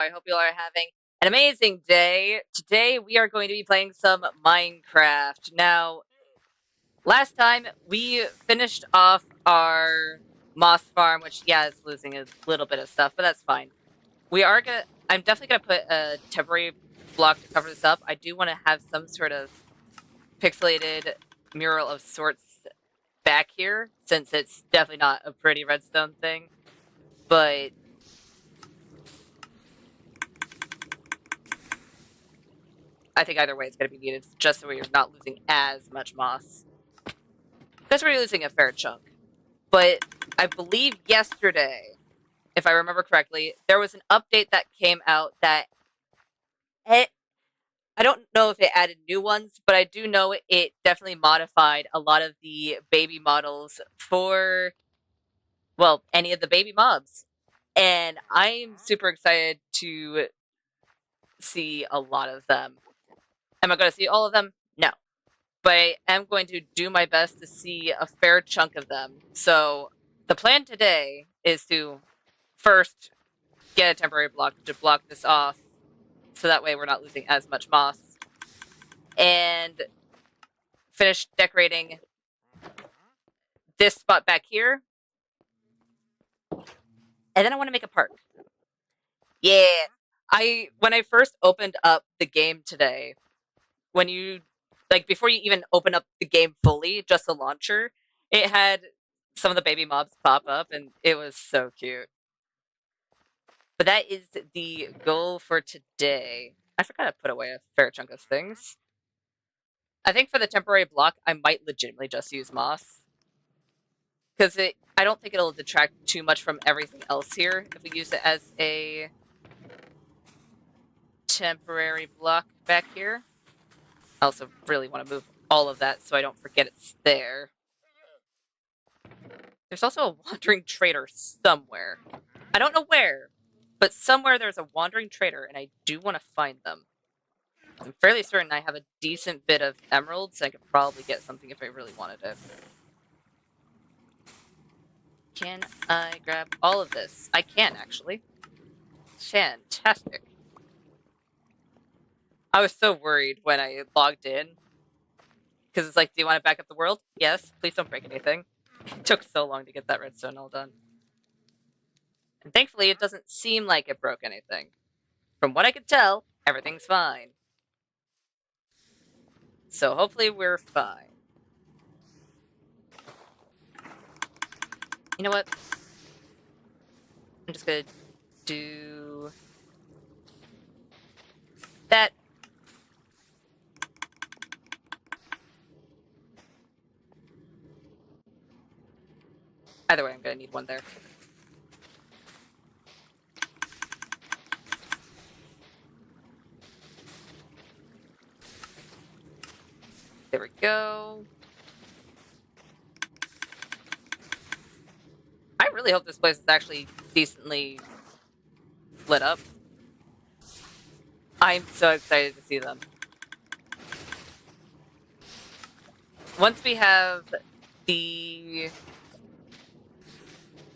I hope you are having an amazing day. Today we are going to be playing some Minecraft. Now, last time we finished off our moss farm, which yeah, is losing a little bit of stuff, but that's fine. I'm definitely gonna put a temporary block to cover this up. I do want to have some sort of pixelated mural of sorts back here, since it's definitely not a pretty redstone thing. But I think either way it's going to be needed, just so we're not losing as much moss. Because we're losing a fair chunk. But I believe yesterday, if I remember correctly, there was an update that came out that I don't know if it added new ones, but I do know it definitely modified a lot of the baby models for, well, any of the baby mobs. And I'm super excited to see a lot of them. Am I going to see all of them? No. But I am going to do my best to see a fair chunk of them. So the plan today is to first get a temporary block to block this off, so that way we're not losing as much moss, and finish decorating this spot back here. And then I want to make a park. Yeah. When I first opened up the game today, when you before you even open up the game fully, just the launcher, it had some of the baby mobs pop up, and it was so cute. But that is the goal for today. I forgot to put away a fair chunk of things. I think for the temporary block, I might legitimately just use moss. Because I don't think it'll detract too much from everything else here if we use it as a temporary block back here. I also really want to move all of that so I don't forget it's there. There's also a wandering trader somewhere. I don't know where, but somewhere there's a wandering trader, and I do want to find them. I'm fairly certain I have a decent bit of emeralds, and I could probably get something if I really wanted it. Can I grab all of this? I can, actually. Fantastic. I was so worried when I logged in, because it's like, do you want to back up the world? Yes. Please don't break anything. It took so long to get that redstone all done. And thankfully, it doesn't seem like it broke anything. From what I could tell, everything's fine. So hopefully we're fine. You know what? I'm just gonna do that. Either way, I'm gonna need one there. There we go. I really hope this place is actually decently lit up. I'm so excited to see them. Once we have the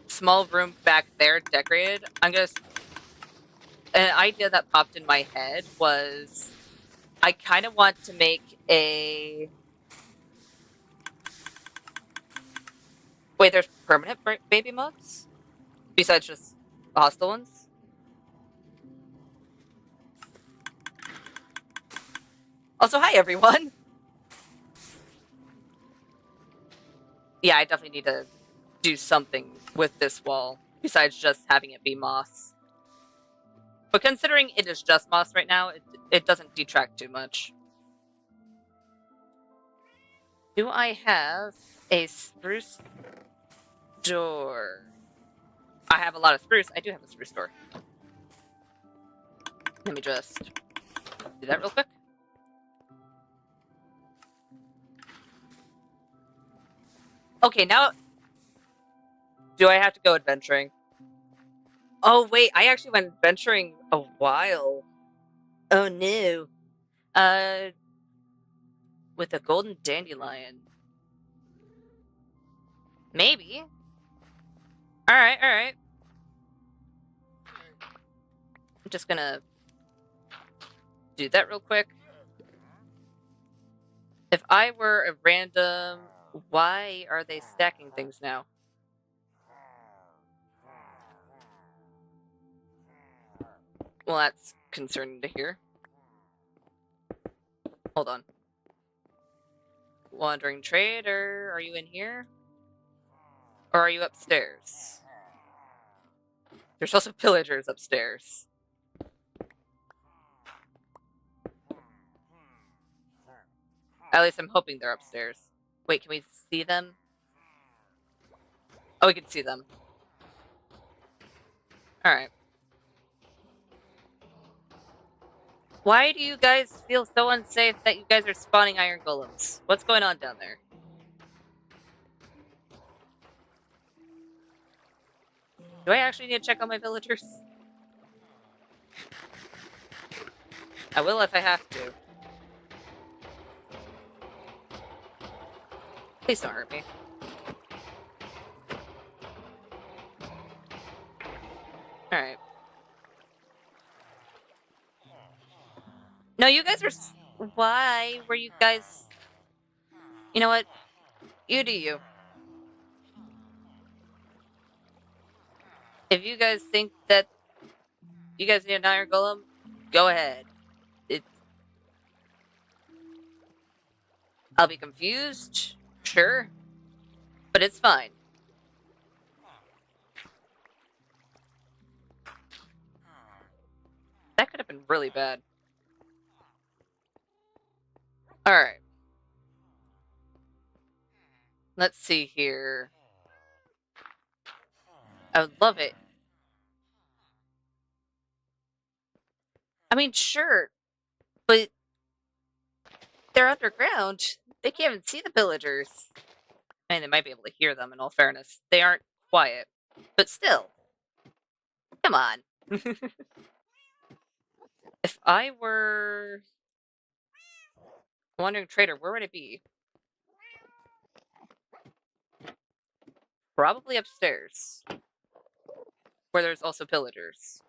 small room back there decorated, I'm gonna... An idea that popped in my head was I kind of want to make a... Wait, there's permanent baby mobs? Besides just hostile ones? Also, hi everyone! Yeah, I definitely need to do something with this wall, besides just having it be moss. But considering it is just moss right now, it doesn't detract too much. Do I have a spruce door? I have a lot of spruce. I do have a spruce door. Let me just do that real quick. Okay, now... Do I have to go adventuring? Oh, wait, I actually went adventuring a while. Oh, no. With a golden dandelion. Maybe. Alright, alright. I'm just gonna do that real quick. If I were a random, why are they stacking things now? Well, that's concerning to hear. Hold on. Wandering trader, are you in here? Or are you upstairs? There's also pillagers upstairs. At least I'm hoping they're upstairs. Wait, can we see them? Oh, we can see them. Alright. Why do you guys feel so unsafe that you guys are spawning iron golems? What's going on down there? Do I actually need to check on my villagers? I will if I have to. Please don't hurt me. Alright. No, you guys are... Why were you guys... You know what? You do you. If you guys think that you guys need an iron golem, go ahead. I'll be confused, sure, but it's fine. That could have been really bad. Alright. Let's see here. I would love it. I mean, sure, but they're underground. They can't even see the villagers. I mean, they might be able to hear them, in all fairness. They aren't quiet. But still. Come on. If I were... Wandering trader, where would it be? Probably upstairs. Where there's also pillagers.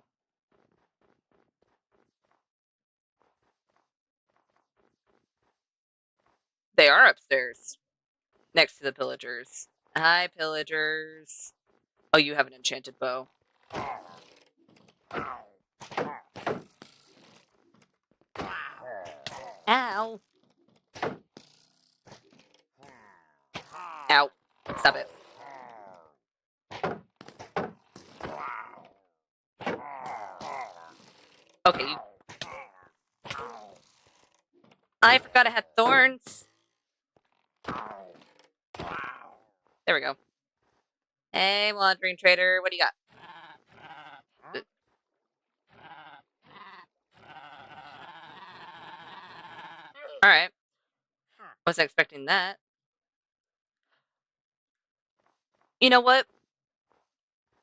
They are upstairs. Next to the pillagers. Hi, pillagers. Oh, you have an enchanted bow. Ow. Ow. Stop it. Okay, you... I forgot I had thorns. There we go. Hey, wandering trader, what do you got? Alright. Wasn't expecting that. You know what?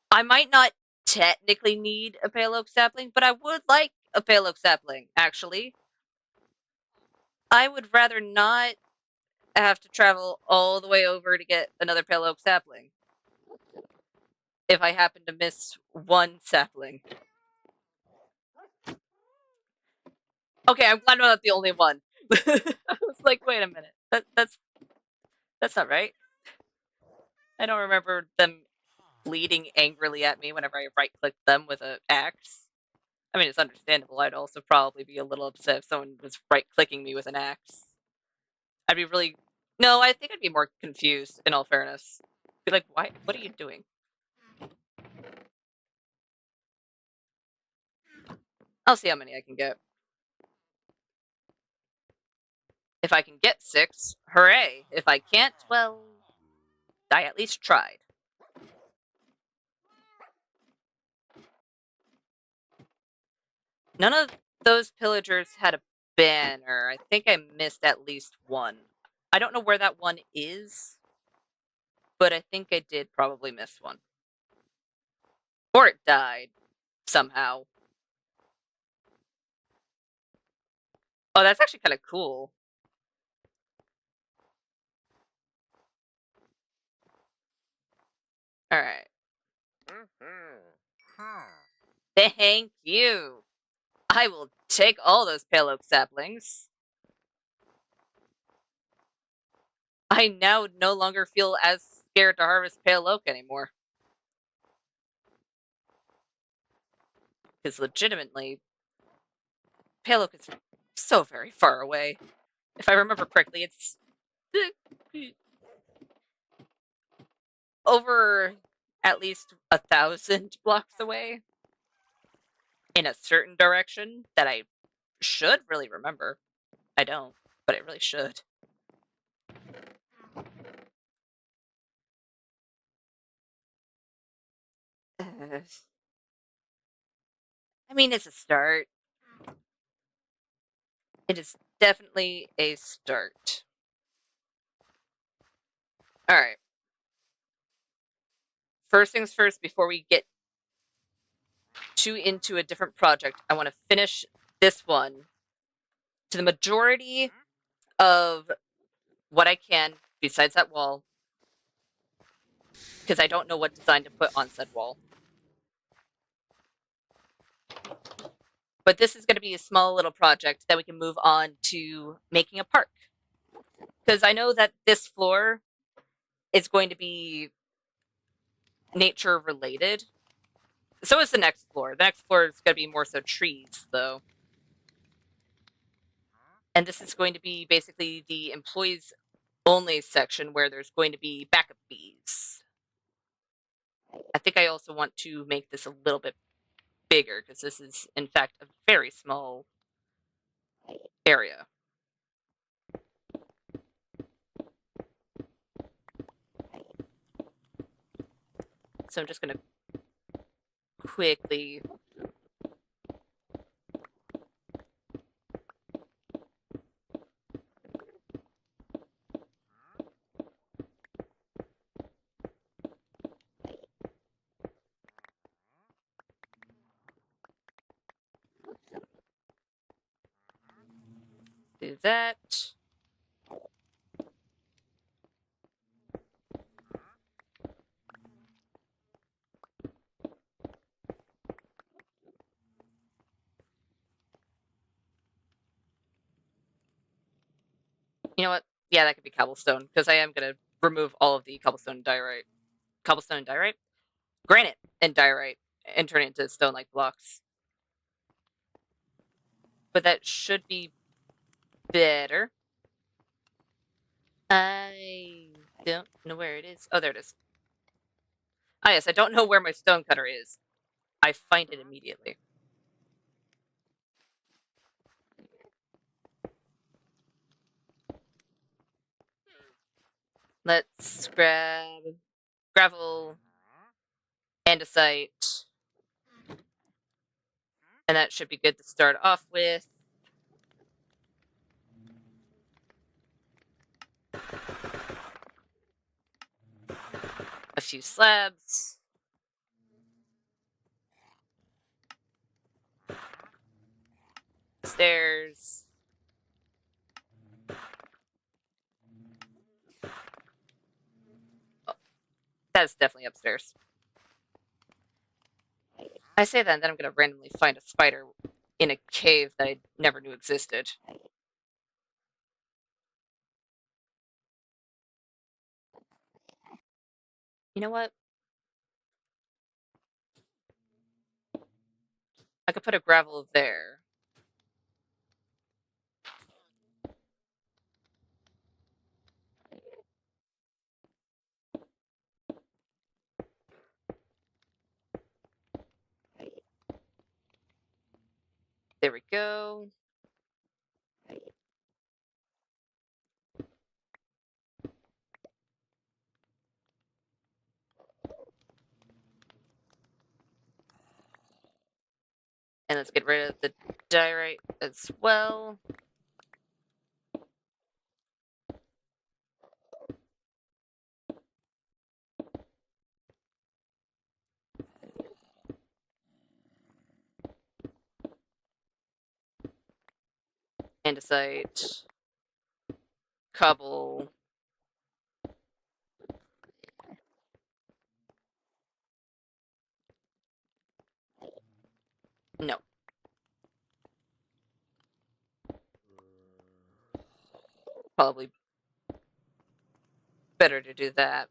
I might not technically need a pale oak sapling, but I would like a pale oak sapling, actually. I would rather not have to travel all the way over to get another pale oak sapling. If I happen to miss one sapling. Okay, I'm glad I'm not the only one. I was like, wait a minute. That's not right. I don't remember them bleeding angrily at me whenever I right-clicked them with an axe. I mean, it's understandable. I'd also probably be a little upset if someone was right-clicking me with an axe. I'd be really... No, I think I'd be more confused, in all fairness. Be like, why? What are you doing? I'll see how many I can get. If I can get 6, hooray. If I can't, well, I at least tried. None of those pillagers had a banner. I think I missed at least one. I don't know where that one is, but I think I did probably miss one. Or it died somehow. Oh, that's actually kind of cool. All right. Thank you. I will take all those pale oak saplings. I now no longer feel as scared to harvest pale oak anymore. Because legitimately, pale oak is so very far away. If I remember correctly, it's over at least 1,000 blocks away in a certain direction that I should really remember. I don't, but I really should. I mean, it's a start. It is definitely a start. All right. First things first, before we get too into a different project, I want to finish this one to the majority of what I can besides that wall, because I don't know what design to put on said wall. But this is going to be a small little project that we can move on to making a park. Because I know that this floor is going to be nature related. So is the next floor. The next floor is going to be more so trees, though. And this is going to be basically the employees only section where there's going to be backup bees. I think I also want to make this a little bit bigger because this is, in fact, a very small area. So I'm just going to quickly do that. You know what? Yeah, that could be cobblestone because I am going to remove all of the cobblestone and diorite. Cobblestone and diorite? Granite and diorite and turn it into stone-like blocks. But that should be better. I don't know where it is. Oh, there it is. Ah, yes, I don't know where my stone cutter is. I find it immediately. Let's grab gravel, andesite, and that should be good to start off with. A few slabs. Stairs. Oh, that's definitely upstairs. I say that, and then I'm going to randomly find a spider in a cave that I never knew existed. You know what? I could put a gravel there. There we go. And let's get rid of the diorite as well. Andesite. Cobble. No. probably better to do that.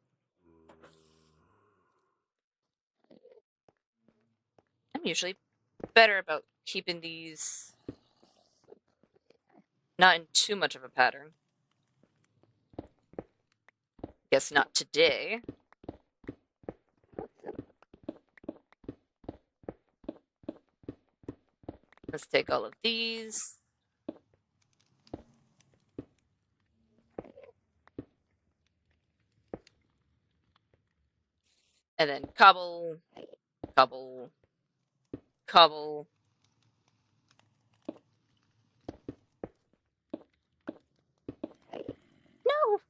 I'm usually better about keeping these not in too much of a pattern. Guess not today. Let's take all of these. And then cobble, cobble, cobble. No!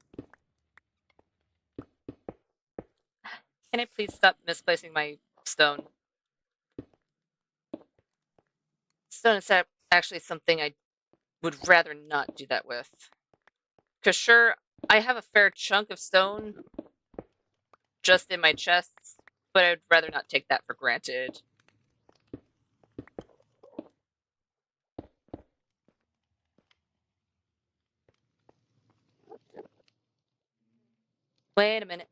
Can I please stop misplacing my stone? Stone is actually something I would rather not do that with. Because sure, I have a fair chunk of stone just in my chests, but I'd rather not take that for granted. Wait a minute.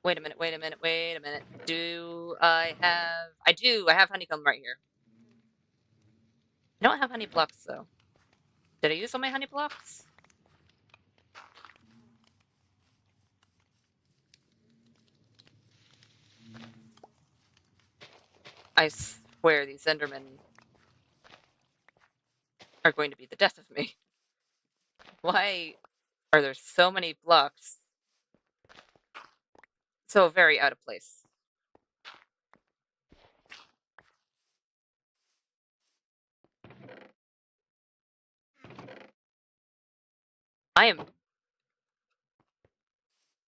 Wait a minute, wait a minute, wait a minute. Do I have... I do, I have honeycomb right here. I don't have honey blocks, though. Did I use all my honey blocks? I swear these Endermen are going to be the death of me. Why are there so many blocks? So very out of place. I am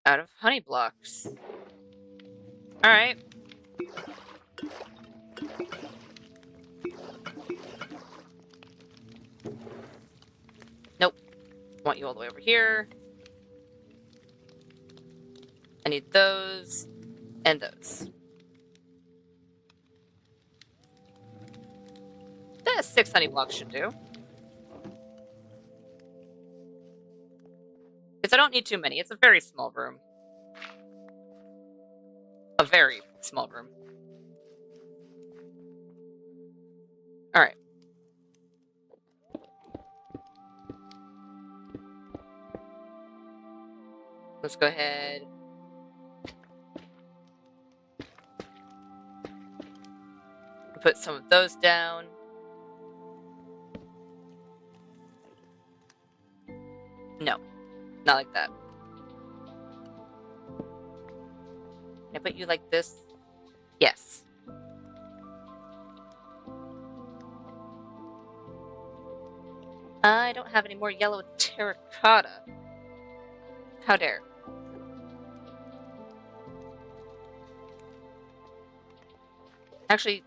out of honey blocks. Alright. Nope. Want you all the way over here. I need those and those. That 6 honey blocks should do. Because I don't need too many. It's a very small room. A very small room. Alright. Let's go ahead. Put some of those down. No, not like that. Can I put you like this? Yes. I don't have any more yellow terracotta. How dare. Actually,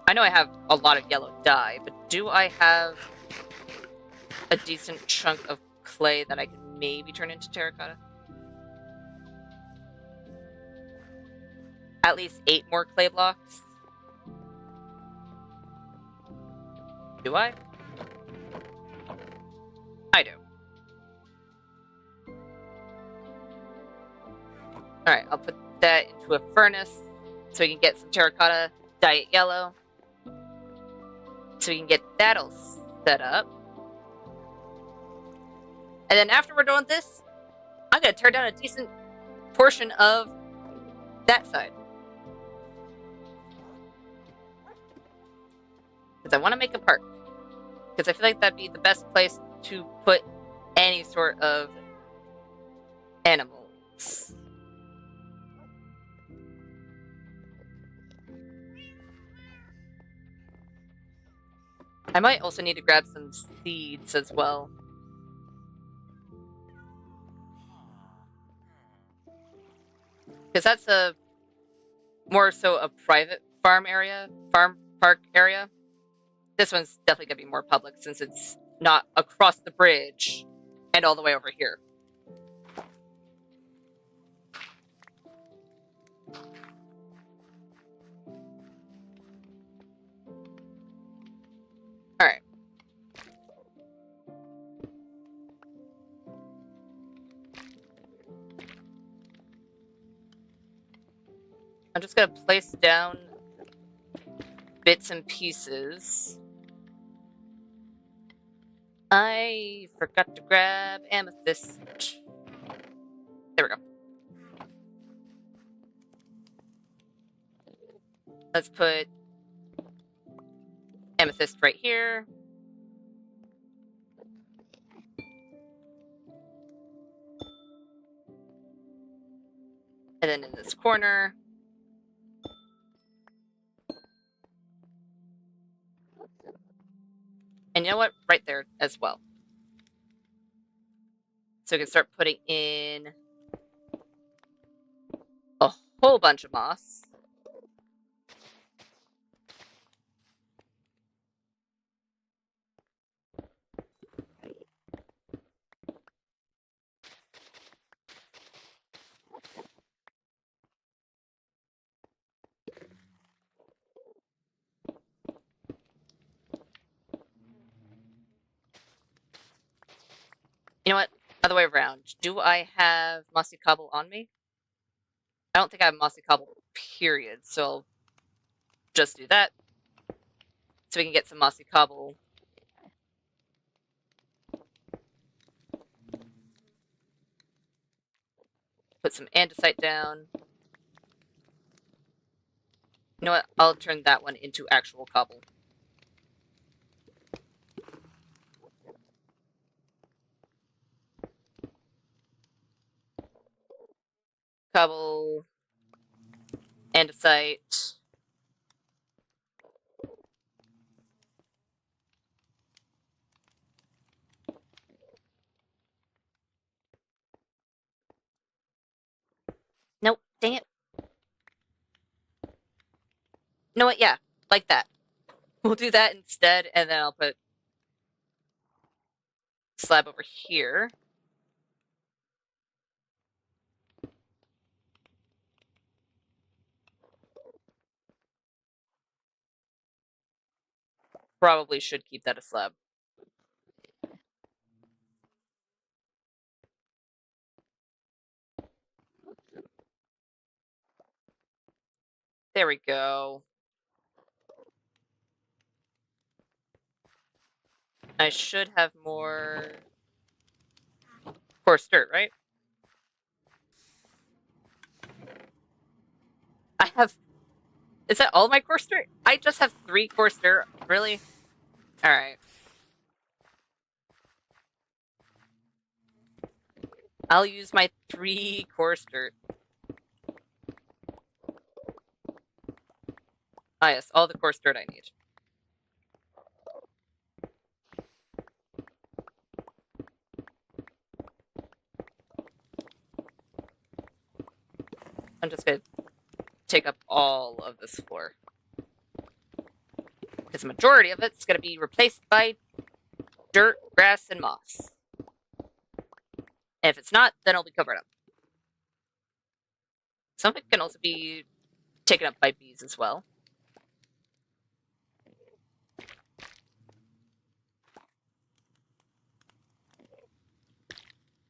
I know I have a lot of yellow dye, but do I have a decent chunk of clay that I can maybe turn into terracotta? At least 8 more clay blocks? Do I? I do. Alright, I'll put that into a furnace so we can get some terracotta, dye it yellow. So we can get that all set up. And then after we're done with this, I'm going to tear down a decent portion of that side. Because I want to make a park. Because I feel like that'd be the best place to put any sort of animals. I might also need to grab some seeds as well. Because that's a more so a private farm park area. This one's definitely going to be more public since it's not across the bridge and all the way over here. Alright. I'm just gonna place down bits and pieces. I forgot to grab amethyst. There we go. Let's put amethyst right here. And then in this corner. And you know what? Right there as well. So we can start putting in a whole bunch of moss. You know what? Other way around. Do I have mossy cobble on me? I don't think I have mossy cobble, period. So I'll just do that. So we can get some mossy cobble. Put some andesite down. You know what? I'll turn that one into actual cobble. Cobble. Andesite. Nope. Dang it. You know what? Yeah. Like that. We'll do that instead, and then I'll put slab over here. Probably should keep that a slab. There we go. I should have more coarse dirt, right? I have... Is that all my coarse dirt? I just have 3 coarse dirt. Really? Alright. I'll use my 3 coarse dirt. Ah yes, all the coarse dirt I need. I'm just gonna take up all of this floor. Because the majority of it's gonna be replaced by dirt, grass, and moss. And if it's not, then it'll be covered up. Some of it can also be taken up by bees as well.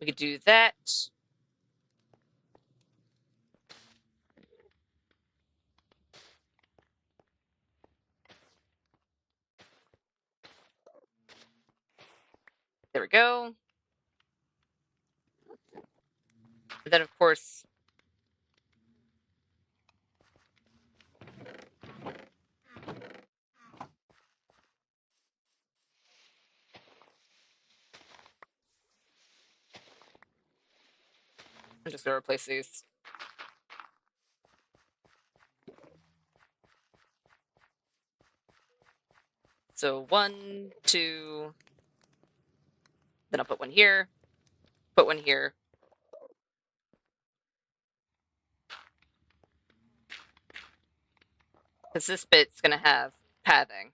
We could do that. There we go. And then, of course, I'm just going to replace these. So 1, 2, then I'll put one here, put one here. Because this bit's going to have pathing.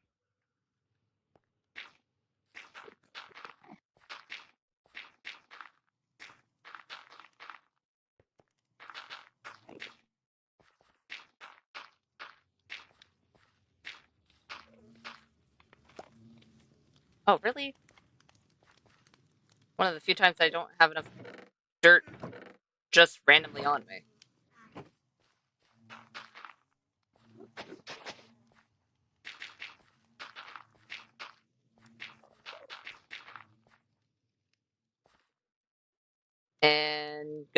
Oh, really? One of the few times I don't have enough dirt just randomly on me.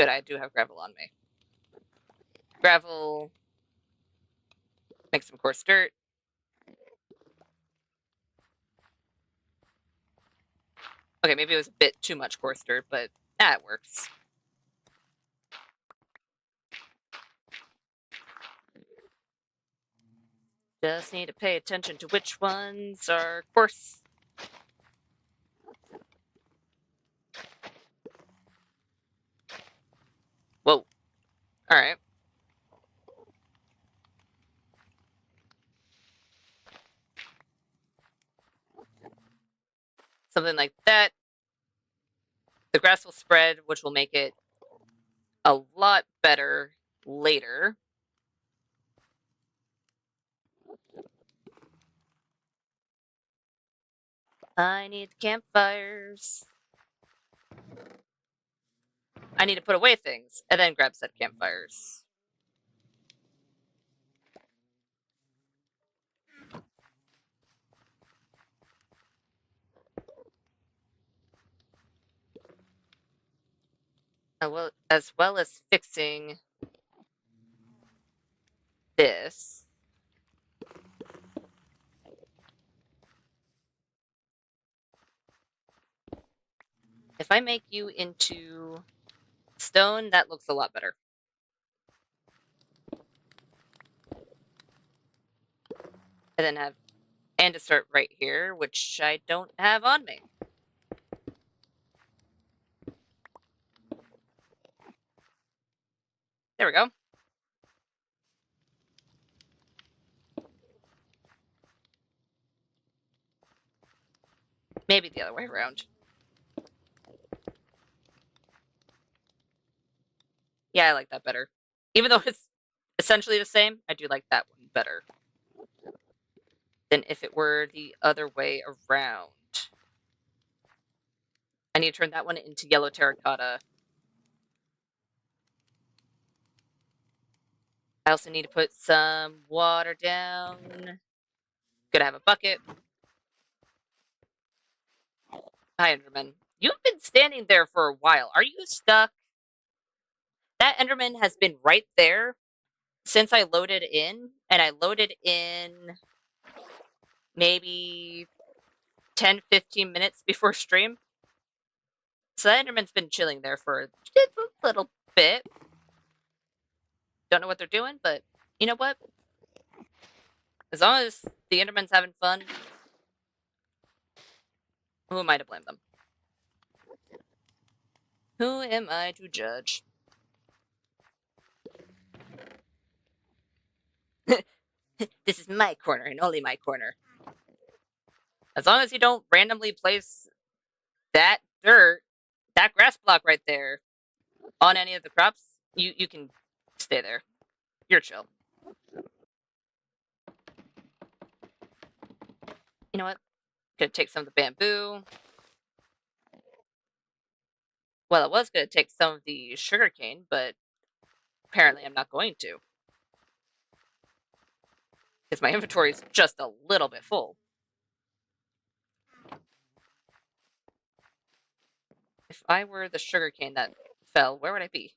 Good, I do have gravel on me. Gravel. Make some coarse dirt. Okay, maybe it was a bit too much coarse dirt, but that works. Just need to pay attention to which ones are coarse. Whoa. Alright. Something like that. The grass will spread, which will make it a lot better later. I need campfires. I need to put away things and then grab said campfires. As well as fixing this. If I make you into stone, that looks a lot better. And then have andesite right here, which I don't have on me. There we go. Maybe the other way around. Yeah, I like that better. Even though it's essentially the same, I do like that one better than if it were the other way around. I need to turn that one into yellow terracotta. I also need to put some water down. Gonna have a bucket. Hi, Enderman. You've been standing there for a while. Are you stuck? That Enderman has been right there since I loaded in, and I loaded in maybe 10, 15 minutes before stream. So that Enderman's been chilling there for just a little bit. Don't know what they're doing, but you know what? As long as the Enderman's having fun, who am I to blame them? Who am I to judge? This is my corner and only my corner. As long as you don't randomly place that dirt, that grass block right there, on any of the crops, you can stay there. You're chill. You know what? Gonna take some of the bamboo. Well, I was gonna take some of the sugarcane, but apparently I'm not going to. Because my inventory is just a little bit full. If I were the sugarcane that fell, where would I be?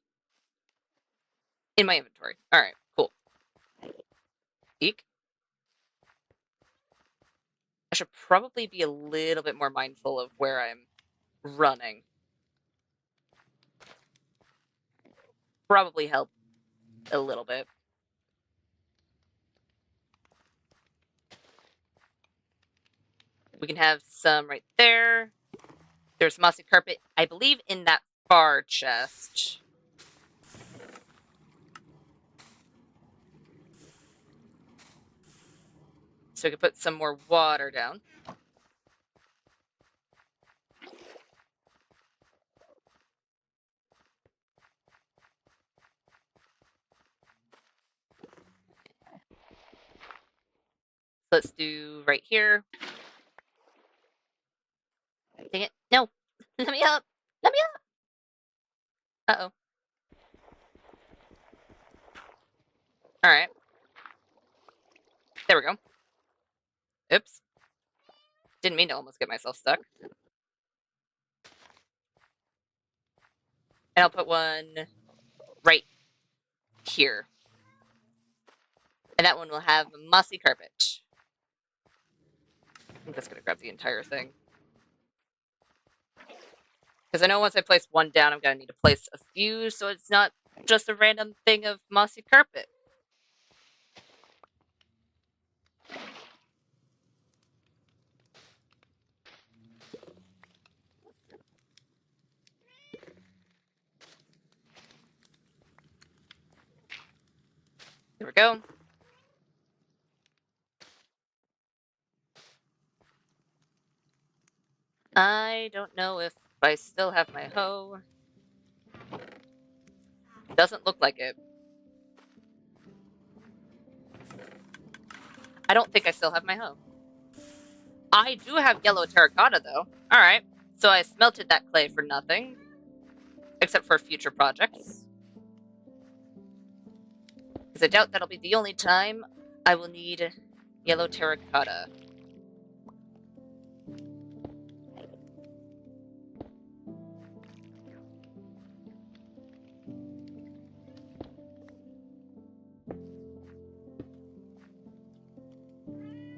In my inventory. Alright, cool. Eek. I should probably be a little bit more mindful of where I'm running. Probably help a little bit. We can have some right there. There's mossy carpet, I believe, in that far chest. So we can put some more water down. Let's do right here. Dang it. No. Let me up. Let me up. Uh-oh. Alright. There we go. Oops. Didn't mean to almost get myself stuck. And I'll put one right here. And that one will have mossy carpet. I think that's going to grab the entire thing. Because I know once I place one down, I'm going to need to place a few, so it's not just a random thing of mossy carpet. There we go. I don't know if I still have my hoe. Doesn't look like it. I don't think I still have my hoe. I do have yellow terracotta, though. Alright, so I smelted that clay for nothing. Except for future projects. Because I doubt that'll be the only time I will need yellow terracotta.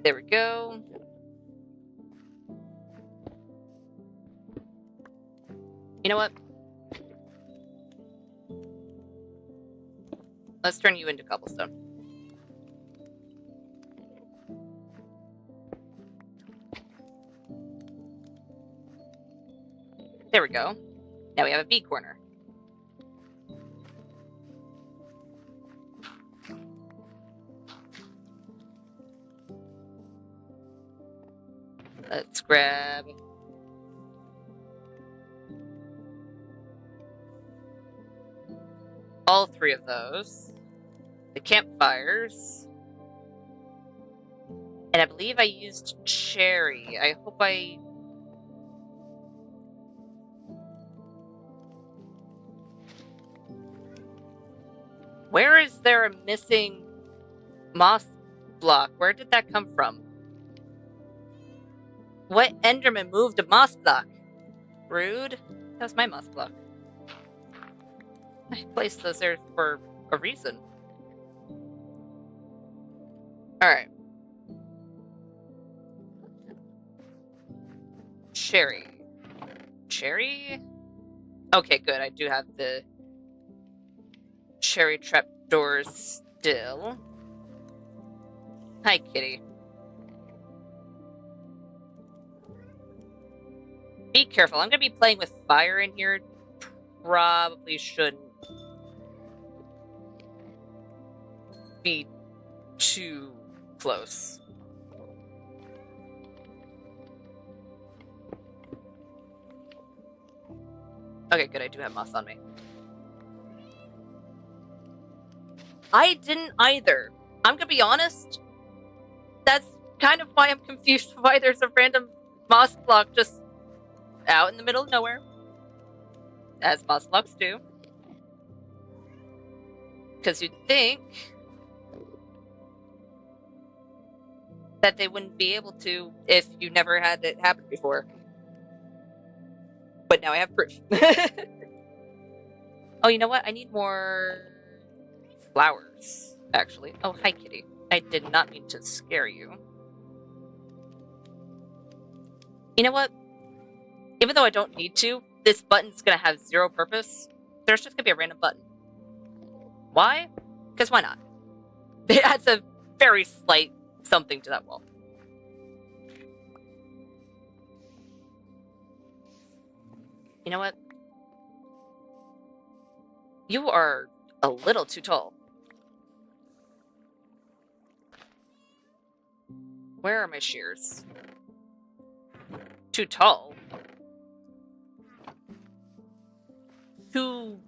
There we go. You know what? Let's turn you into cobblestone. There we go. Now we have a bee corner. Let's grab all three of those. The campfires. And I believe I used cherry. I hope I... Where is there a missing moss block? Where did that come from? What Enderman moved a moss block? Rude. That was my moss block. I placed those there for a reason. Alright. Cherry. Cherry? Okay, good. I do have the cherry trapdoors still. Hi, kitty. Be careful. I'm going to be playing with fire in here. Probably shouldn't be too close. Okay, good. I do have moss on me. I didn't either. I'm gonna be honest. That's kind of why I'm confused why there's a random moss block just out in the middle of nowhere. As moss blocks do. Because you'd think that they wouldn't be able to if you never had it happen before. But now I have proof. Oh, you know what? I need more flowers, actually. Oh, hi, kitty. I did not mean to scare you. You know what? Even though I don't need to, this button's gonna have zero purpose. There's just gonna be a random button. Why? Because why not? It adds a very slight something to that wall. You know what? You are a little too tall. Where are my shears? Too tall? Too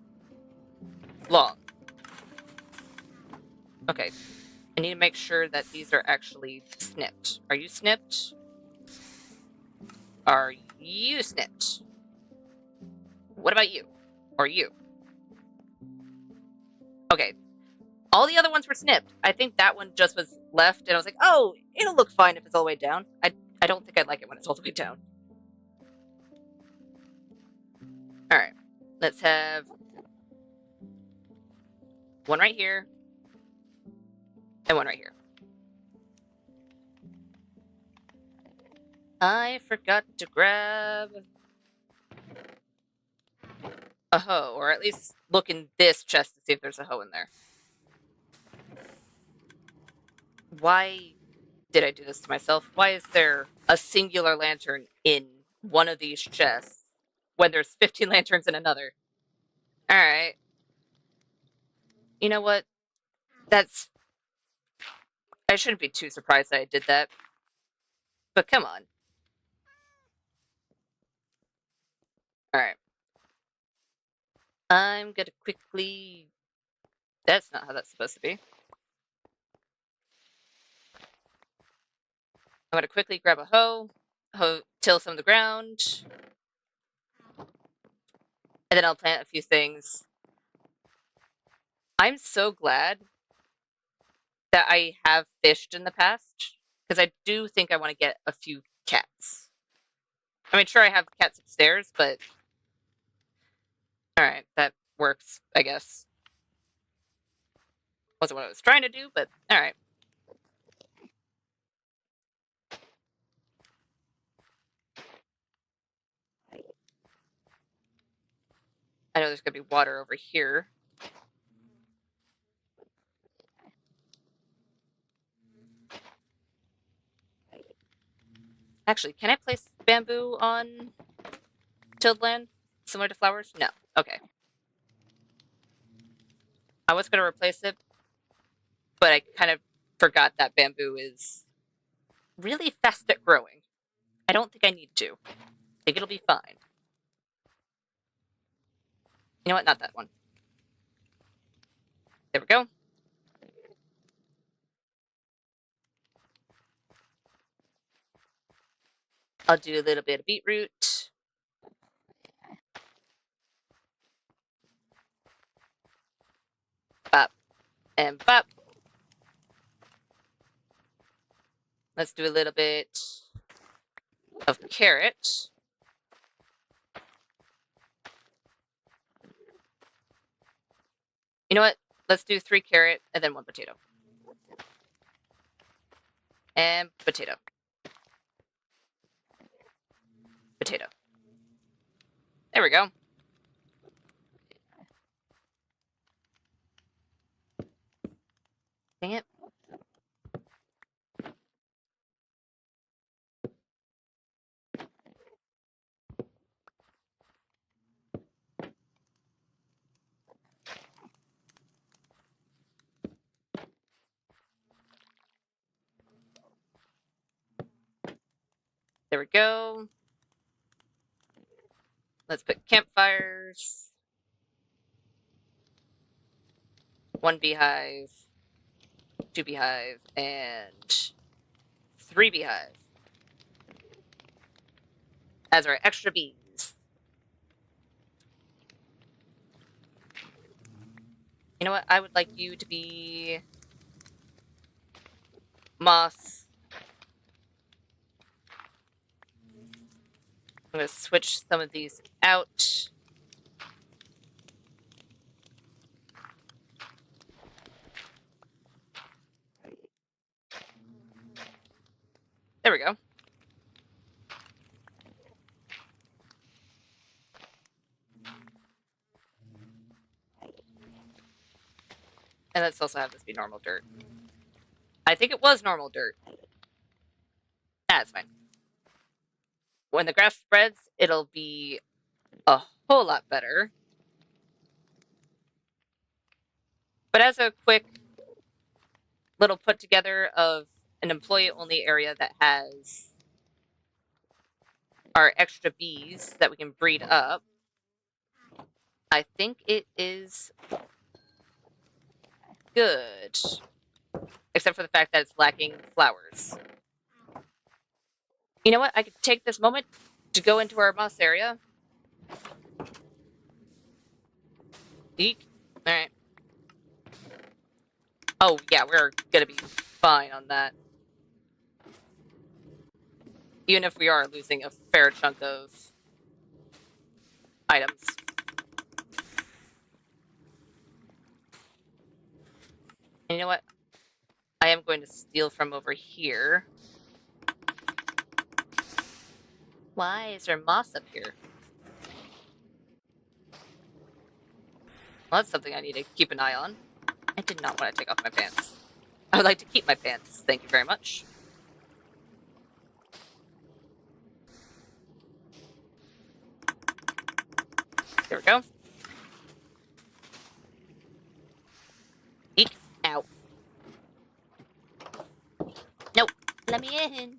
long. Okay. I need to make sure that these are actually snipped. Are you snipped? Are you snipped? What about you? Or you? Okay. All the other ones were snipped. I think that one just was left, and I was like, oh, it'll look fine if it's all the way down. I don't think I'd like it when it's all the way down. Alright. Let's have One right here. And one right here. I forgot to grab a hoe, or at least look in this chest to see if there's a hoe in there. Why did I do this to myself? Why is there a singular lantern in one of these chests when there's 15 lanterns in another? Alright. You know what? That's... I shouldn't be too surprised that I did that. But come on. Alright. I'm gonna quickly... That's not how that's supposed to be. I'm gonna quickly grab a hoe, till some of the ground, and then I'll plant a few things. I'm so glad that I have fished in the past, because I do think I want to get a few cats. I mean, sure, I have cats upstairs, but... Alright, that works, I guess. Wasn't what I was trying to do, but alright. I know there's gonna be water over here. Actually, can I place bamboo on tilled land? Similar to flowers? No. Okay. I was gonna replace it, but I kind of forgot that bamboo is really fast at growing. I don't think I need to. I think it'll be fine. You know what? Not that one. There we go. I'll do a little bit of beetroot. Bop. And bop. Let's do a little bit of carrot. You know what? Let's do 3 carrot and then 1 potato. And potato. Potato. There we go. Dang it. There we go. Let's put campfires. 1 beehive, 2 beehive, and 3 beehive. As our extra bees. You know what? I would like you to be moss. I'm going to switch some of these out. There we go. And let's also have this be normal dirt. I think it was normal dirt. That's fine. When the grass spreads, it'll be a whole lot better. But as a quick little put together of an employee-only area that has our extra bees that we can breed up, I think it is good. Except for the fact that it's lacking flowers. You know what? I could take this moment to go into our moss area. Eek. Alright. Oh, yeah, we're gonna be fine on that. Even if we are losing a fair chunk of items. And you know what? I am going to steal from over here. Why is there moss up here? Well, that's something I need to keep an eye on. I did not want to take off my pants. I would like to keep my pants. Thank you very much. There we go. Eek. Ow. Nope. Let me in.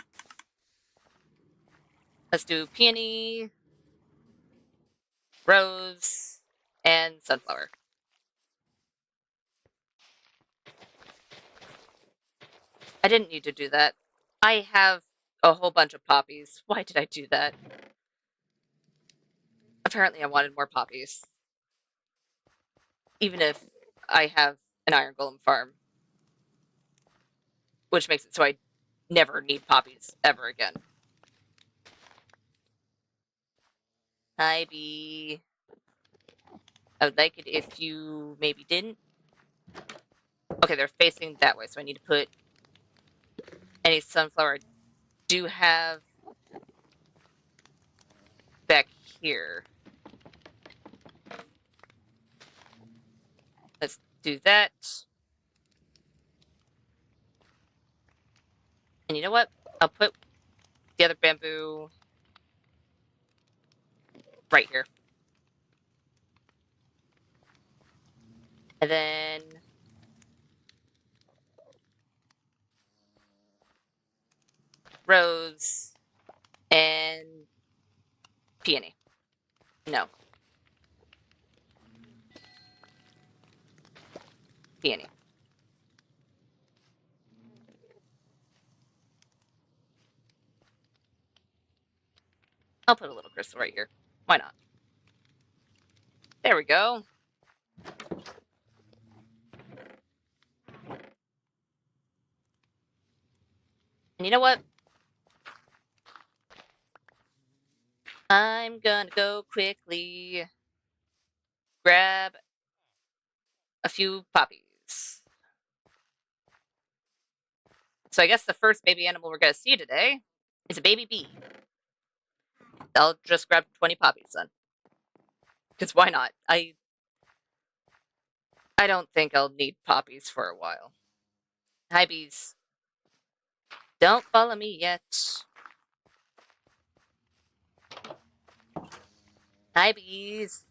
Let's do peony, rose, and sunflower. I didn't need to do that. I have a whole bunch of poppies. Why did I do that? Apparently I wanted more poppies. Even if I have an iron golem farm. Which makes it so I never need poppies ever again. Hi, bee. I would like it if you maybe didn't. Okay, they're facing that way, so I need to put any sunflower I do have back here. Let's do that. And you know what? I'll put the other bamboo right here. And then rose and peony. No. Peony. I'll put a little crystal right here. Why not? There we go. And you know what? I'm gonna go quickly grab a few poppies. So I guess the first baby animal we're gonna see today is a baby bee. I'll just grab 20 poppies then. Because why not? I don't think I'll need poppies for a while. Hi, bees. Don't follow me yet. Hi, bees.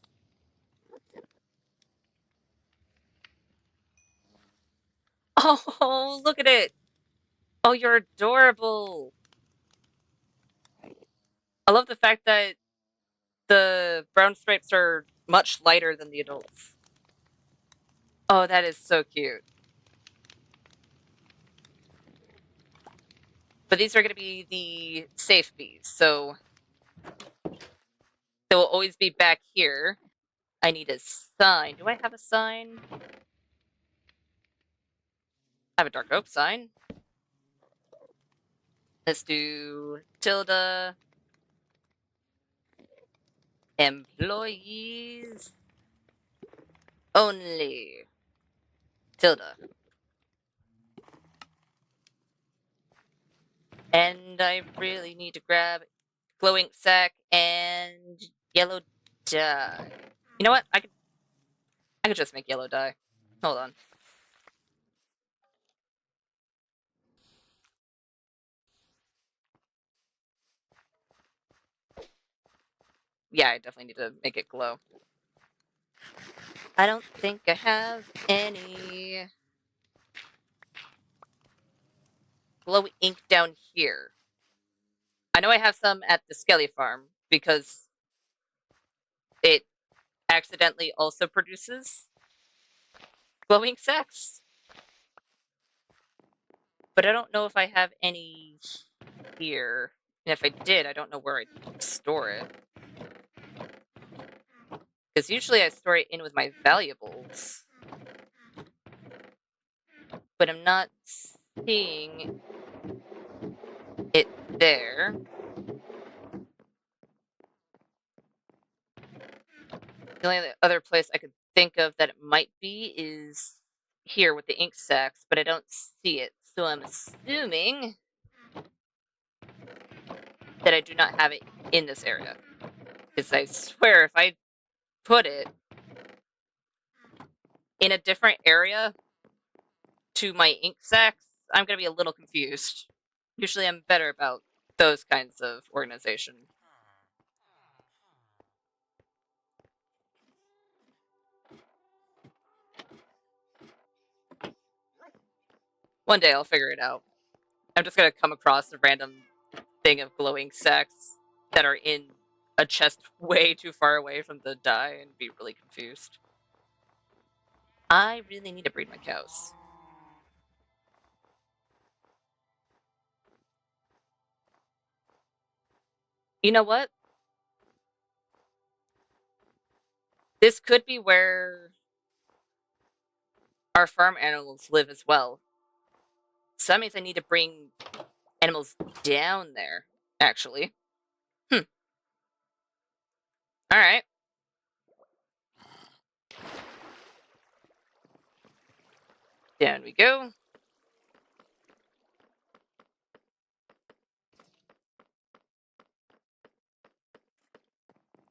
Oh, look at it. Oh, you're adorable. I love the fact that the brown stripes are much lighter than the adults. Oh, that is so cute. But these are going to be the safe bees, so they will always be back here. I need a sign. Do I have a sign? I have a dark oak sign. Let's do Tilda. Employees only. Tilda. And I really need to grab glow ink sack and yellow dye. You know what? I could just make yellow dye. Hold on. Yeah, I definitely need to make it glow. I don't think I have any glow ink down here. I know I have some at the Skelly farm because it accidentally also produces glow ink sacks. But I don't know if I have any here. And if I did, I don't know where I'd store it. Because usually I store it in with my valuables. But I'm not seeing it there. The only other place I could think of that it might be is here with the ink sacs, but I don't see it. So I'm assuming that I do not have it in this area. Because I swear if I put it in a different area to my ink sacs, I'm going to be a little confused. Usually I'm better about those kinds of organization. One day I'll figure it out. I'm just going to come across a random thing of glowing sacs that are in a chest way too far away from the dye and be really confused. I really need to breed my cows. You know what? This could be where our farm animals live as well. So that means I need to bring animals down there, actually. Alright. Down we go.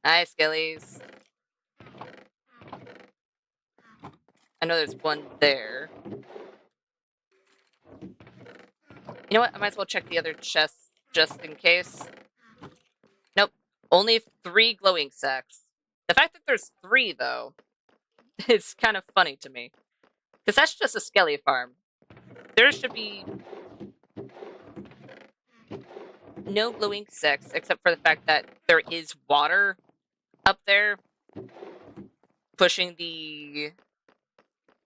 Hi, Skellies. I know there's one there. You know what? I might as well check the other chests just in case. Nope. Only 3 glowing sacs. The fact that there's 3, though, is kind of funny to me. Because that's just a Skelly farm. There should be no glowing sacs, except for the fact that there is water up there pushing the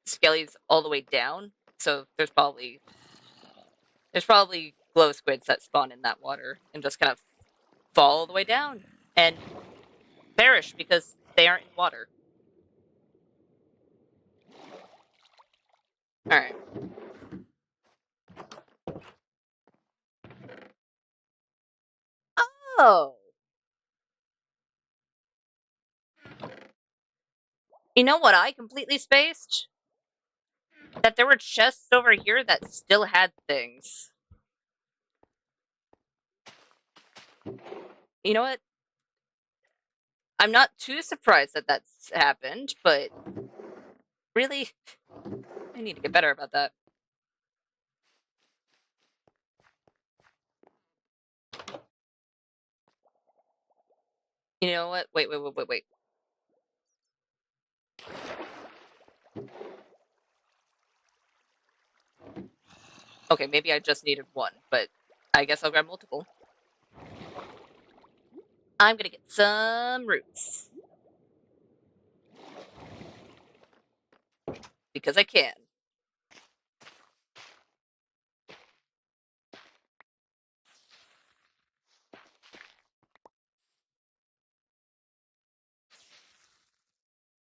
Skellies all the way down. So there's probably glow squids that spawn in that water and just kind of fall all the way down and perish because they aren't in water. Alright. Oh! You know what I completely spaced? That there were chests over here that still had things. You know what? I'm not too surprised that that's happened, but really, I need to get better about that. You know what? Wait. Okay, maybe I just needed one, but I guess I'll grab multiple. I'm gonna get some roots. Because I can.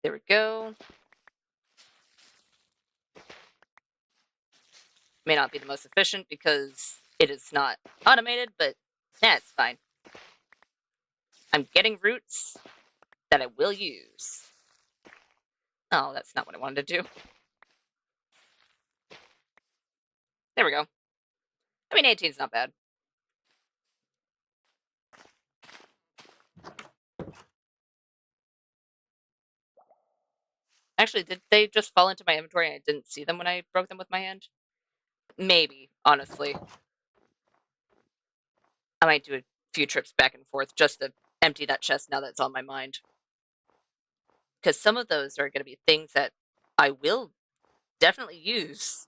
There we go. May not be the most efficient because it is not automated, but that's fine. I'm getting roots that I will use. Oh, that's not what I wanted to do. There we go. I mean, 18's not bad. Actually, did they just fall into my inventory and I didn't see them when I broke them with my hand? Maybe, honestly. I might do a few trips back and forth just to empty that chest now that it's on my mind. Because some of those are going to be things that I will definitely use.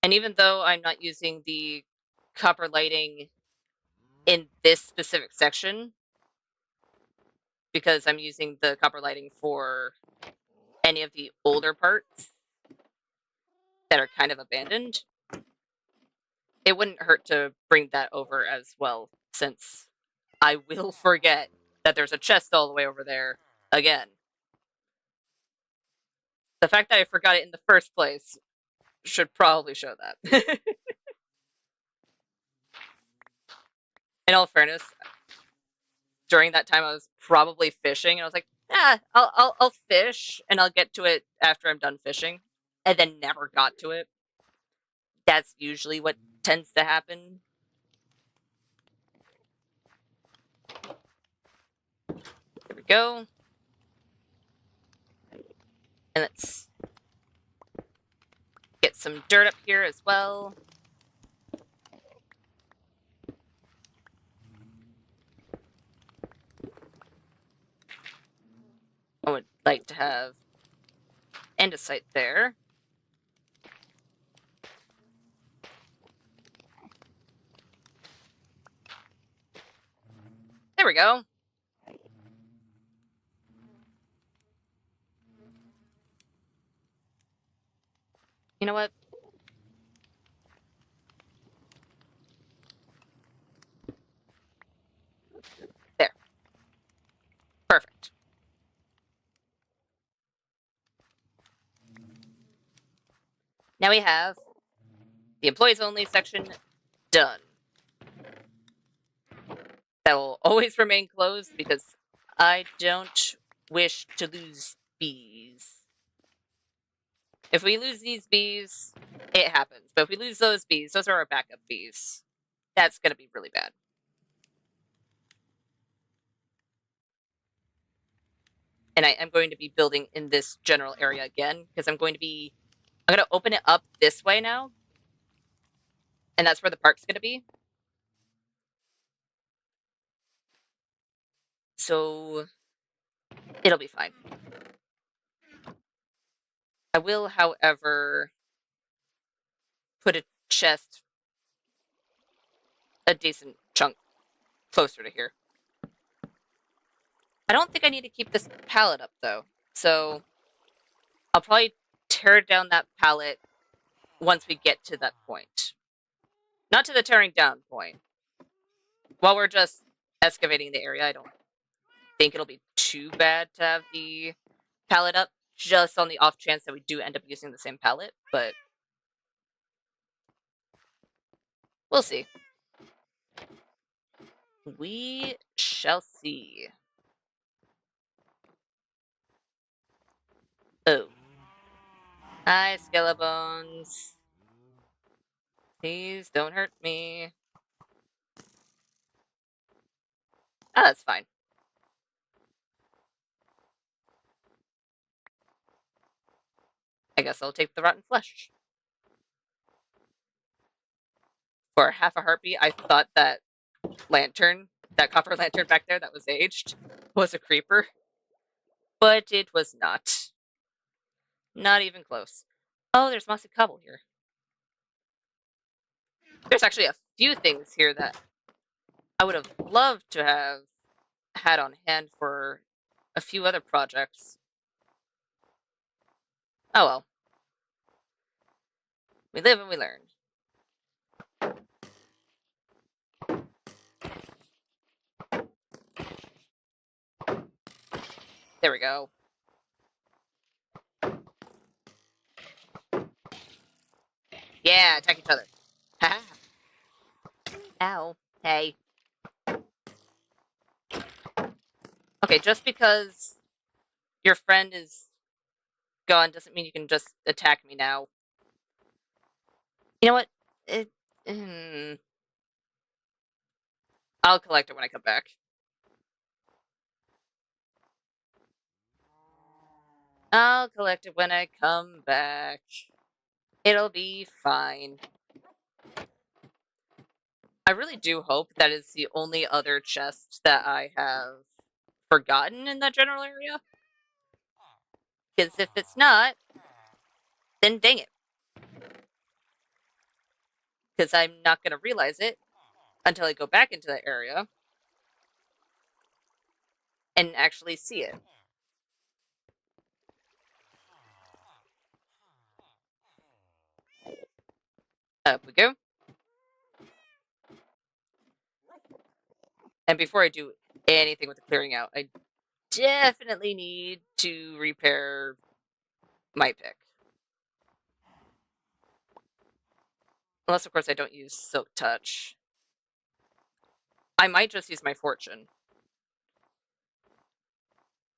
And even though I'm not using the copper lighting in this specific section, because I'm using the copper lighting for any of the older parts that are kind of abandoned, it wouldn't hurt to bring that over as well, since I will forget that there's a chest all the way over there again. The fact that I forgot it in the first place should probably show that. In all fairness, during that time I was probably fishing and I was like, I'll fish and I'll get to it after I'm done fishing, and then never got to it. That's usually what tends to happen. There we go. And let's get some dirt up here as well. I would like to have andesite there. There we go. You know what? There. Perfect. Now we have the employees only section done. That will always remain closed because I don't wish to lose bees. If we lose these bees, it happens. But if we lose those bees, those are our backup bees. That's going to be really bad. And I am going to be building in this general area again because I'm going to open it up this way now. And that's where the park's going to be. So it'll be fine. I will, however, put a chest a decent chunk closer to here. I don't think I need to keep this pallet up, though. So I'll probably tear down that pallet once we get to that point. Not to the tearing down point. While we're just excavating the area, I don't think it'll be too bad to have the pallet up, just on the off chance that we do end up using the same pallet, but we'll see. We shall see. Oh. Hi, Skelebones. Please don't hurt me. Oh, that's fine. I guess I'll take the rotten flesh. For half a heartbeat, I thought that lantern, that copper lantern back there that was aged, was a creeper. But it was not. Not even close. Oh, there's mossy cobble here. There's actually a few things here that I would have loved to have had on hand for a few other projects. Oh well. We live and we learn. There we go. Yeah, attack each other. Haha. Ow. Hey. Okay, just because your friend is gone doesn't mean you can just attack me now. You know what? I'll collect it when I come back. I'll collect it when I come back. It'll be fine. I really do hope that is the only other chest that I have forgotten in that general area. Because if it's not, then dang it. Because I'm not going to realize it until I go back into that area and actually see it. Up we go. And before I do anything with the clearing out, I definitely need to repair my pick. Unless, of course, I don't use Silk Touch. I might just use my Fortune.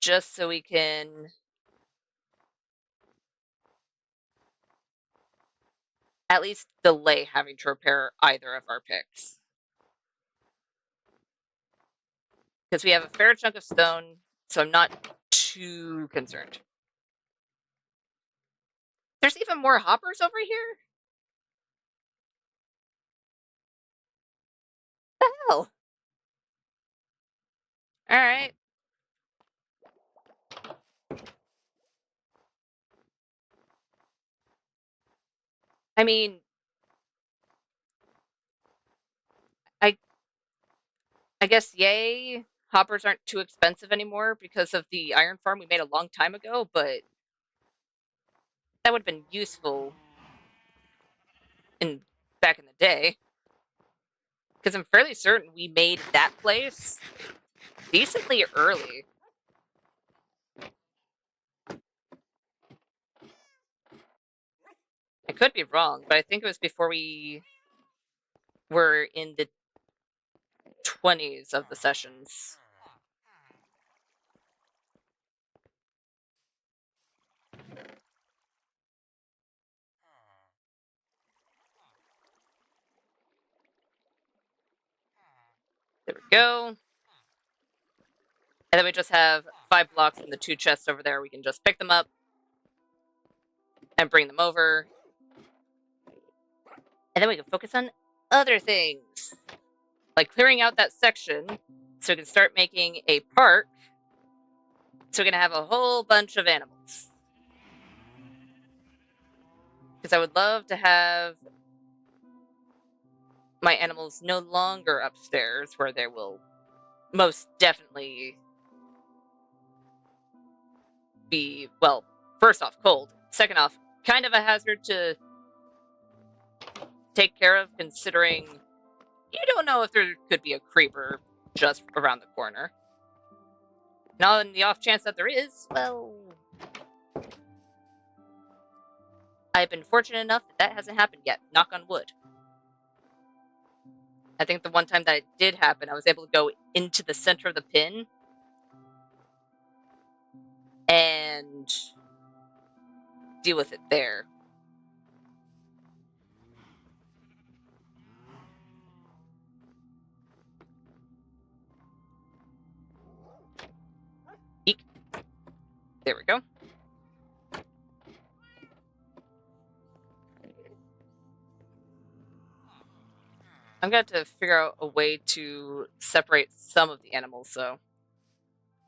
just so we can at least delay having to repair either of our picks. Because we have a fair chunk of stone, so I'm not too concerned. There's even more hoppers over here? What the hell? Alright. I mean, I guess yay, hoppers aren't too expensive anymore because of the iron farm we made a long time ago, but that would have been useful back in the day. Because I'm fairly certain we made that place decently early. I could be wrong, but I think it was before we were in the 20s of the sessions. There we go. And then we just have 5 blocks in the 2 chests over there. We can just pick them up and bring them over. And then we can focus on other things. Like clearing out that section so we can start making a park. So we're going to have a whole bunch of animals. Because I would love to have my animals no longer upstairs where they will most definitely be, well, first off, cold. Second off, kind of a hazard to take care of considering you don't know if there could be a creeper just around the corner. Now, in the off chance that there is, well, I've been fortunate enough that hasn't happened yet. Knock on wood. I think the one time that it did happen, I was able to go into the center of the pin and deal with it there. Eek. There we go. I'm going to have to figure out a way to separate some of the animals, though.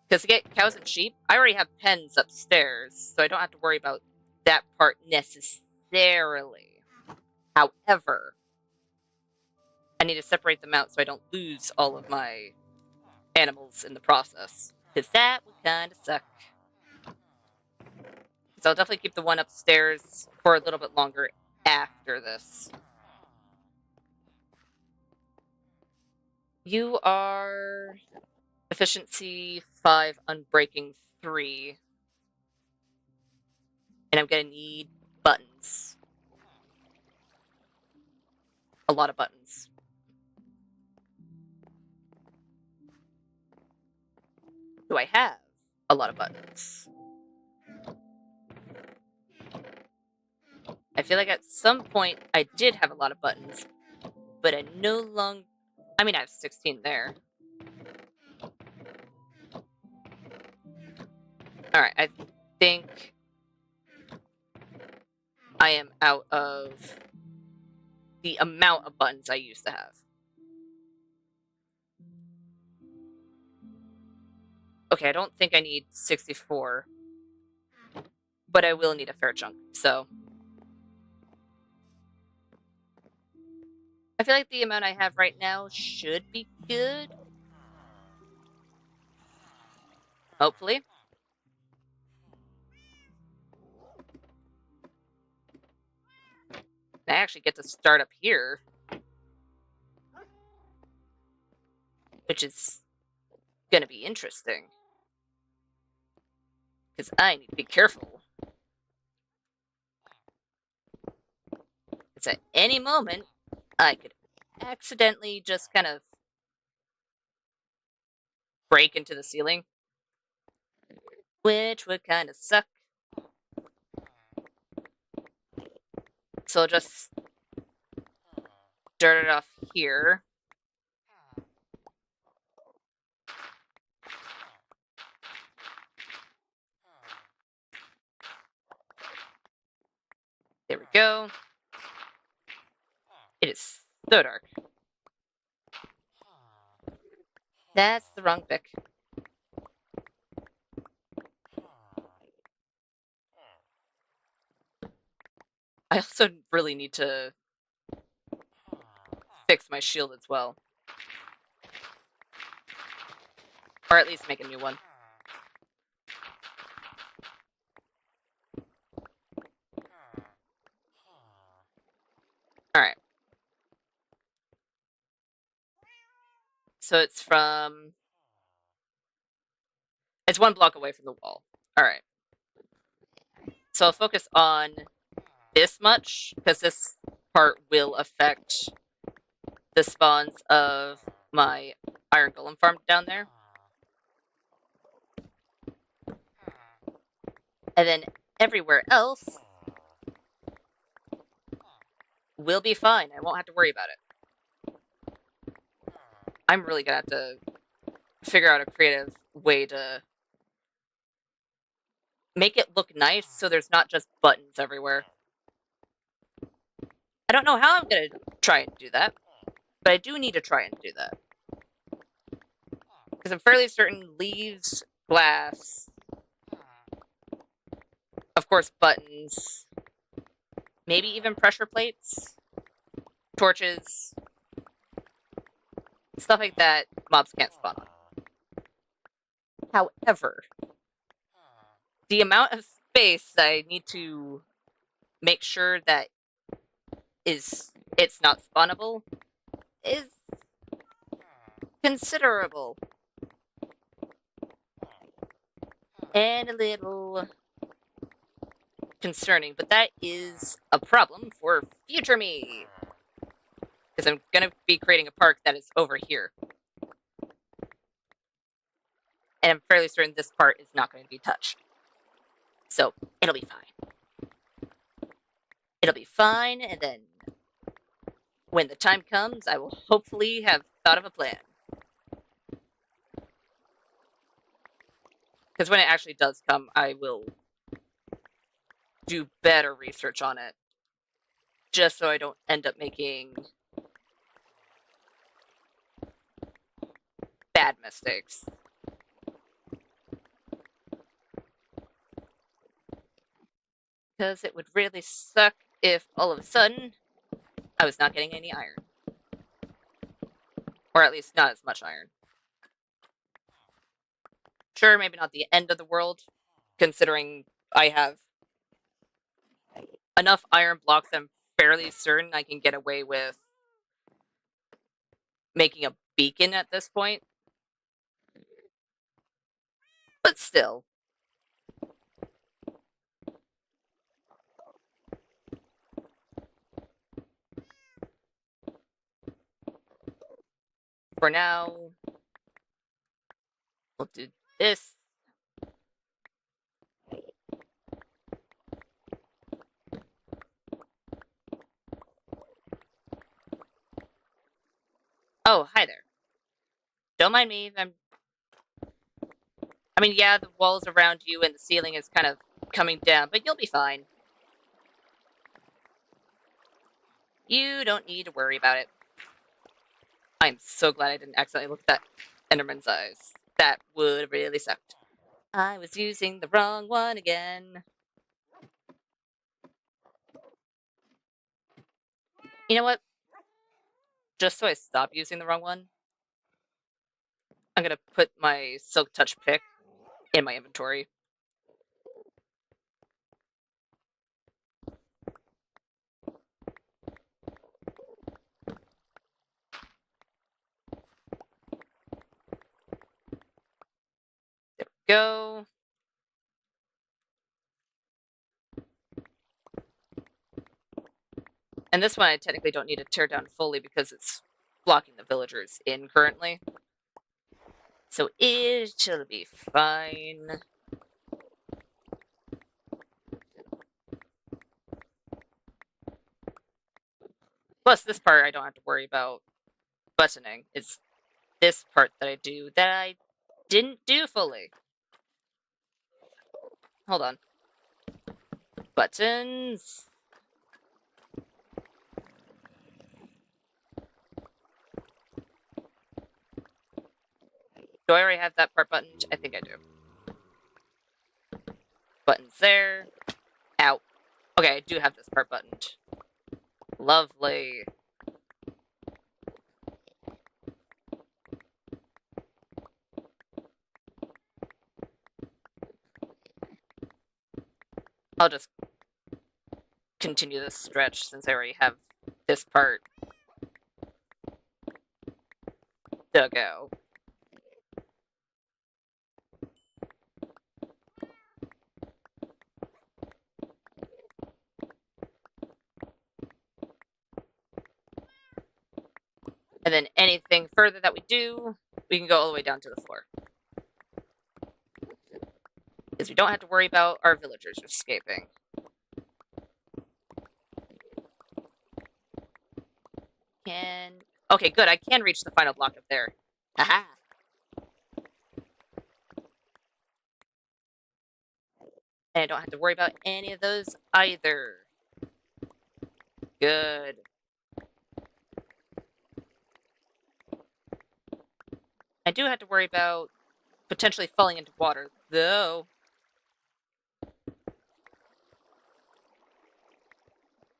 Because to get cows and sheep, I already have pens upstairs, so I don't have to worry about that part necessarily. However, I need to separate them out so I don't lose all of my animals in the process. Because that would kind of suck. So I'll definitely keep the one upstairs for a little bit longer after this. You are efficiency 5, unbreaking 3. And I'm going to need buttons. A lot of buttons. Do I have a lot of buttons? I feel like at some point I did have a lot of buttons, but I no longer... I mean, I have 16 there. Alright, I think I am out of the amount of buttons I used to have. Okay, I don't think I need 64, but I will need a fair chunk, so... I feel like the amount I have right now should be good. Hopefully. I actually get to start up here, which is gonna be interesting. Because I need to be careful. Because at any moment, I could accidentally just kind of break into the ceiling. which would kind of suck. So I'll just dirt it off here. There we go. It is so dark. That's the wrong pick. I also really need to fix my shield as well. Or at least make a new one. Alright. So it's one block away from the wall. Alright. So I'll focus on this much, because this part will affect the spawns of my iron golem farm down there. And then everywhere else will be fine. I won't have to worry about it. I'm really gonna have to figure out a creative way to make it look nice so there's not just buttons everywhere. I don't know how I'm gonna try and do that, but I do need to try and do that. Because I'm fairly certain leaves, glass, of course buttons, maybe even pressure plates, torches, stuff like that mobs can't spawn on. However, the amount of space that I need to make sure that it's not spawnable is considerable. And a little concerning, but that is a problem for future me. Because I'm going to be creating a park that is over here. And I'm fairly certain this part is not going to be touched. So, it'll be fine. It'll be fine, and then when the time comes, I will hopefully have thought of a plan. Because when it actually does come, I will do better research on it. Just so I don't end up making bad mistakes. Because it would really suck if all of a sudden I was not getting any iron. Or at least not as much iron. Sure, maybe not the end of the world, considering I have enough iron blocks that I'm fairly certain I can get away with making a beacon at this point. But still. For now, we'll do this. Oh, hi there. Don't mind me. I mean, yeah, the walls around you and the ceiling is kind of coming down, but you'll be fine. You don't need to worry about it. I'm so glad I didn't accidentally look at that Enderman's eyes. That would have really sucked. I was using the wrong one again. You know what? Just so I stop using the wrong one, I'm gonna put my Silk Touch pick in my inventory. There we go. And this one I technically don't need to tear down fully because it's blocking the villagers in currently. So it shall be fine. Plus, this part I don't have to worry about buttoning. It's this part that I do that I didn't do fully. Hold on. Buttons. Do I already have that part buttoned? I think I do. Buttons there. Ow. Okay, I do have this part buttoned. Lovely. I'll just continue this stretch since I already have this part dug out. And then anything further that we do, we can go all the way down to the floor. Because we don't have to worry about our villagers escaping. Okay, good. I can reach the final block up there. Aha! And I don't have to worry about any of those either. Good. I do have to worry about potentially falling into water, though.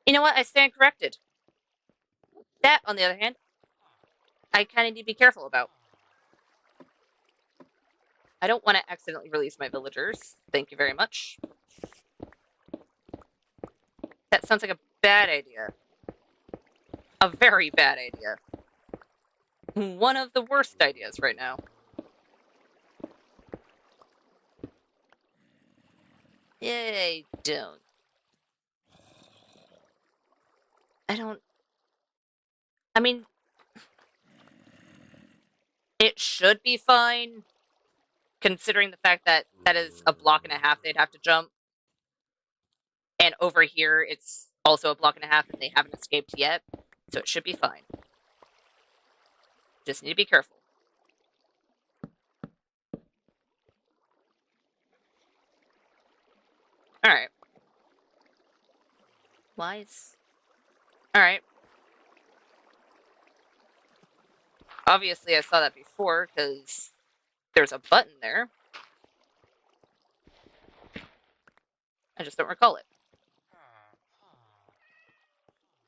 You know what? I stand corrected. That, on the other hand, I kind of need to be careful about. I don't want to accidentally release my villagers. Thank you very much. That sounds like a bad idea. A very bad idea. One of the worst ideas right now. Yay, don't. I mean, it should be fine, considering the fact that that is a block and a half they'd have to jump. And over here, it's also a block and a half and they haven't escaped yet. So it should be fine. Just need to be careful. Alright. Wise. Alright. Obviously, I saw that before, because there's a button there. I just don't recall it.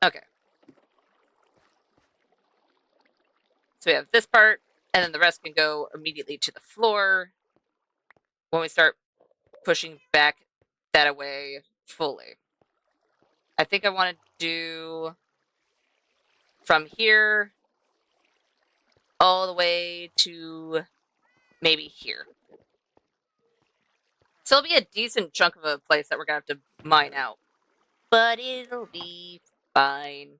Okay. So we have this part, and then the rest can go immediately to the floor when we start pushing back that away fully. I think I want to do from here all the way to maybe here. So it'll be a decent chunk of a place that we're going to have to mine out. But it'll be fine.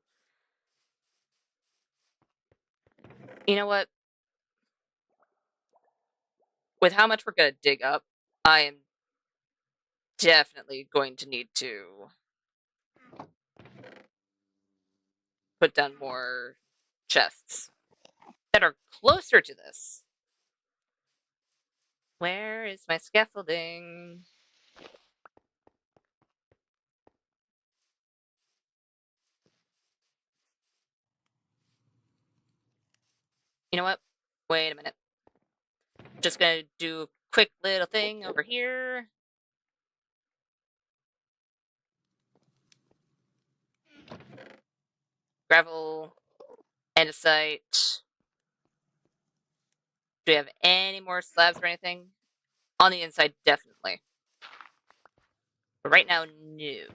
You know what? With how much we're going to dig up, I am definitely going to need to put down more chests that are closer to this. Where is my scaffolding? You know what? Wait a minute. Just gonna do a quick little thing over here. Gravel, andesite. Do we have any more slabs or anything? On the inside, definitely. But right now, no.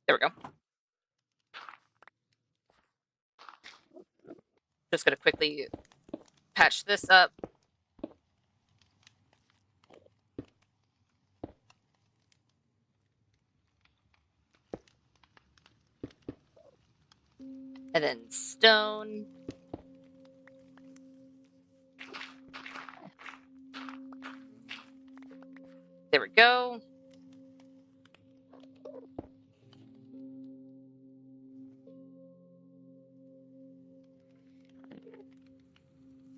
There we go. Just gonna quickly patch this up. And then stone. go.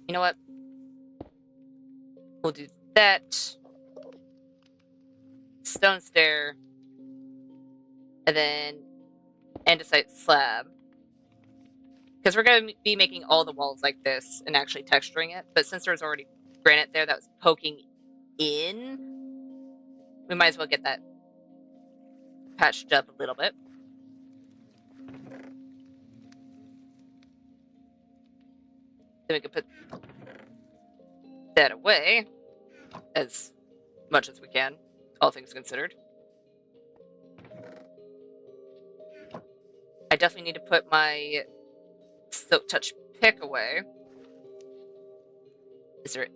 You know what? We'll do that. Stone stair. And then andesite slab. Because we're going to be making all the walls like this and actually texturing it. But since there's already granite there that was poking in, we might as well get that patched up a little bit. Then we can put that away as much as we can, all things considered. I definitely need to put my Silk Touch pick away. Is there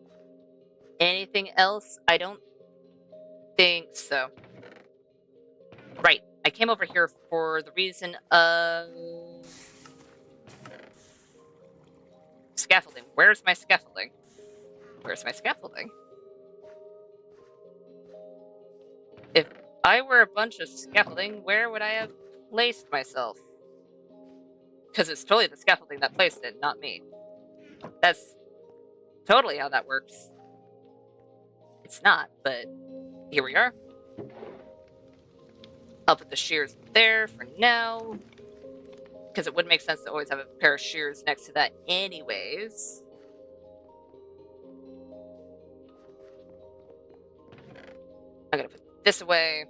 anything else? I don't think so. Right. I came over here for the reason of scaffolding. Where's my scaffolding? Where's my scaffolding? If I were a bunch of scaffolding, where would I have placed myself? Because it's totally the scaffolding that placed it, not me. That's totally how that works. It's not, but here we are. I'll put the shears there for now, because it would make sense to always have a pair of shears next to that anyways. I'm going to put this away.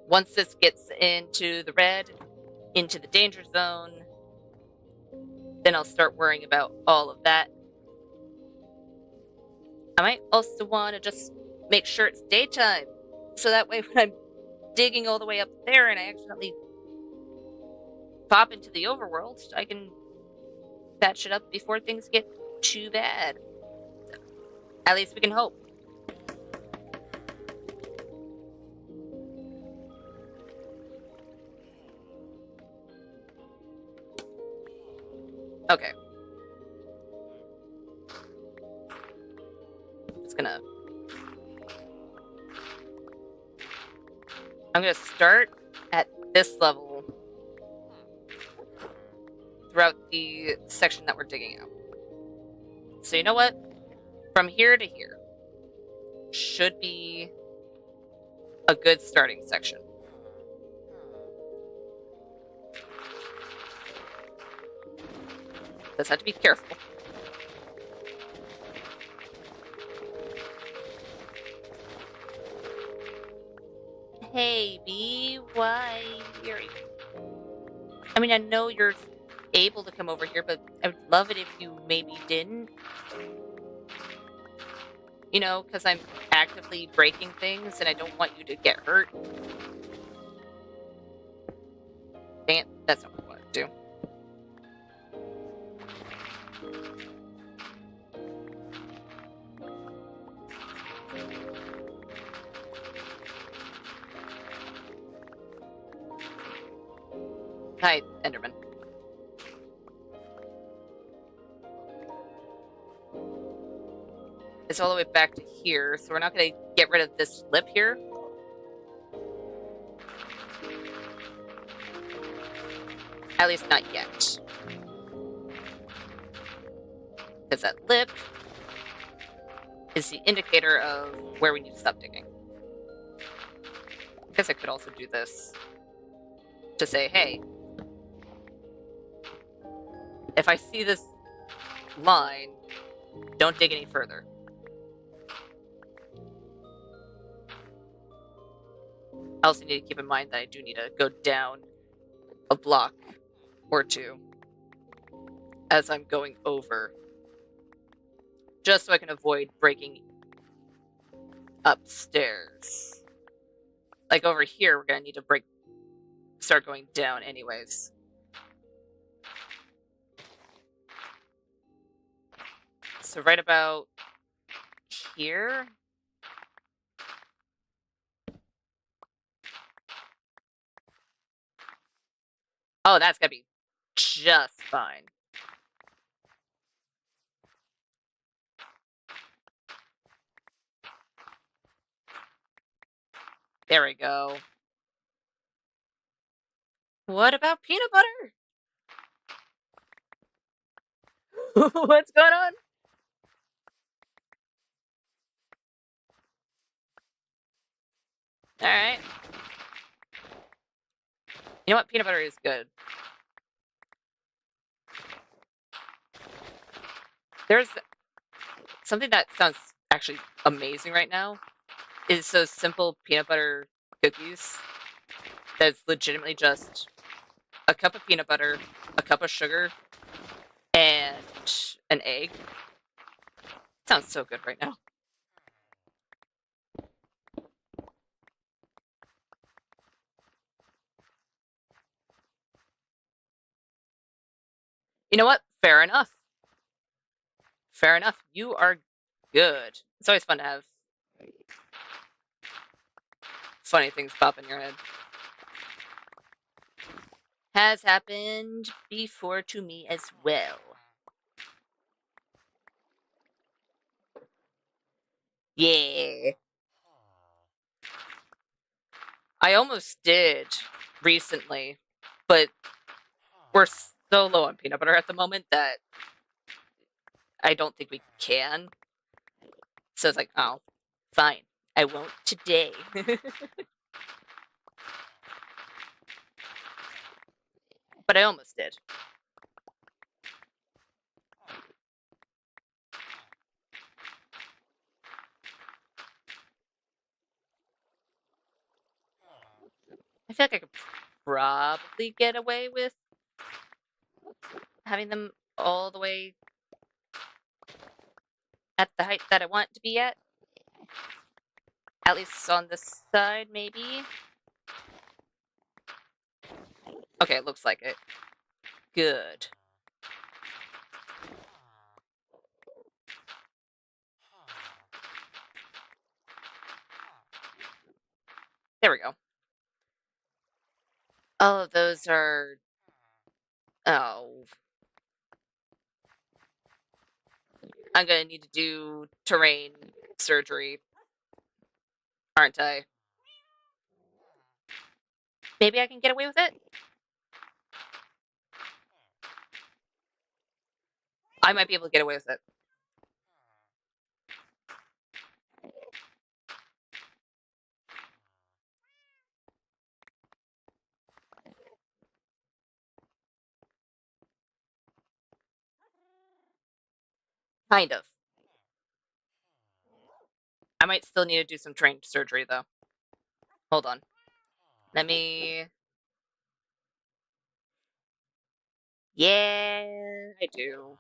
Once this gets into the red, into the danger zone, then I'll start worrying about all of that. I might also want to just make sure it's daytime, so that way when I'm digging all the way up there and I accidentally pop into the overworld, I can patch it up before things get too bad. At least we can hope. Okay. I'm gonna start at this level throughout the section that we're digging out. So you know what? From here to here should be a good starting section. Just have to be careful. Hey, B, why are you... I mean, I know you're able to come over here, but I would love it if you maybe didn't. You know, because I'm actively breaking things and I don't want you to get hurt. Dang it, that's not what I want to do. Hi, Enderman. It's all the way back to here, so we're not going to get rid of this lip here. At least not yet. Because that lip is the indicator of where we need to stop digging. I guess I could also do this to say, hey, if I see this line, don't dig any further. I also need to keep in mind that I do need to go down a block or two as I'm going over, just so I can avoid breaking upstairs. Like over here, we're gonna need to start going down anyways. So right about here. Oh, that's gonna be just fine. There we go. What about peanut butter? What's going on? All right. You know what? Peanut butter is good. There's something that sounds actually amazing right now is those simple peanut butter cookies that's legitimately just a cup of peanut butter, a cup of sugar, and an egg. Sounds so good right now. You know what? Fair enough. Fair enough. You are good. It's always fun to have funny things pop in your head. Has happened before to me as well. Yeah. I almost did recently, but we're so low on peanut butter at the moment that I don't think we can. So it's like, oh, fine. I won't today. But I almost did. I feel like I could probably get away with having them all the way at the height that I want to be at. At least on this side, maybe. Okay, it looks like it. Good. There we go. All of those are... Oh. I'm gonna need to do terrain surgery, aren't I? Maybe I can get away with it? I might be able to get away with it. Kind of. I might still need to do some terrain surgery, though. Hold on. Let me... Yeah, I do.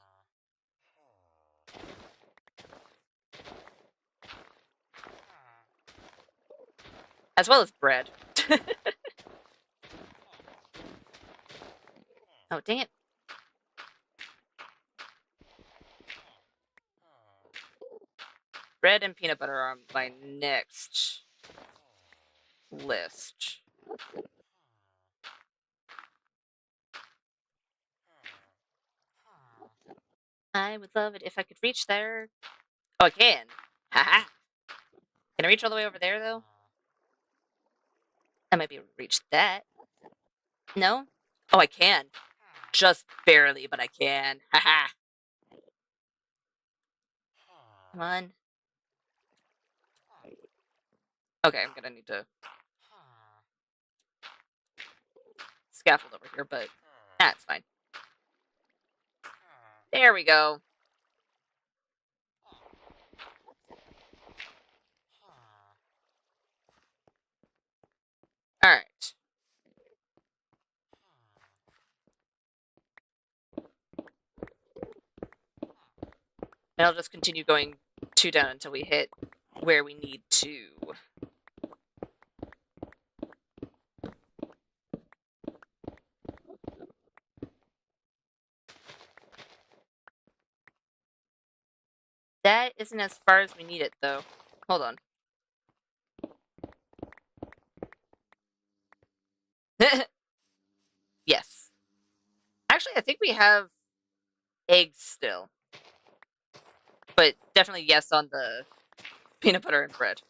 As well as bread. Oh, dang it. Bread and peanut butter are on my next list. I would love it if I could reach there. Oh, I can. Haha. Can I reach all the way over there, though? I might be able to reach that. No? Oh, I can. Just barely, but I can. Haha. Come on. Okay, I'm gonna need to scaffold over here, but that's fine. There we go. Alright. And I'll just continue going 2 down until we hit where we need to. That isn't as far as we need it, though. Hold on. Yes. Actually, I think we have eggs still. But definitely yes on the peanut butter and bread.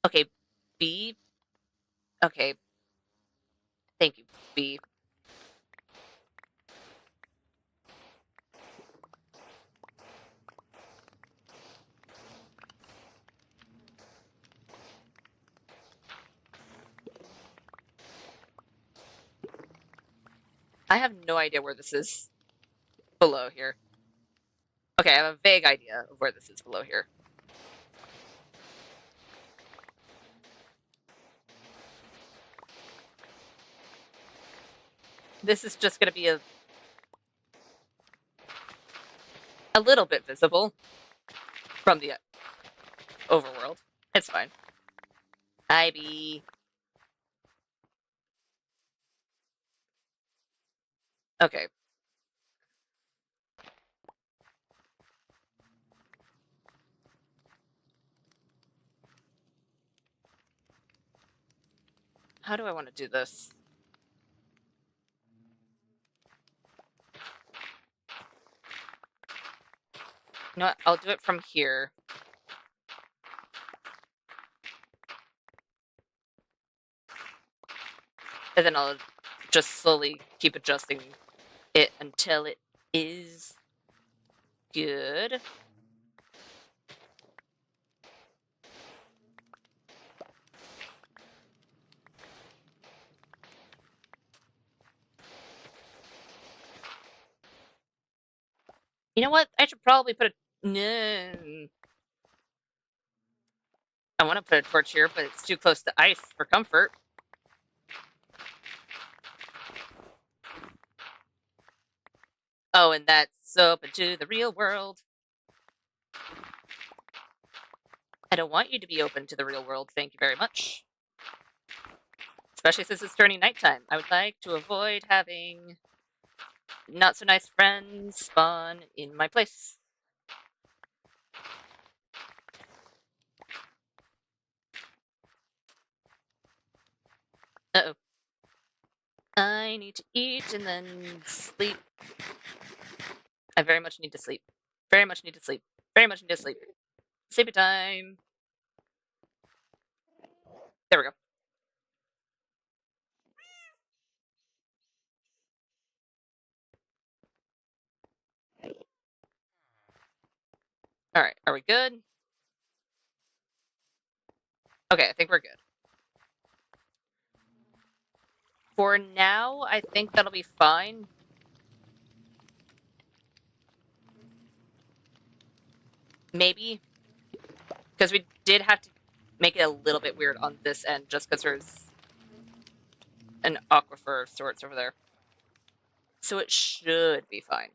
Okay, B. Okay, thank you, B. I have no idea where this is below here. Okay, I have a vague idea of where this is below here. This is just going to be a little bit visible from the overworld. It's fine. IB. Okay. How do I want to do this? You know what? I'll do it from here. And then I'll just slowly keep adjusting it until it is good. You know what? I should probably put a... No. I want to put a torch here, but it's too close to ice for comfort. Oh, and that's open to the real world. I don't want you to be open to the real world, thank you very much. Especially since it's turning nighttime. I would like to avoid having not so nice friends spawn in my place. Uh-oh. I need to eat and then sleep. I very much need to sleep. Very much need to sleep. Very much need to sleep. Sleepy time. There we go. All right, are we good? Okay, I think we're good. For now, I think that'll be fine. Maybe. Because we did have to make it a little bit weird on this end, just because there's an aquifer of sorts over there. So it should be fine.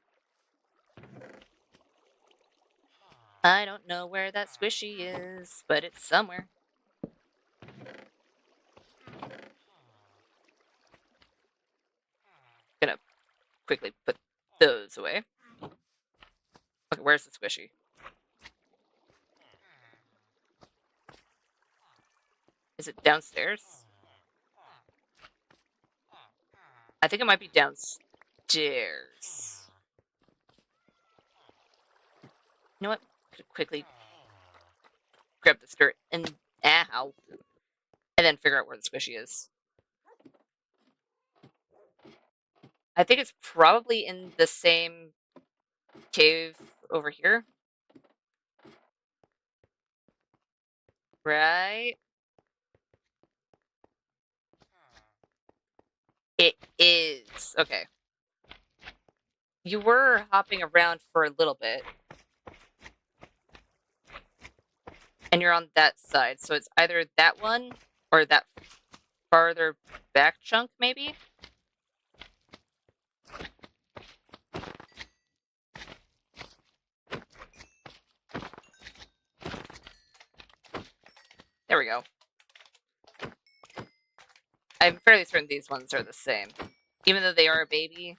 I don't know where that squishy is, but it's somewhere. Gonna quickly put those away. Okay, where's the squishy? Is it downstairs? I think it might be downstairs. You know what? Quickly grab the skirt and ow, and then figure out where the squishy is. I think it's probably in the same cave over here. Right? It is. Okay. You were hopping around for a little bit. And you're on that side, so it's either that one or that farther back chunk, maybe? There we go. I'm fairly certain these ones are the same. Even though they are a baby,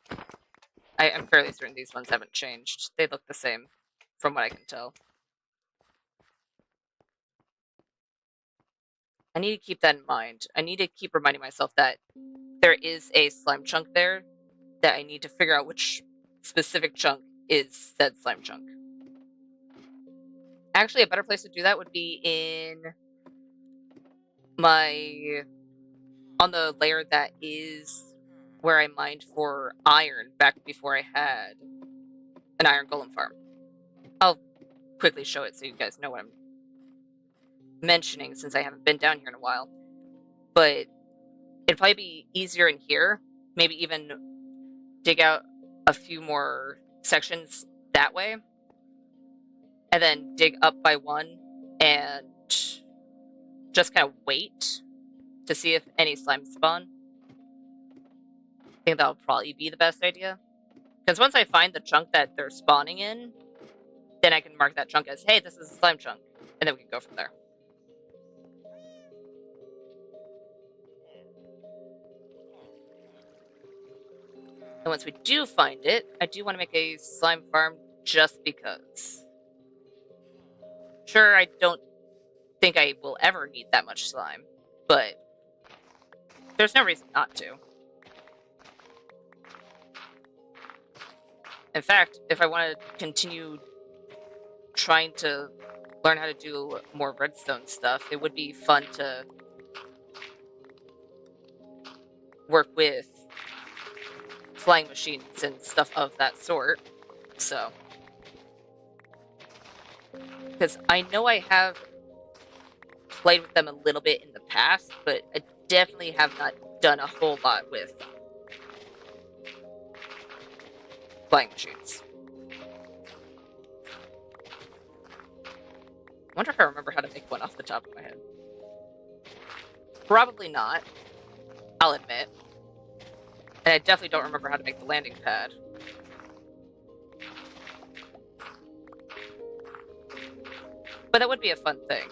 I'm fairly certain these ones haven't changed. They look the same, from what I can tell. I need to keep that in mind. I need to keep reminding myself that there is a slime chunk there, that I need to figure out which specific chunk is said slime chunk. Actually, a better place to do that would be in on the layer that is where I mined for iron back before I had an iron golem farm. I'll quickly show it so you guys know what I'm mentioning since I haven't been down here in a while. But it'd probably be easier in here, maybe even dig out a few more sections that way, and then dig up by one and just kind of wait to see if any slime spawn. I think that'll probably be the best idea. Because once I find the chunk that they're spawning in, then I can mark that chunk as, hey, this is a slime chunk. And then we can go from there. And once we do find it, I do want to make a slime farm just because. Sure, I don't think I will ever need that much slime, but there's no reason not to. In fact, if I want to continue trying to learn how to do more redstone stuff, it would be fun to work with flying machines and stuff of that sort. So, because I know I have played with them a little bit in the past, but I definitely have not done a whole lot with flying machines. I wonder if I remember how to make one off the top of my head. Probably not, I'll admit. And I definitely don't remember how to make the landing pad. But that would be a fun thing.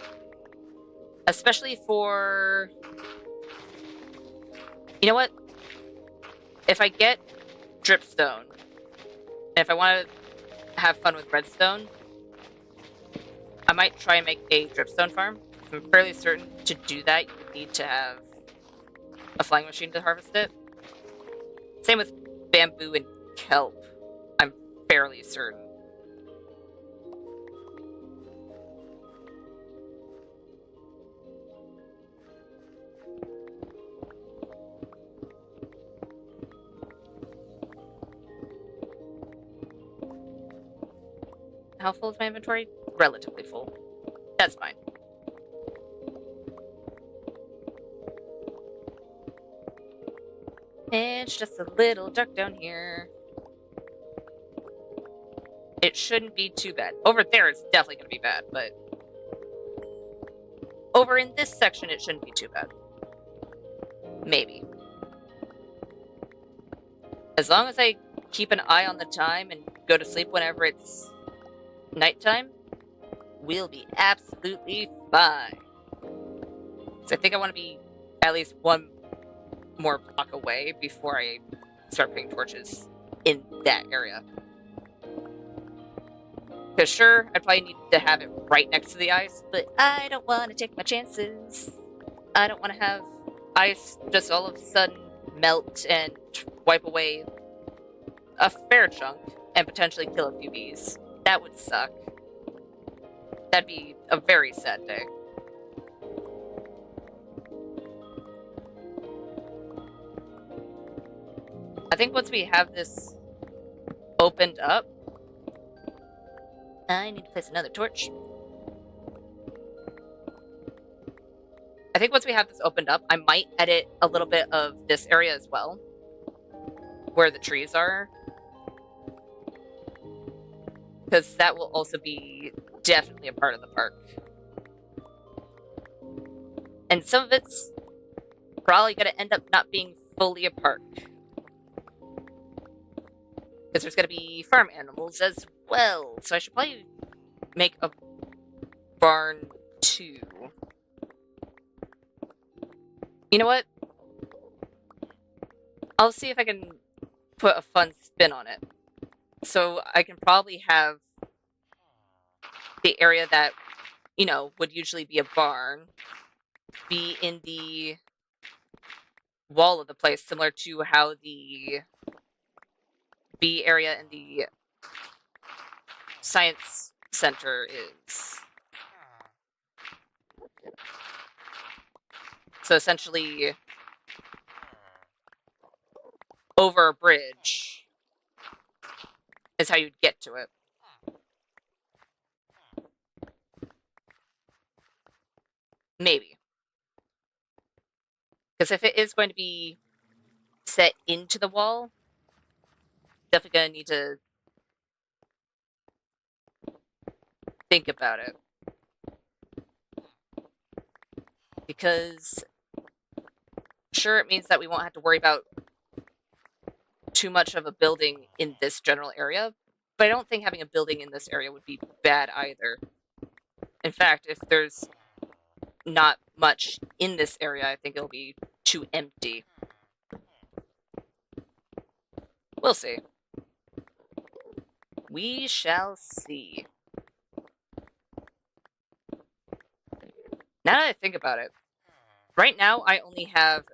Especially for... You know what? If I get dripstone, and if I want to have fun with redstone, I might try and make a dripstone farm. I'm fairly certain to do that, you would need to have a flying machine to harvest it. Same with bamboo and kelp, I'm fairly certain. How full is my inventory? Relatively full. That's fine. It's just a little dark down here. It shouldn't be too bad. Over there, it's definitely going to be bad, but over in this section, it shouldn't be too bad. Maybe. As long as I keep an eye on the time and go to sleep whenever it's nighttime, we'll be absolutely fine. So I think I want to be at least one more block away before I start putting torches in that area. Because sure, I'd probably need to have it right next to the ice, but I don't want to take my chances. I don't want to have ice just all of a sudden melt and wipe away a fair chunk and potentially kill a few bees. That would suck. That'd be a very sad day. I think once we have this opened up, I need to place another torch. I think once we have this opened up, I might edit a little bit of this area as well, where the trees are. Because that will also be definitely a part of the park. And some of it's probably going to end up not being fully a park. Because there's going to be farm animals as well. So I should probably make a barn too. You know what? I'll see if I can put a fun spin on it. So I can probably have the area that, you know, would usually be a barn be in the wall of the place, similar to how the bee area in the science center is. So essentially, over a bridge is how you'd get to it. Maybe. Because if it is going to be set into the wall, definitely going to need to think about it. Because sure, it means that we won't have to worry about too much of a building in this general area, but I don't think having a building in this area would be bad either. In fact, if there's not much in this area, I think it'll be too empty. We'll see. We shall see. Now that I think about it, right now I only have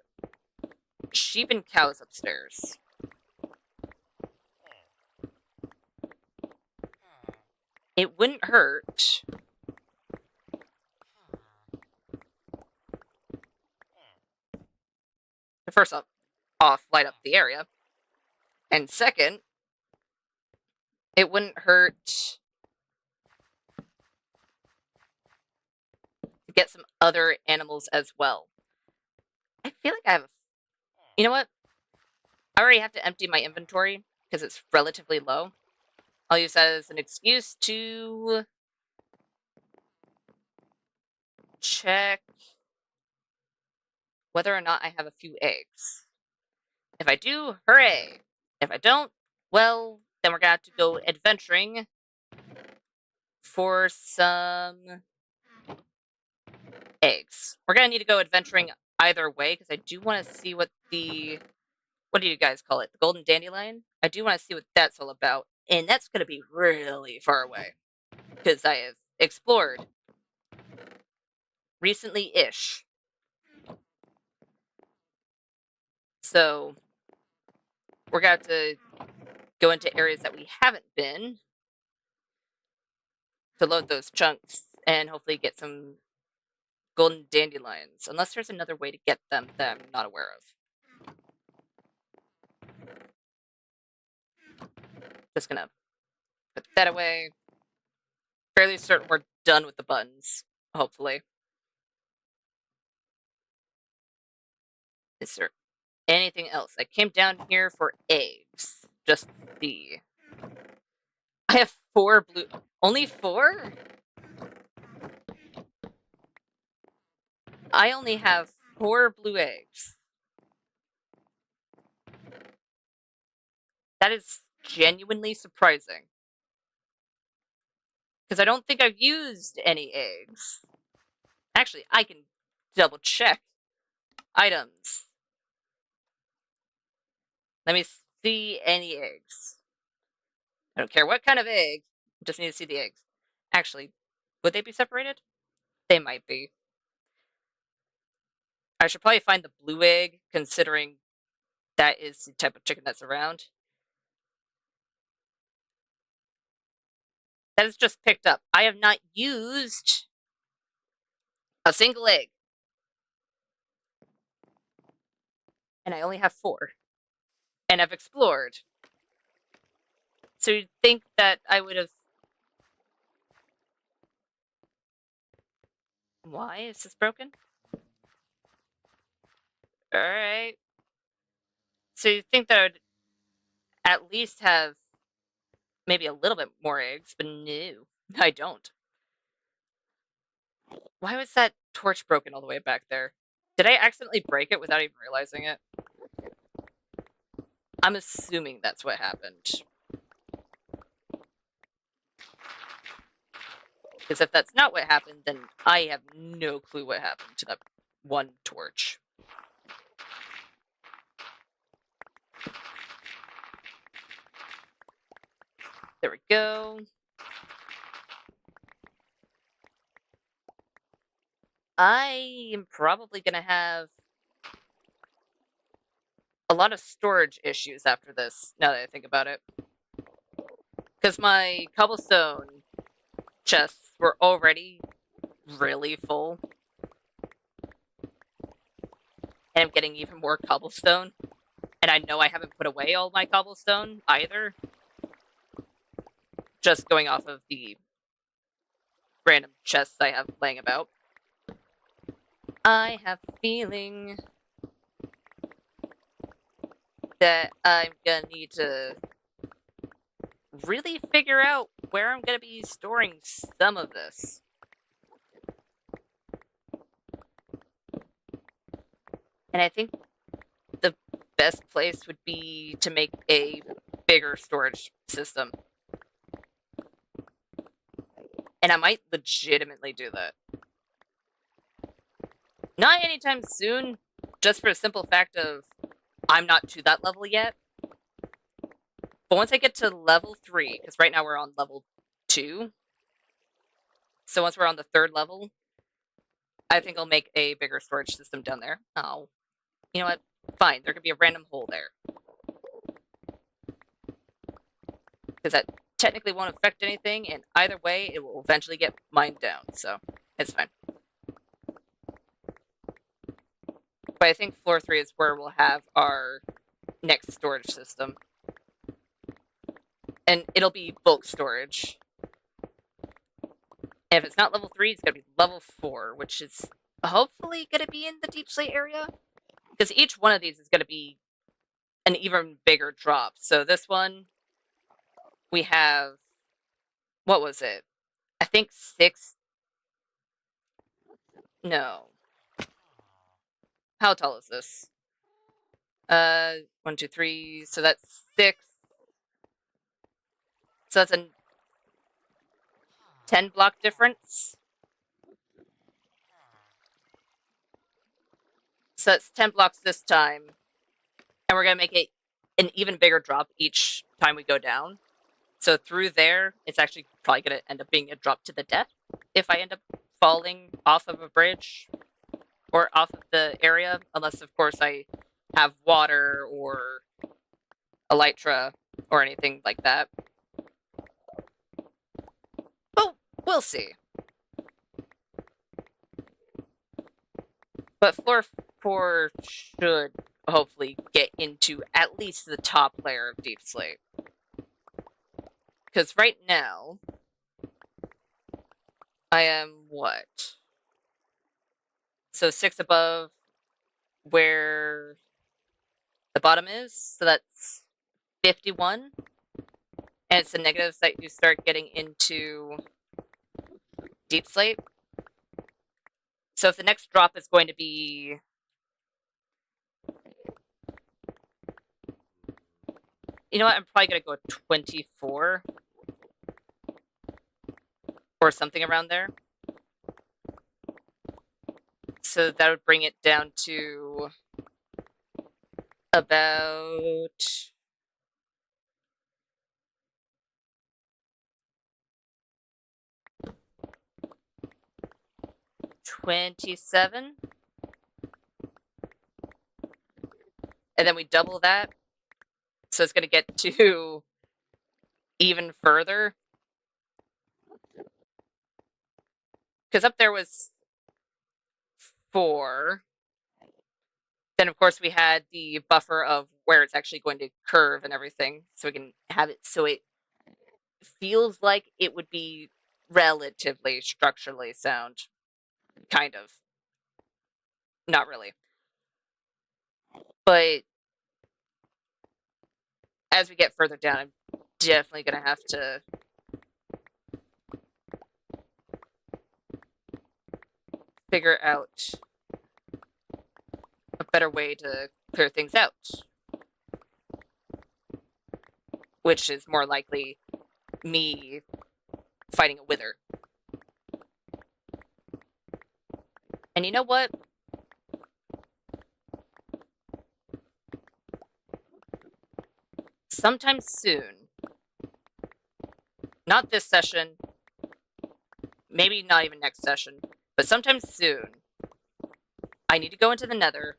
sheep and cows upstairs. It wouldn't hurt to first off light up the area, and second, it wouldn't hurt to get some other animals as well. I feel like I have. You know what? I already have to empty my inventory because it's relatively low. I'll use that as an excuse to check whether or not I have a few eggs. If I do, hooray! If I don't, well, then we're gonna have to go adventuring for some eggs. We're gonna need to go adventuring either way because I do want to see what do you guys call it? The golden dandelion? I do want to see what that's all about, and that's gonna be really far away because I have explored recently-ish. So we're gonna have to go into areas that we haven't been to load those chunks and hopefully get some golden dandelions, unless there's another way to get them that I'm not aware of. Just gonna put that away. Fairly certain we're done with the buttons, hopefully. Is there anything else? I came down here for eggs. Just the. I have 4 blue. Only 4? I only have 4 blue eggs. That is genuinely surprising. Because I don't think I've used any eggs. Actually, I can double check. Items. Let me see any eggs. I don't care what kind of egg. Just need to see the eggs. Actually, would they be separated? They might be. I should probably find the blue egg, considering that is the type of chicken that's around. That is just picked up. I have not used a single egg. And I only have 4. And I've explored. So you'd think that I would have... Why is this broken? Alright. So you'd think that I would at least have maybe a little bit more eggs, but no, I don't. Why was that torch broken all the way back there? Did I accidentally break it without even realizing it? I'm assuming that's what happened. Because if that's not what happened, then I have no clue what happened to that one torch. There we go. I am probably going to have a lot of storage issues after this, now that I think about it. Because my cobblestone chests were already really full. and I'm getting even more cobblestone. And I know I haven't put away all my cobblestone either. Just going off of the random chests I have laying about. I have a feeling that I'm gonna need to really figure out where I'm gonna be storing some of this. And I think the best place would be to make a bigger storage system. And I might legitimately do that. Not anytime soon, just for a simple fact of I'm not to that level yet. But once I get to level 3, because right now we're on level 2. So once we're on the 3rd level, I think I'll make a bigger storage system down there. Oh, you know what? Fine, there could be a random hole there. Because that technically won't affect anything, and either way, it will eventually get mined down, so it's fine. But I think floor 3 is where we'll have our next storage system. And it'll be bulk storage. And if it's not level 3, it's going to be level 4, which is hopefully going to be in the deep slate area. Because each one of these is going to be an even bigger drop. So this one, we have, what was it? I think 6. No. How tall is this? 1, 2, 3. So that's 6. So that's a 10 block difference. So that's 10 blocks this time. And we're going to make it an even bigger drop each time we go down. So through there, it's actually probably going to end up being a drop to the death if I end up falling off of a bridge or off of the area. Unless, of course, I have water or elytra or anything like that. But we'll see. But floor 4 should hopefully get into at least the top layer of deep slate. Because right now, I am what? So 6 above where the bottom is. So that's 51. And it's the negatives that you start getting into deep slate. So if the next drop is going to be you know what? I'm probably going to go 24 or something around there. So that would bring it down to about 27. And then we double that. So it's going to get to even further. Because up there was 4. Then, of course, we had the buffer of where it's actually going to curve and everything. So we can have it so it feels like it would be relatively structurally sound. Kind of. Not really. But as we get further down, I'm definitely going to have to figure out a better way to clear things out. Which is more likely me fighting a wither. And you know what? Sometime soon, not this session, maybe not even next session, but sometime soon, I need to go into the nether,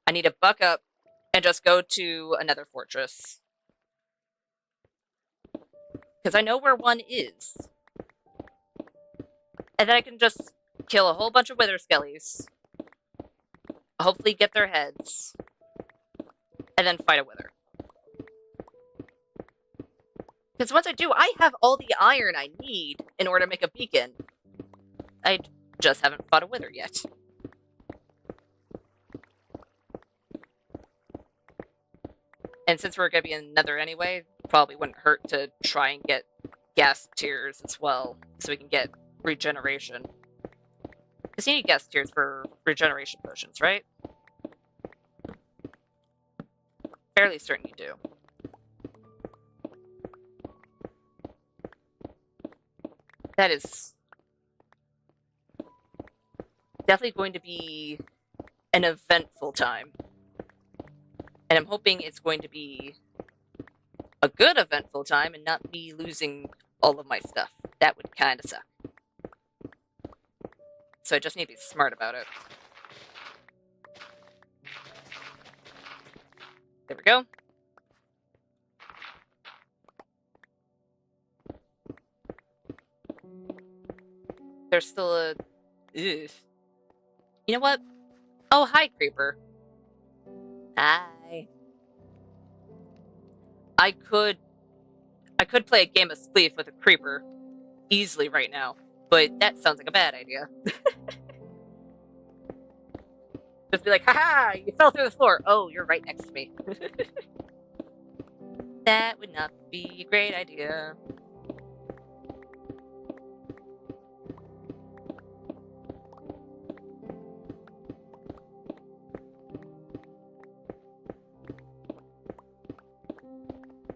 I need to buck up and just go to another fortress. Because I know where one is. And then I can just kill a whole bunch of wither skellies. hopefully get their heads, and then fight a wither. Because once I do, I have all the iron I need in order to make a beacon. I just haven't fought a wither yet. And since we're going to be in Nether anyway, probably wouldn't hurt to try and get gas tiers as well, so we can get regeneration. Because you need gas tiers for regeneration potions, right? Fairly certain you do. That is definitely going to be an eventful time. And I'm hoping it's going to be a good eventful time and not me losing all of my stuff. That would kind of suck. So I just need to be smart about it. There we go. There's still a... Ugh. You know what? Oh, hi, Creeper. Hi. I could play a game of Spleef with a Creeper easily right now, but that sounds like a bad idea. Just be like, haha, you fell through the floor. Oh, you're right next to me. That would not be a great idea.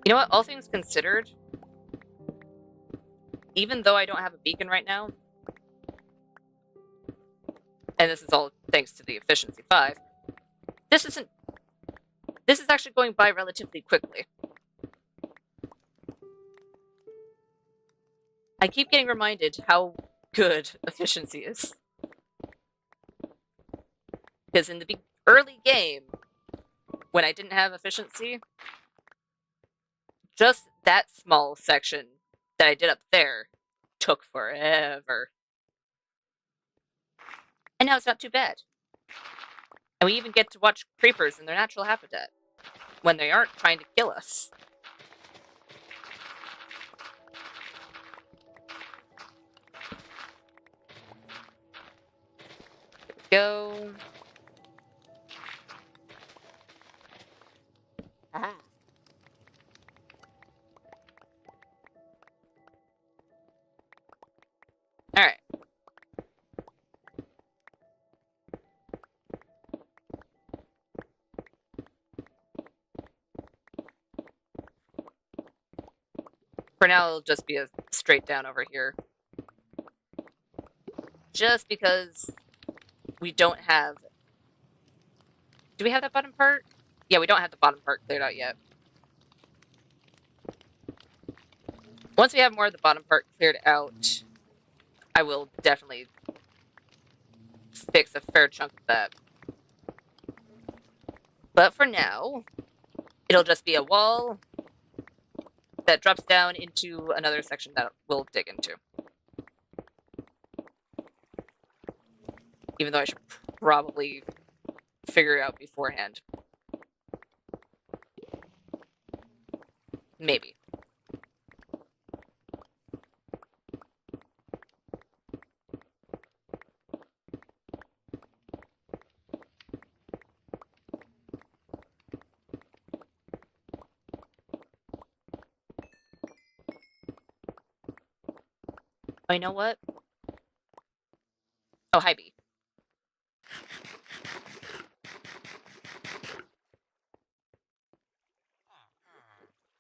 You know what? All things considered, even though I don't have a beacon right now, and this is all thanks to the efficiency 5, this is actually going by relatively quickly. I keep getting reminded how good efficiency is. Because in the early game, when I didn't have efficiency, just that small section that I did up there took forever. And now it's not too bad. And we even get to watch creepers in their natural habitat when they aren't trying to kill us. Go. Ah. All right. For now, it'll just be a straight down over here. Just because we don't have... Do we have that bottom part? Yeah, we don't have the bottom part cleared out yet. Once we have more of the bottom part cleared out, I will definitely fix a fair chunk of that. But for now, it'll just be a wall that drops down into another section that we'll dig into. Even though I should probably figure it out beforehand. Maybe. Oh, you know what? Oh, hi, Bee.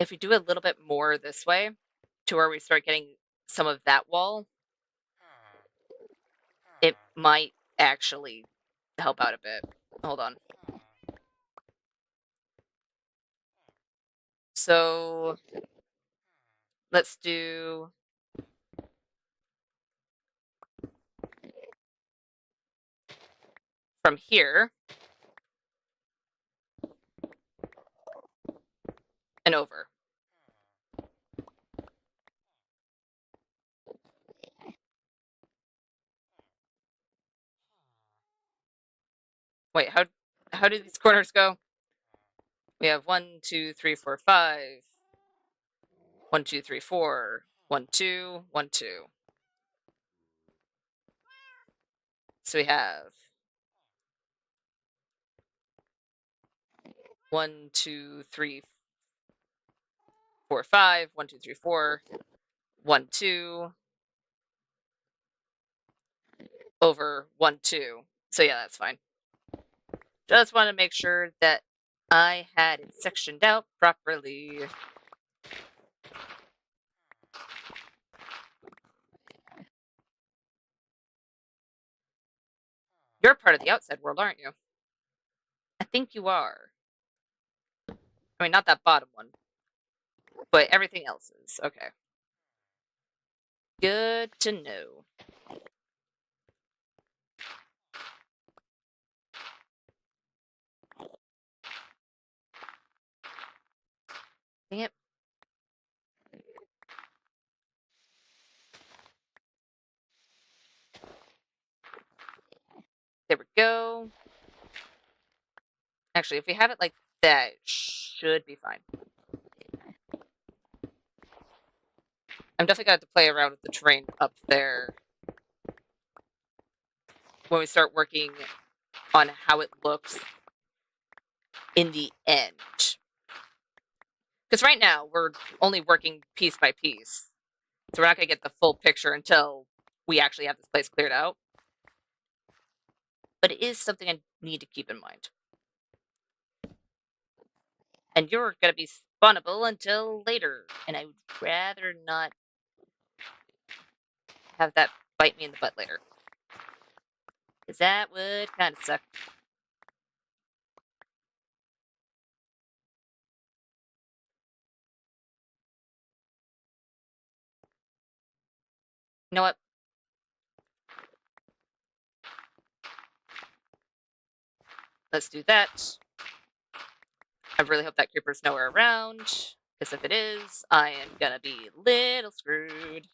If we do a little bit more this way, to where we start getting some of that wall, it might actually help out a bit. Hold on. So let's do... from here and over. Wait, how do these corners go? We have 1, 2, 3, 4, 5. 1, 2, 3, 4. 1, 2, 1, 2. So we have 1, 2, 3, 4, 5. 1, 2, 3, 4. 1, 2 over 1, 2. So yeah, that's fine. Just want to make sure that I had it sectioned out properly. You're part of the outside world, aren't you? I think you are. I mean, not that bottom one, but everything else is. Okay. Good to know. Dang it. There we go. Actually, if we have it like that, it should be fine. I'm definitely going to have to play around with the terrain up there when we start working on how it looks in the end. Because right now, we're only working piece by piece. So we're not going to get the full picture until we actually have this place cleared out. But it is something I need to keep in mind. And you're going to be spawnable until later. And I would rather not have that bite me in the butt later. Because that would kind of suck. You know what? Let's do that. I really hope that creeper's nowhere around. Because if it is, I am going to be a little screwed.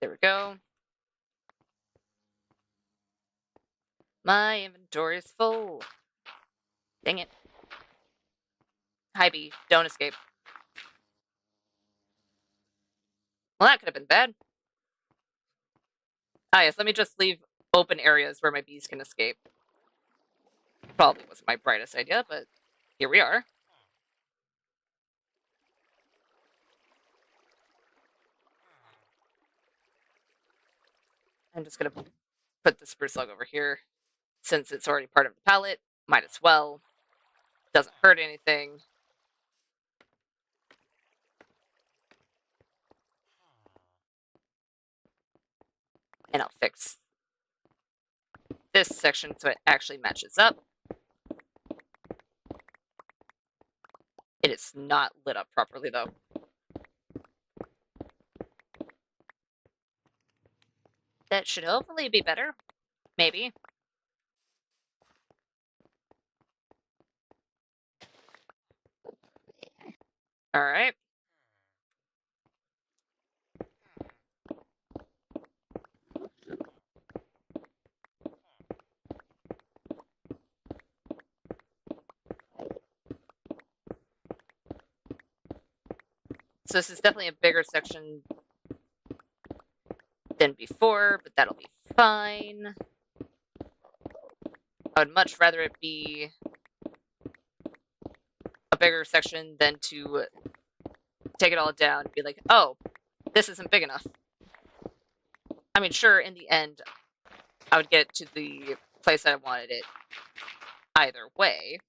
There we go. My inventory is full. Dang it. Hi, bee. Don't escape. Well, that could have been bad. Ah, yes, let me just leave open areas where my bees can escape. Probably wasn't my brightest idea, but here we are. I'm just going to put the spruce log over here. Since it's already part of the palette, might as well. Doesn't hurt anything. And I'll fix this section so it actually matches up. It is not lit up properly, though. That should hopefully be better. Maybe. Alright. So this is definitely a bigger section than before, but that'll be fine. I would much rather it be a bigger section than to take it all down and be like, oh, this isn't big enough. I mean, sure, in the end, I would get to the place that I wanted it either way.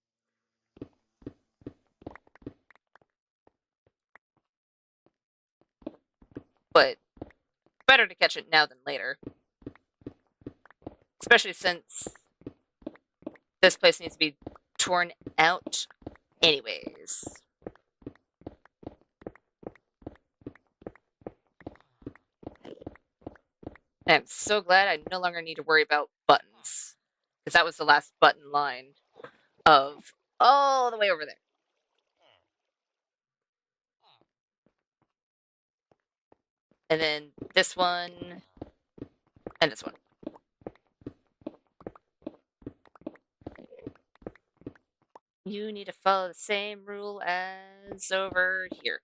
But better to catch it now than later. Especially since this place needs to be torn out anyways. I'm so glad I no longer need to worry about buttons. because that was the last button line of all the way over there. And then this one, and this one. You need to follow the same rule as over here.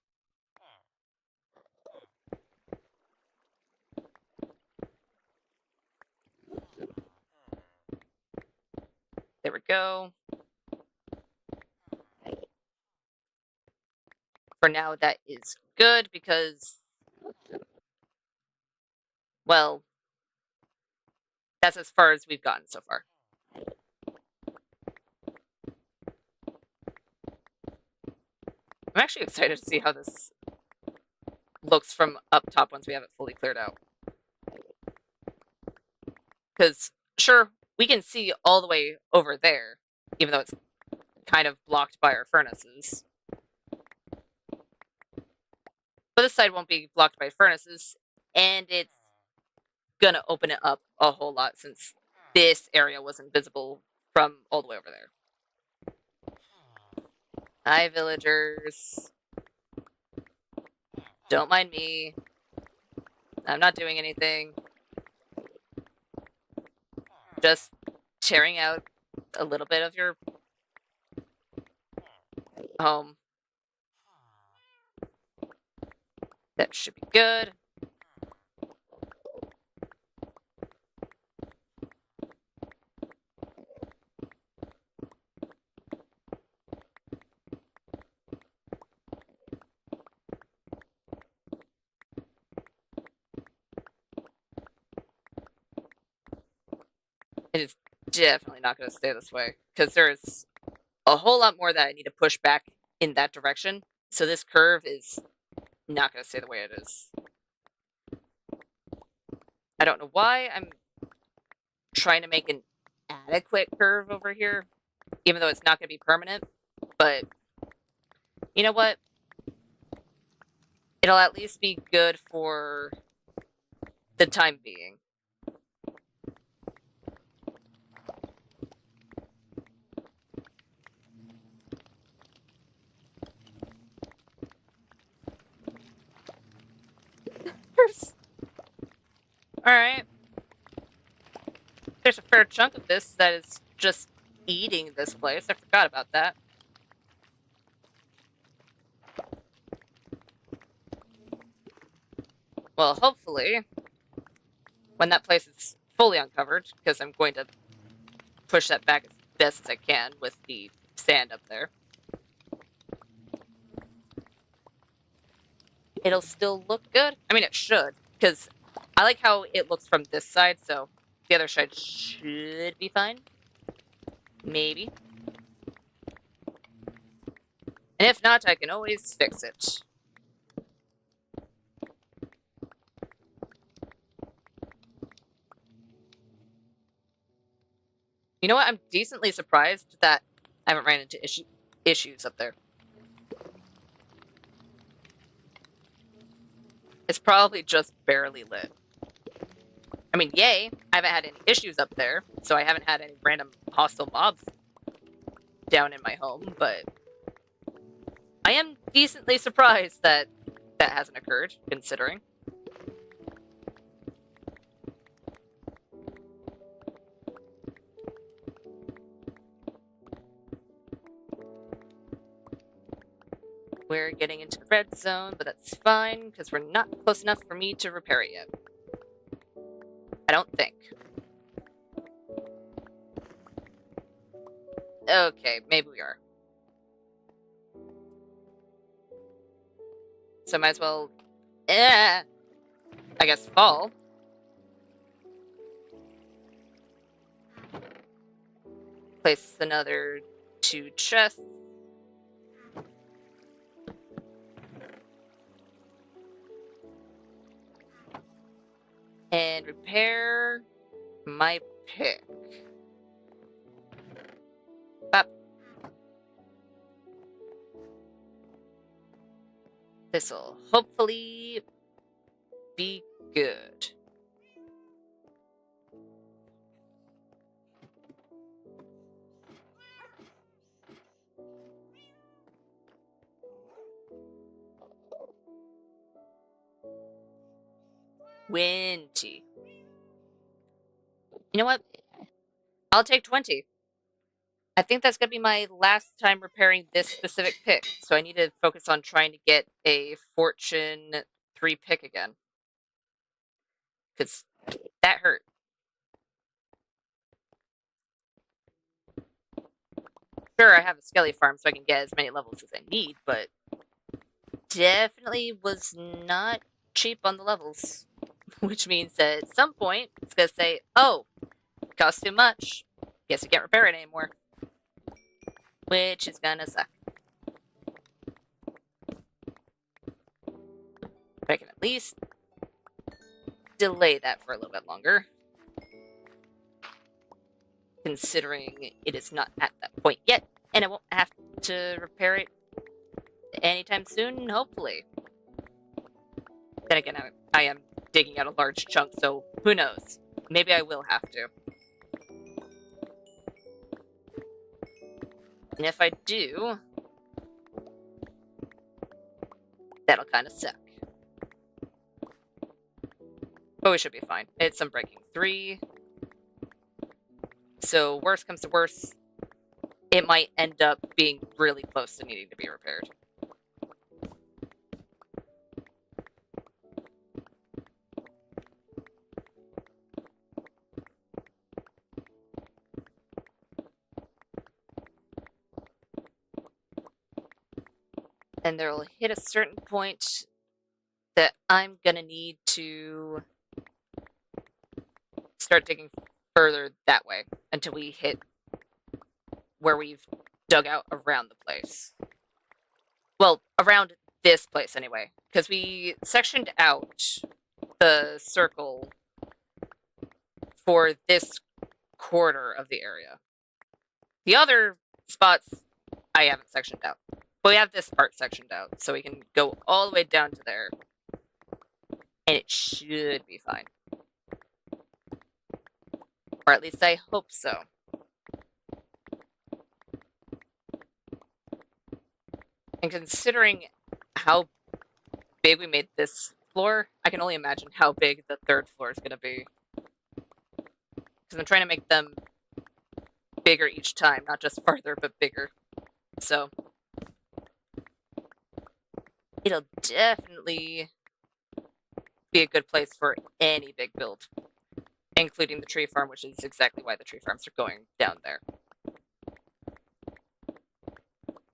There we go. For now, that is good because, well, that's as far as we've gotten so far. I'm actually excited to see how this looks from up top once we have it fully cleared out. Because, sure, we can see all the way over there, even though it's kind of blocked by our furnaces. But this side won't be blocked by furnaces, and it's gonna open it up a whole lot since this area wasn't visible from all the way over there. Hi, villagers. Don't mind me. I'm not doing anything. Just tearing out a little bit of your home. That should be good. It is definitely not going to stay this way because there's a whole lot more that I need to push back in that direction. So this curve is not going to stay the way it is. I don't know why I'm trying to make an adequate curve over here, even though it's not going to be permanent. But you know what? It'll at least be good for the time being. Alright. There's a fair chunk of this that is just eating this place. I forgot about that. Well, hopefully, when that place is fully uncovered, because I'm going to push that back as best as I can with the sand up there, it'll still look good. I mean, it should, because I like how it looks from this side, so the other side should be fine. Maybe. And if not, I can always fix it. You know what? I'm decently surprised that I haven't ran into issues up there. It's probably just barely lit. I mean, yay, I haven't had any issues up there, so I haven't had any random hostile mobs down in my home, but I am decently surprised that that hasn't occurred, considering. We're getting into the red zone, but that's fine, because we're not close enough for me to repair it yet. I don't think. Okay, maybe we are. So might as well, I guess, fall. Place another 2 chests. And repair my pick. Up. This'll hopefully be good. 20. You know what? I'll take 20. I think that's going to be my last time repairing this specific pick, so I need to focus on trying to get a Fortune 3 pick again. Because that hurt. Sure, I have a Skelly farm so I can get as many levels as I need, but definitely was not cheap on the levels. Which means that at some point, it's going to say, oh, it costs too much. Guess you can't repair it anymore. Which is going to suck. But I can at least delay that for a little bit longer. Considering it is not at that point yet, and I won't have to repair it anytime soon, hopefully. Then again, I am digging out a large chunk, so who knows? Maybe I will have to. And if I do, that'll kind of suck. But we should be fine. It's Unbreaking 3. So worst comes to worst, it might end up being really close to needing to be repaired. And there'll hit a certain point that I'm gonna need to start digging further that way until we hit where we've dug out around the place. Well, around this place anyway, because we sectioned out the circle for this quarter of the area. The other spots I haven't sectioned out. But we have this part sectioned out, so we can go all the way down to there. And it should be fine. Or at least I hope so. And considering how big we made this floor, I can only imagine how big the third floor is going to be. Because I'm trying to make them bigger each time, not just farther, but bigger. So it'll definitely be a good place for any big build, including the tree farm, which is exactly why the tree farms are going down there.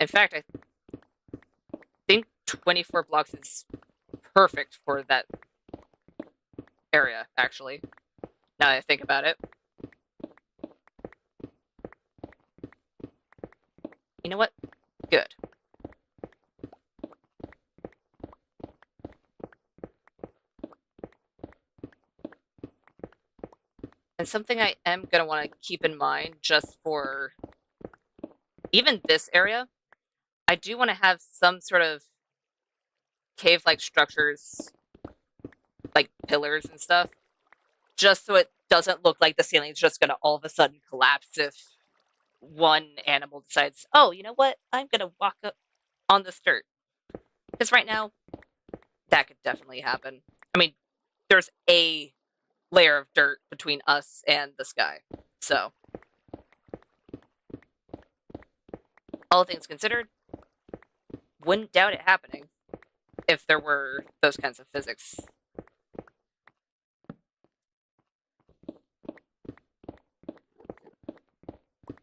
In fact, I think 24 blocks is perfect for that area, actually, now that I think about it. You know what? Good. And something I am going to want to keep in mind just for even this area, I do want to have some sort of cave-like structures, like pillars and stuff, just so it doesn't look like the ceiling's just going to all of a sudden collapse if one animal decides, oh, you know what? I'm going to walk up on this dirt. Because right now, that could definitely happen. I mean, there's a layer of dirt between us and the sky. So, all things considered, wouldn't doubt it happening if there were those kinds of physics.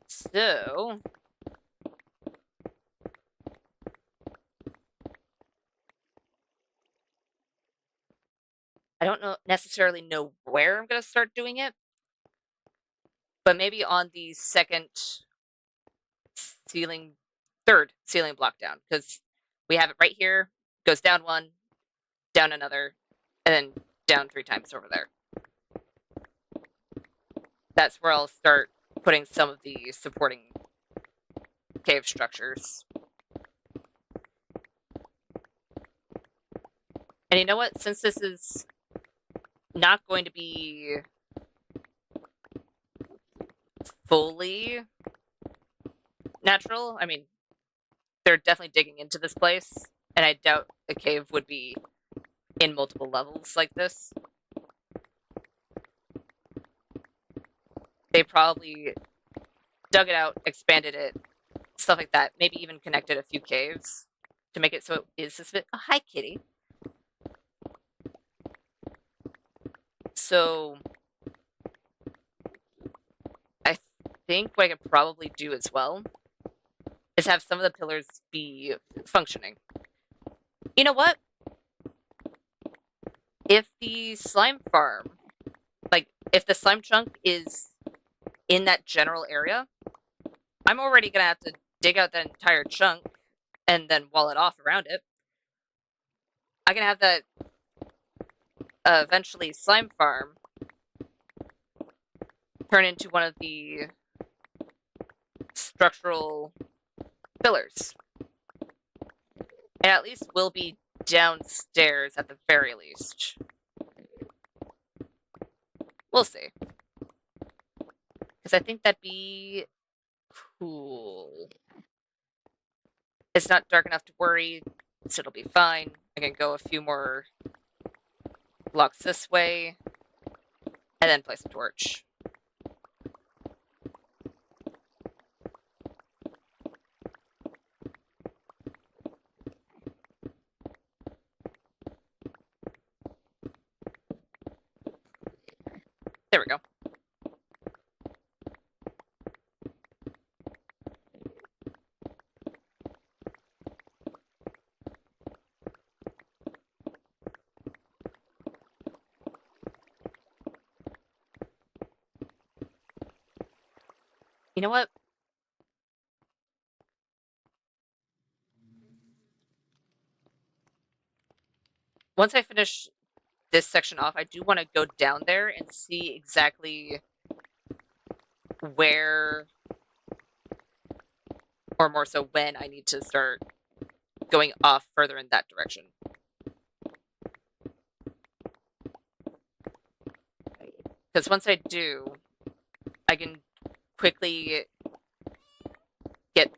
So, I don't necessarily know where I'm going to start doing it, but maybe on the third ceiling block down, because we have it right here, goes down one, down another, and then down 3 times over there. That's where I'll start putting some of the supporting cave structures. And you know what? Since this is not going to be fully natural, I mean, they're definitely digging into this place, and I doubt a cave would be in multiple levels like this. they probably dug it out, expanded it, stuff like that. Maybe even connected a few caves to make it so it is suspicious. Oh, hi, kitty. So I think what I could probably do as well is have some of the pillars be functioning. You know what? If the slime farm, like if the slime chunk is in that general area, I'm already gonna have to dig out that entire chunk and then wall it off around it. I can have that eventually slime farm turn into one of the structural pillars. It at least will be downstairs at the very least. We'll see. Because I think that'd be cool. It's not dark enough to worry, so it'll be fine. I can go a few more blocks this way, and then place a torch. There we go. You know what? Once I finish this section off, I do want to go down there and see exactly where, or more so when, I need to start going off further in that direction. Because once I do, I can quickly get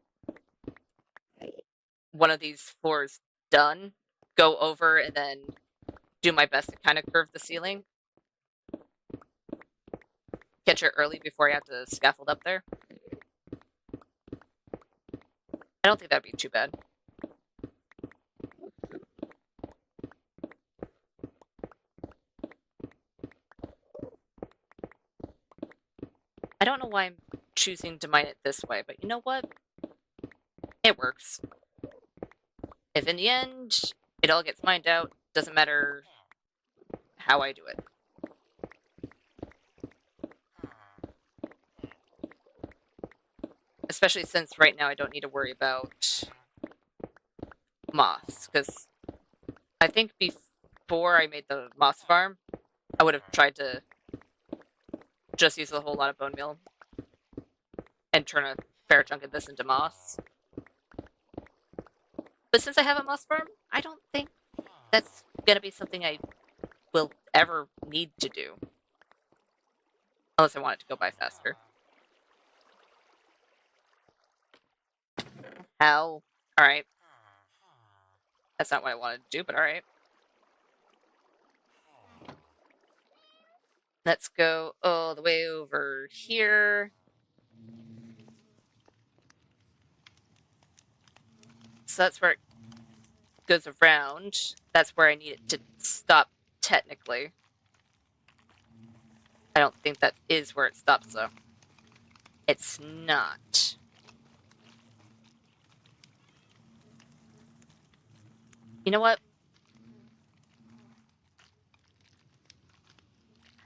one of these floors done, go over, and then do my best to kind of curve the ceiling. Catch it early before I have to scaffold up there. I don't think that'd be too bad. I don't know why I'm choosing to mine it this way, but you know what? It works. If in the end it all gets mined out, doesn't matter how I do it. Especially since right now I don't need to worry about moss, because I think before I made the moss farm, I would have tried to just use a whole lot of bone meal and turn a fair chunk of this into moss. But since I have a moss farm, I don't think that's going to be something I will ever need to do. Unless I want it to go by faster. Hell. Alright. That's not what I wanted to do, but alright. Let's go all the way over here. So that's where it goes around. That's where I need it to stop, technically. I don't think that is where it stops, though. It's not. You know what?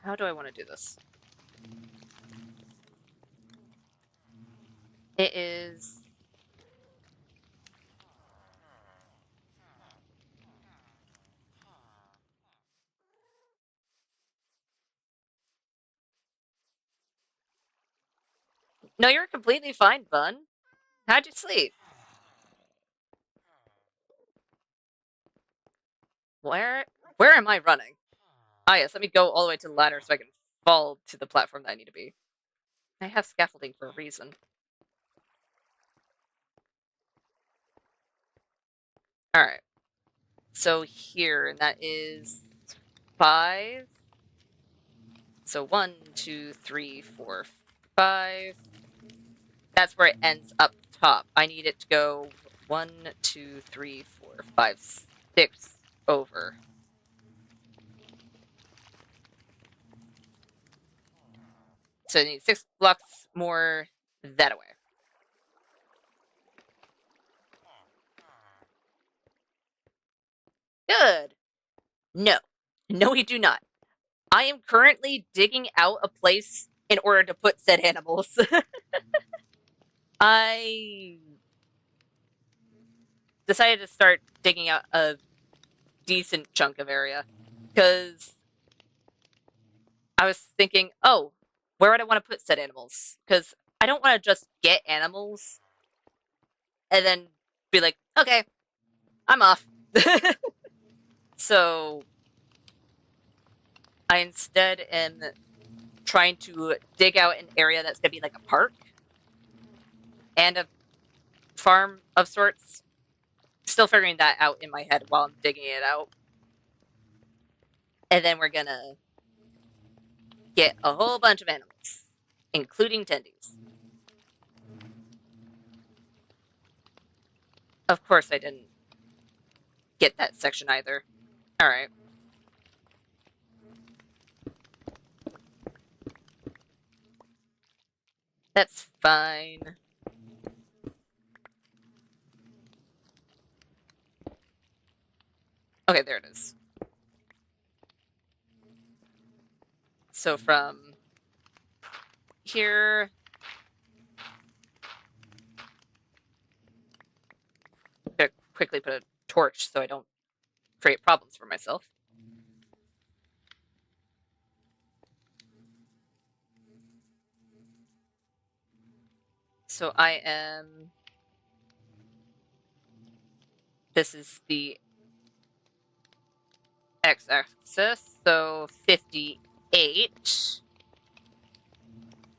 How do I want to do this? It is... No, you're completely fine, Bun. How'd you sleep? Where am I running? Ah, yes, let me go all the way to the ladder so I can fall to the platform that I need to be. I have scaffolding for a reason. Alright. So here, and that is 5. So 1, 2, 3, 4, 5. That's where it ends up top. I need it to go 1, 2, 3, 4, 5, 6 over. So I need 6 blocks more that way. Good. No. No, we do not. I am currently digging out a place in order to put said animals. I decided to start digging out a decent chunk of area because I was thinking, oh, where would I want to put said animals? Because I don't want to just get animals and then be like, okay, I'm off. So I instead am trying to dig out an area that's going to be like a park and a farm of sorts. Still figuring that out in my head while I'm digging it out. And then we're going to get a whole bunch of animals, including tendies. Of course, I didn't get that section either. All right. That's fine. Okay, there it is. So from here, I'm gonna quickly put a torch so I don't create problems for myself. So I am. This is the x-axis, so 58.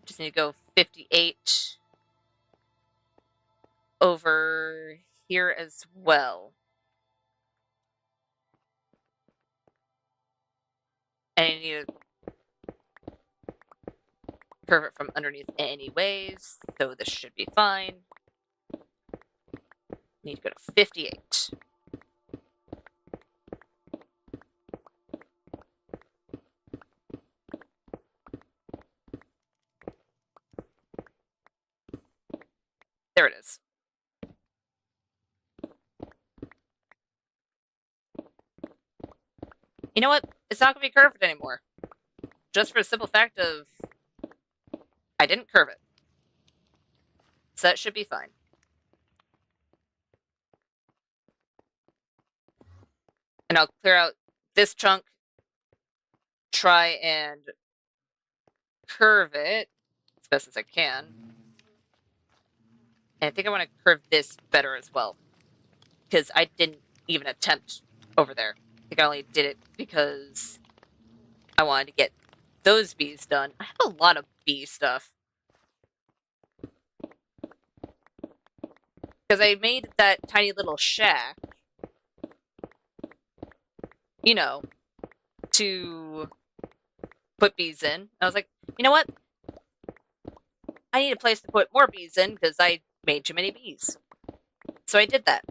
Just need to go 58 over here as well. And I need to curve it from underneath anyways, so this should be fine. Need to go to 58. There it is. You know what? It's not going to be curved anymore. Just for the simple fact of I didn't curve it. So that should be fine. And I'll clear out this chunk, try and curve it as best as I can. And I think I want to curve this better as well, because I didn't even attempt over there. I think I only did it because I wanted to get those bees done. I have a lot of bee stuff. Because I made that tiny little shack, you know, to put bees in. I was like, you know what? I need a place to put more bees in because I made too many bees. So I did that.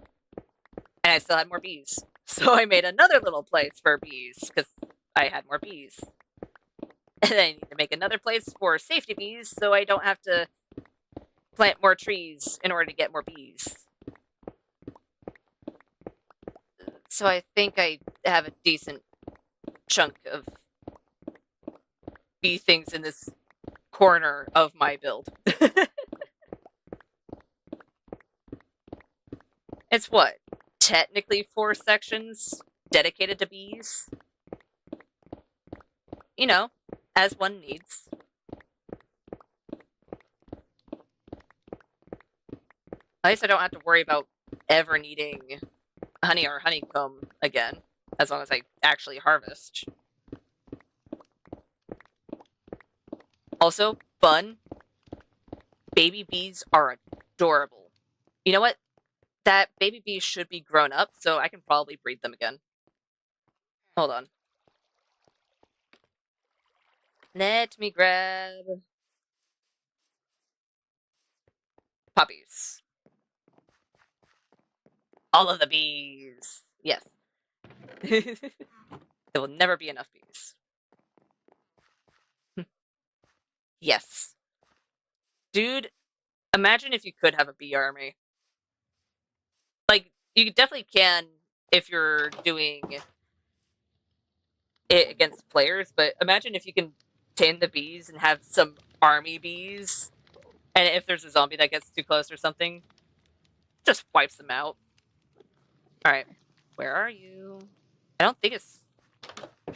And I still had more bees. So I made another little place for bees because I had more bees. And then I need to make another place for safety bees so I don't have to plant more trees in order to get more bees. So I think I have a decent chunk of bee things in this corner of my build. It's what? Technically 4 sections dedicated to bees? You know, as one needs. At least I don't have to worry about ever needing honey or honeycomb again, as long as I actually harvest. Also, fun. Baby bees are adorable. You know what? That baby bee should be grown up, so I can probably breed them again. Hold on. Let me grab Puppies. All of the bees. Yes. There will never be enough bees. Yes. Dude, imagine if you could have a bee army. Like, you definitely can if you're doing it against players, but imagine if you can tame the bees and have some army bees, and if there's a zombie that gets too close or something, just wipes them out. Alright, where are you? I don't think it's...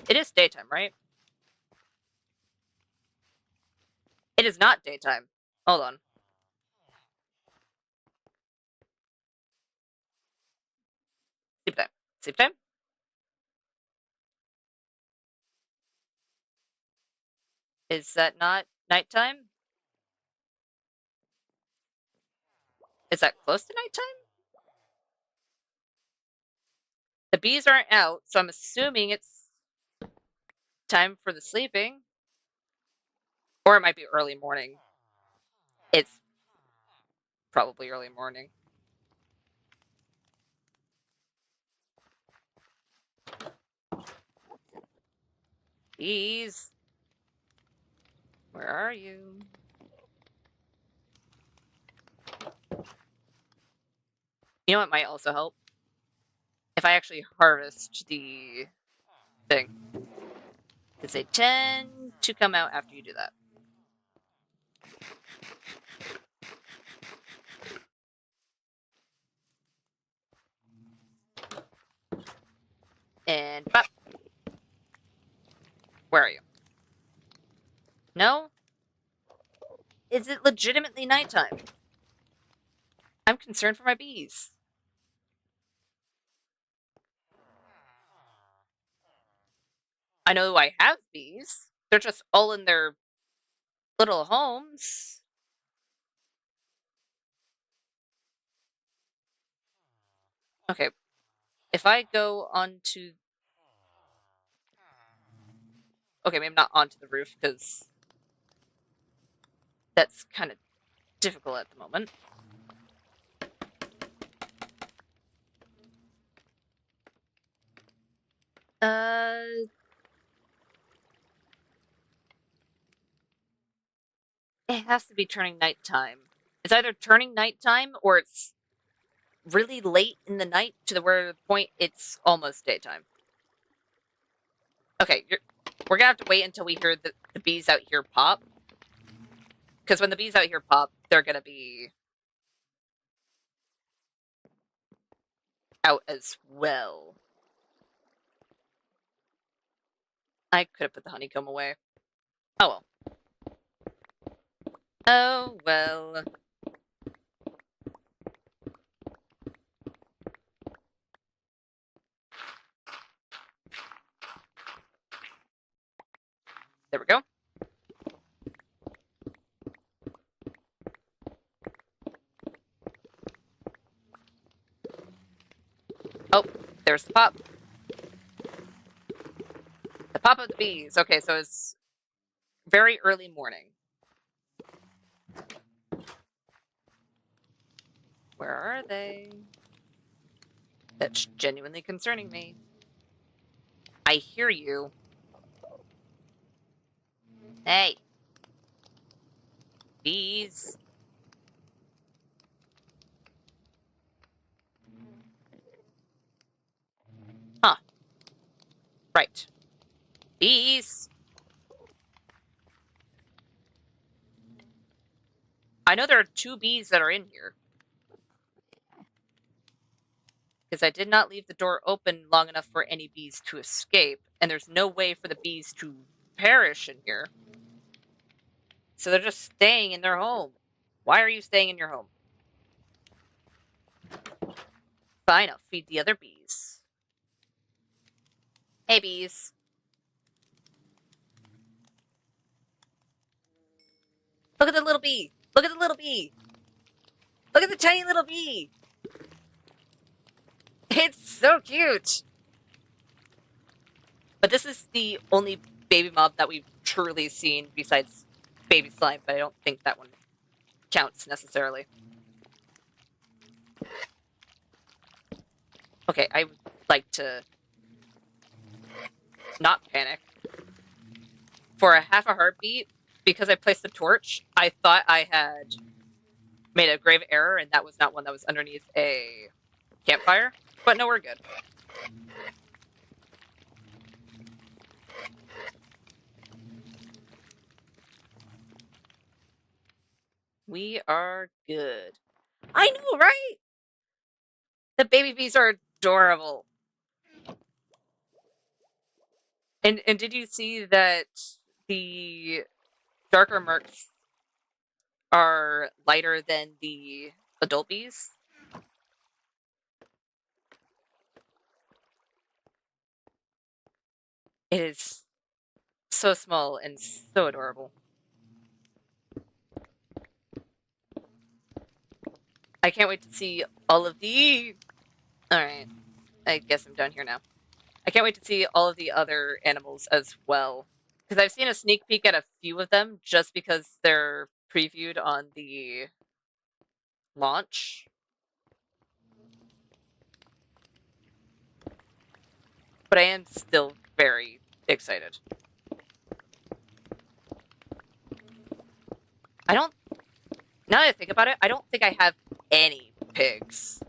It is daytime, right? It is not daytime. Hold on. Sleep time. Sleep time? Is that not nighttime? Is that close to nighttime? The bees aren't out, so I'm assuming it's time for the sleeping. Or it might be early morning. It's probably early morning. Bees. Where are you? You know what might also help? If I actually harvest the thing. Because they tend to come out after you do that. And bop. Where are you? No? Is it legitimately nighttime? I'm concerned for my bees. I know I have bees. They're just all in their little homes. Okay. If I go onto... Okay, maybe not onto the roof, because that's kind of difficult at the moment. It has to be turning nighttime. It's either turning nighttime or it's really late in the night to the where the point it's almost daytime. Okay, we're gonna have to wait until we hear the bees out here pop. Because when the bees out here pop, they're gonna be out as well. I could have put the honeycomb away. Oh well. Oh well. There we go. Oh, there's the pop. The pop of the bees. Okay, so it's very early morning. Where are they? That's genuinely concerning me. I hear you. Hey. Bees. Huh. Right. Bees. I know there are 2 bees that are in here. Because I did not leave the door open long enough for any bees to escape, and there's no way for the bees to perish in here. So they're just staying in their home. Why are you staying in your home? Fine, I'll feed the other bees. Hey, bees. Look at the little bee. Look at the little bee. Look at the tiny little bee. It's so cute. But this is the only baby mob that we've truly seen besides baby slime, but I don't think that one counts necessarily. Okay, I would like to not panic. For a half a heartbeat, because I placed the torch, I thought I had made a grave error, and that was not one that was underneath a campfire. But no, we're good. We are good. I know, right? The baby bees are adorable. And did you see that the darker mercs are lighter than the adult bees? It is so small and so adorable. I can't wait to see all of the... Alright, I guess I'm done here now. I can't wait to see all of the other animals as well. Because I've seen a sneak peek at a few of them just because they're previewed on the launch. But I am still very excited. I don't... Now that I think about it, I don't think I have any pigs.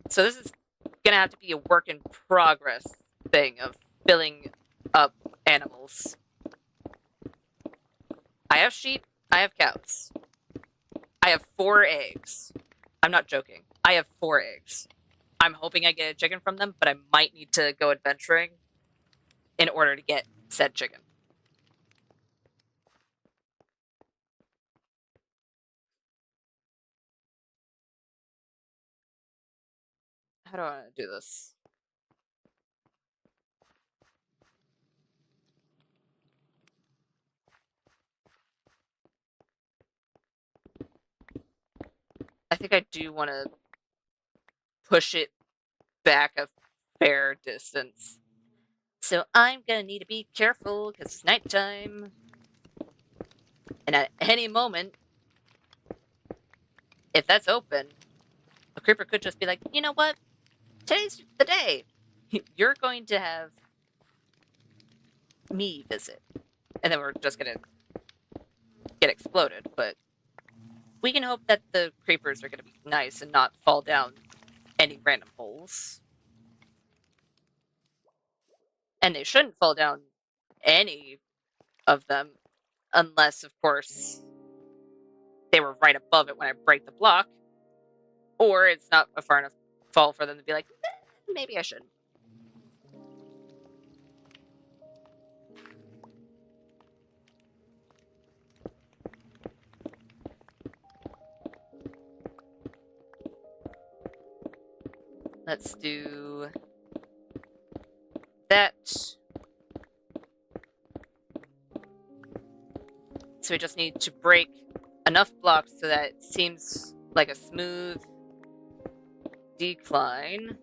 So this is gonna have to be a work in progress thing of filling up animals. I have sheep, I have cows. I have 4 eggs. I'm not joking. I have 4 eggs. I'm hoping I get a chicken from them, but I might need to go adventuring in order to get said chicken. How do I do this? I think I do want to push it back a fair distance. So I'm gonna need to be careful because it's nighttime. And at any moment, if that's open, a creeper could just be like, you know what? Today's the day. You're going to have me visit. And then we're just gonna get exploded. But we can hope that the creepers are gonna be nice and not fall down any random holes. And they shouldn't fall down any of them unless, of course, they were right above it when I break the block. Or it's not a far enough fall for them to be like, maybe I shouldn't. Let's do that. So we just need to break enough blocks so that it seems like a smooth decline,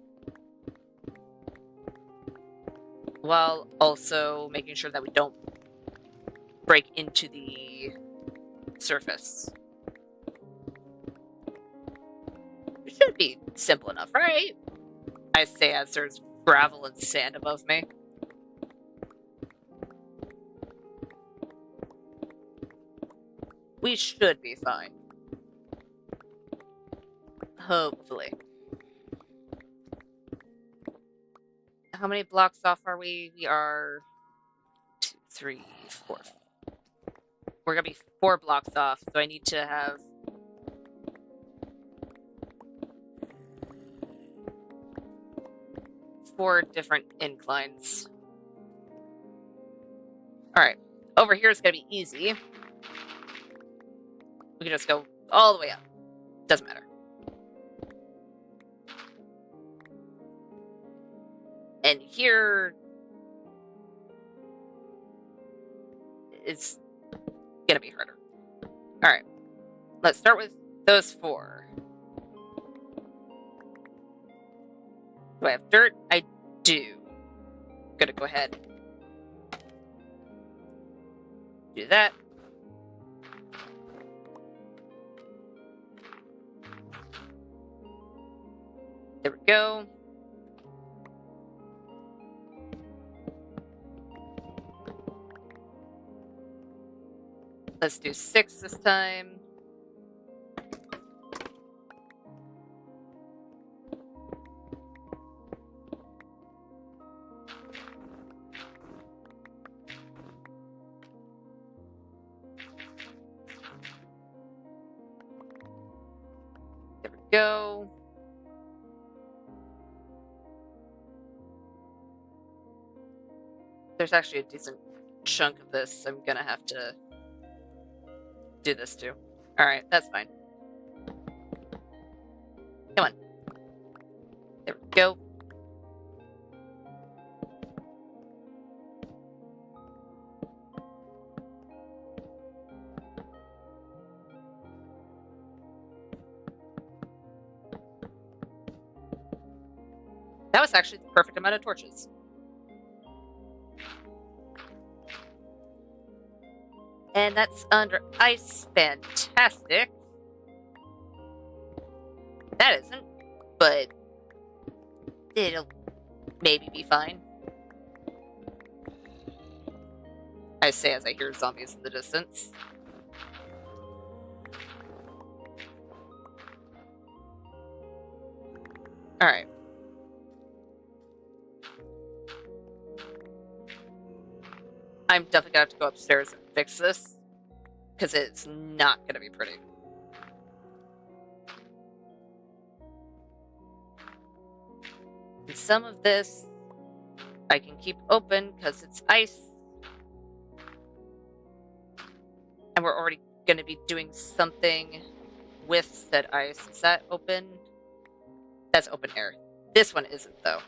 while also making sure that we don't break into the surface. It should be simple enough, right? I say as there's gravel and sand above me. We should be fine. Hopefully. How many blocks off are we? We are 2, 3, 4. We're gonna be 4 blocks off, so I need to have four different inclines. Alright, over here is gonna be easy. We can just go all the way up. Doesn't matter. And here is gonna be harder. Alright, let's start with those 4. Do I have dirt? I do. Gonna go ahead. Do that. There we go. Let's do 6 this time. There we go. There's actually a decent chunk of this I'm gonna have to do this too. Alright, that's fine. Come on. There we go. That was actually the perfect amount of torches. And that's under ice. Fantastic. That isn't, but it'll maybe be fine. I say as I hear zombies in the distance. Alright. I'm definitely gonna have to go upstairs and fix this, because it's not gonna be pretty. And some of this I can keep open because it's ice. And we're already gonna be doing something with said ice. Is that open? That's open air. This one isn't, though.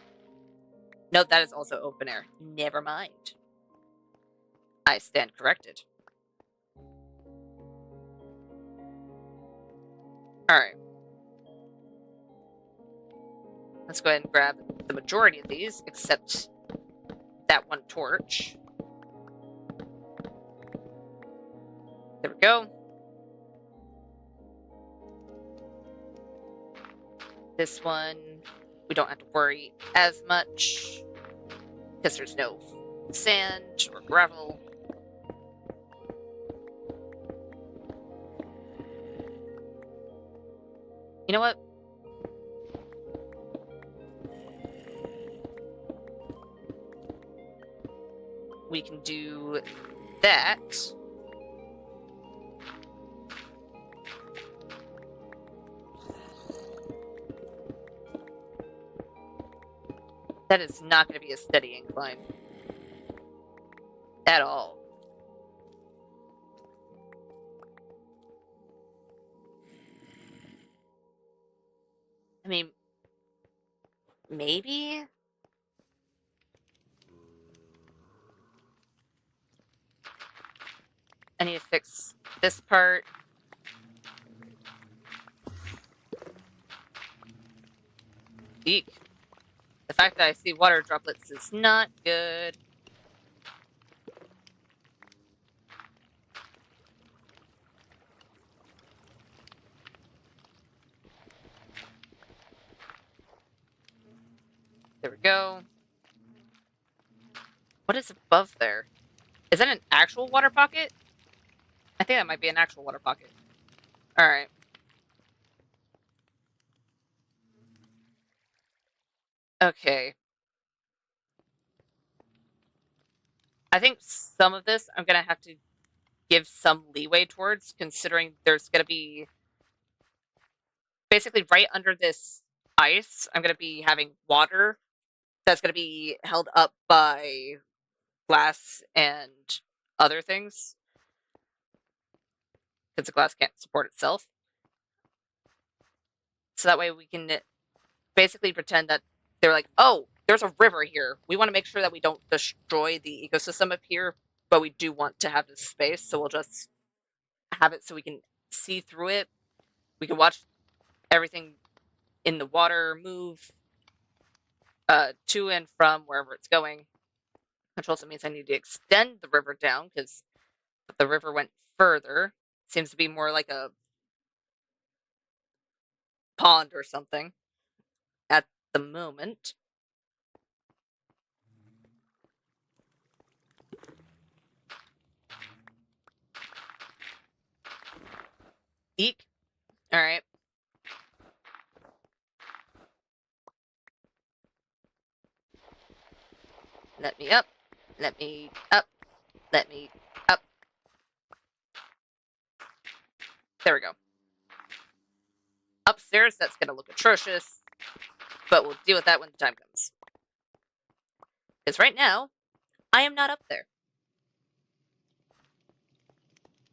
No, that is also open air. Never mind. I stand corrected. Alright. Let's go ahead and grab the majority of these, except that one torch. There we go. This one, we don't have to worry as much, because there's no sand or gravel. You know what? We can do that. That is not going to be a steady incline. At all. I mean, maybe? I need to fix this part. Eek. The fact that I see water droplets is not good. There we go. What is above there? Is that an actual water pocket? I think that might be an actual water pocket. Alright. Okay. I think some of this I'm going to have to give some leeway towards, considering there's going to be basically right under this ice, I'm going to be having water that's going to be held up by glass and other things, because the glass can't support itself. So that way we can basically pretend that they're like, oh, there's a river here. We want to make sure that we don't destroy the ecosystem up here, but we do want to have this space, so we'll just have it so we can see through it. We can watch everything in the water move to and from wherever it's going, which also means I need to extend the river down, because the river went further. Seems to be more like a pond or something at the moment. Eek. Alright. Let me up. Let me up. Let me up. There we go. Upstairs, that's gonna look atrocious. But we'll deal with that when the time comes. Because right now, I am not up there.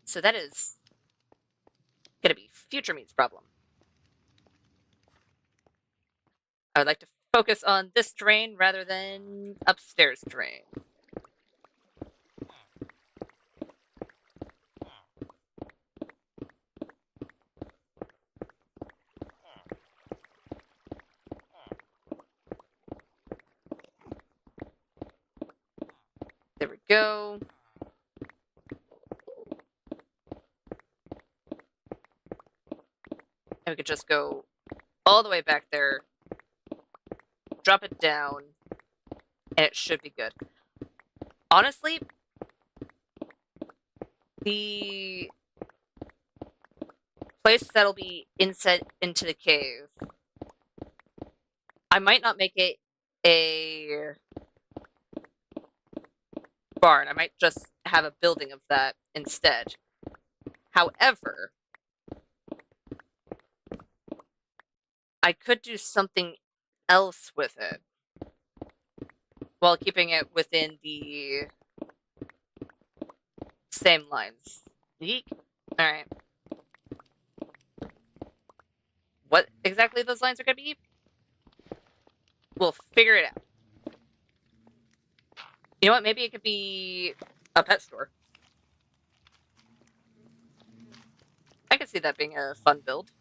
So that is gonna be future me's problem. I would like to focus on this terrain rather than upstairs terrain. There we go. And we could just go all the way back there, drop it down, and it should be good. Honestly, the place that'll be inset into the cave, I might not make it a barn. I might just have a building of that instead. However, I could do something else with it while keeping it within the same lines. Yeek. Alright. What exactly those lines are going to be? We'll figure it out. You know what? Maybe it could be a pet store. I could see that being a fun build.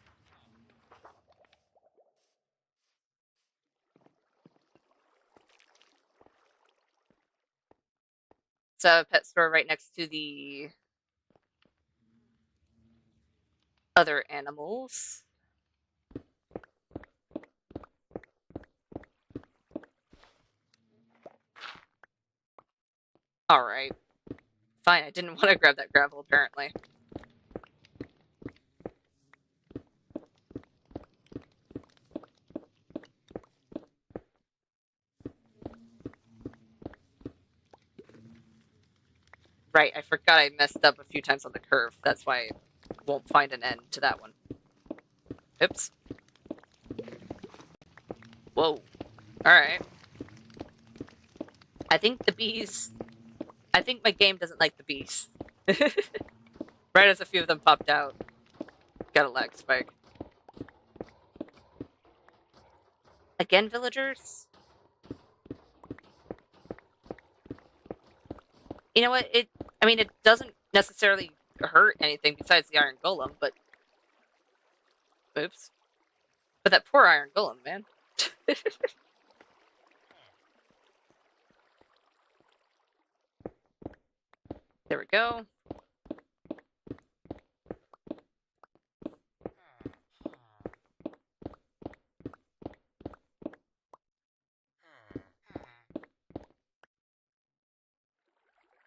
So a pet store right next to the other animals. Alright. Fine, I didn't want to grab that gravel, apparently. Right, I forgot I messed up a few times on the curve. That's why I won't find an end to that one. Oops. Whoa. Alright. I think the bees... I think my game doesn't like the bees. Right as a few of them popped out. Got a lag spike. Again, villagers? You know what? I mean, it doesn't necessarily hurt anything besides the iron golem, but... Oops. But that poor iron golem, man. There we go.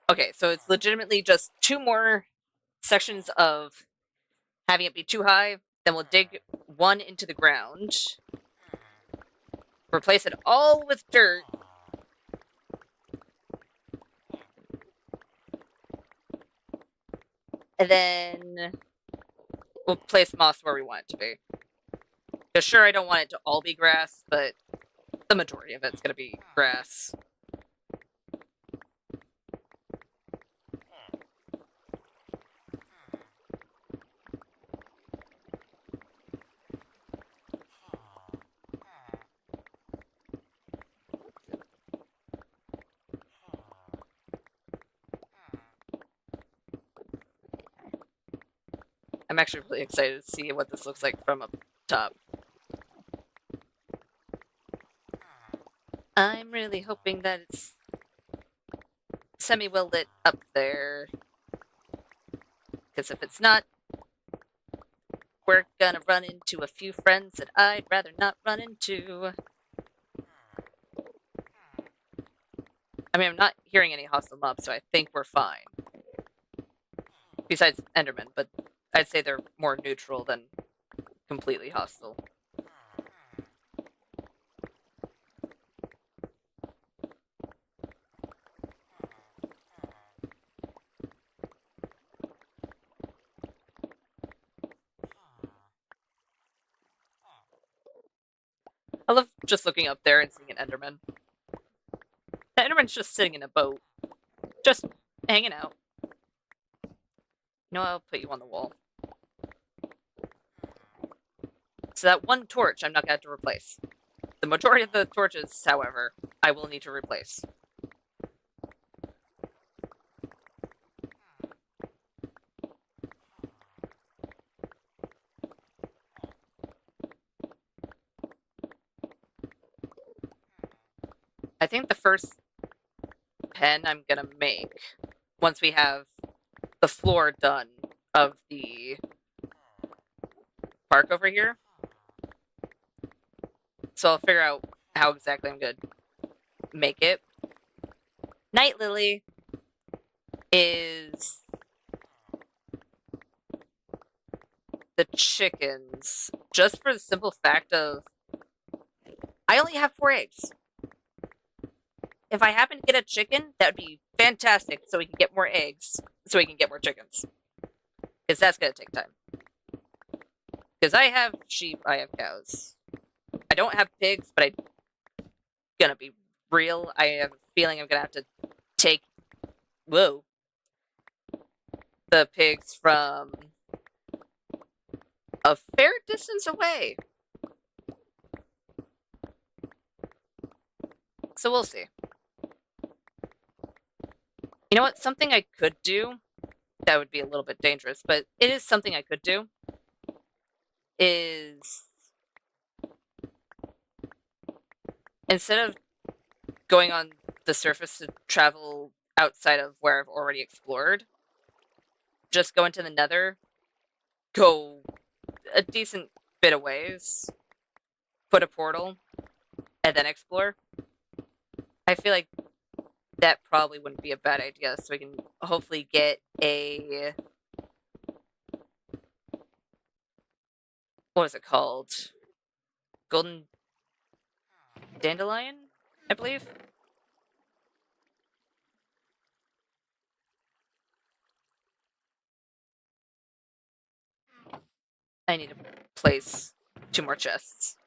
Okay, so it's legitimately just 2 more sections of having it be too high. Then we'll dig 1 into the ground. Replace it all with dirt. And then we'll place moss where we want it to be. Because sure, I don't want it to all be grass, but the majority of it's going to be grass. I'm actually really excited to see what this looks like from up top. I'm really hoping that it's semi-well lit up there. Because if it's not, we're gonna run into a few friends that I'd rather not run into. I mean, I'm not hearing any hostile mobs, so I think we're fine. Besides Enderman, but I'd say they're more neutral than completely hostile. I love just looking up there and seeing an Enderman. The Enderman's just sitting in a boat, just hanging out. You know, I'll put you on the wall. So that one torch I'm not going to have to replace. The majority of the torches, however, I will need to replace. I think the first pen I'm gonna make, once we have the floor done of the park over here. So I'll figure out how exactly I'm gonna make it. Night Lily is the chickens, just for the simple fact of I only have 4 eggs. If I happen to get a chicken, that would be fantastic so we can get more eggs, so we can get more chickens. Because that's going to take time. Because I have sheep, I have cows. I don't have pigs, but I'm going to be real. I have a feeling I'm going to have to take, the pigs from a fair distance away. So we'll see. You know what? Something I could do, that would be a little bit dangerous, but it is something I could do, is instead of going on the surface to travel outside of where I've already explored, just go into the nether, go a decent bit of ways, put a portal, and then explore. I feel like that probably wouldn't be a bad idea, so we can hopefully get a... what is it called? Golden dandelion, I believe? I need to place 2 more chests.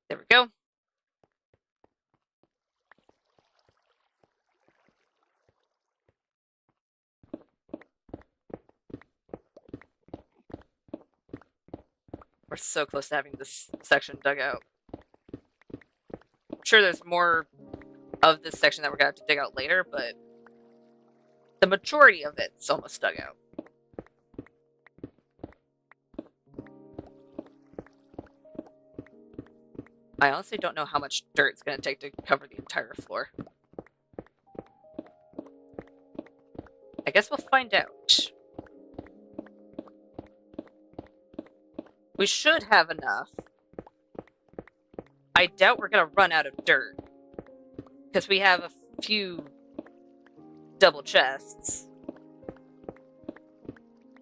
There we go. We're so close to having this section dug out. I'm sure there's more of this section that we're gonna have to dig out later, but the majority of it's almost dug out. I honestly don't know how much dirt it's gonna take to cover the entire floor. I guess we'll find out. We should have enough. I doubt we're gonna run out of dirt, because we have a few double chests.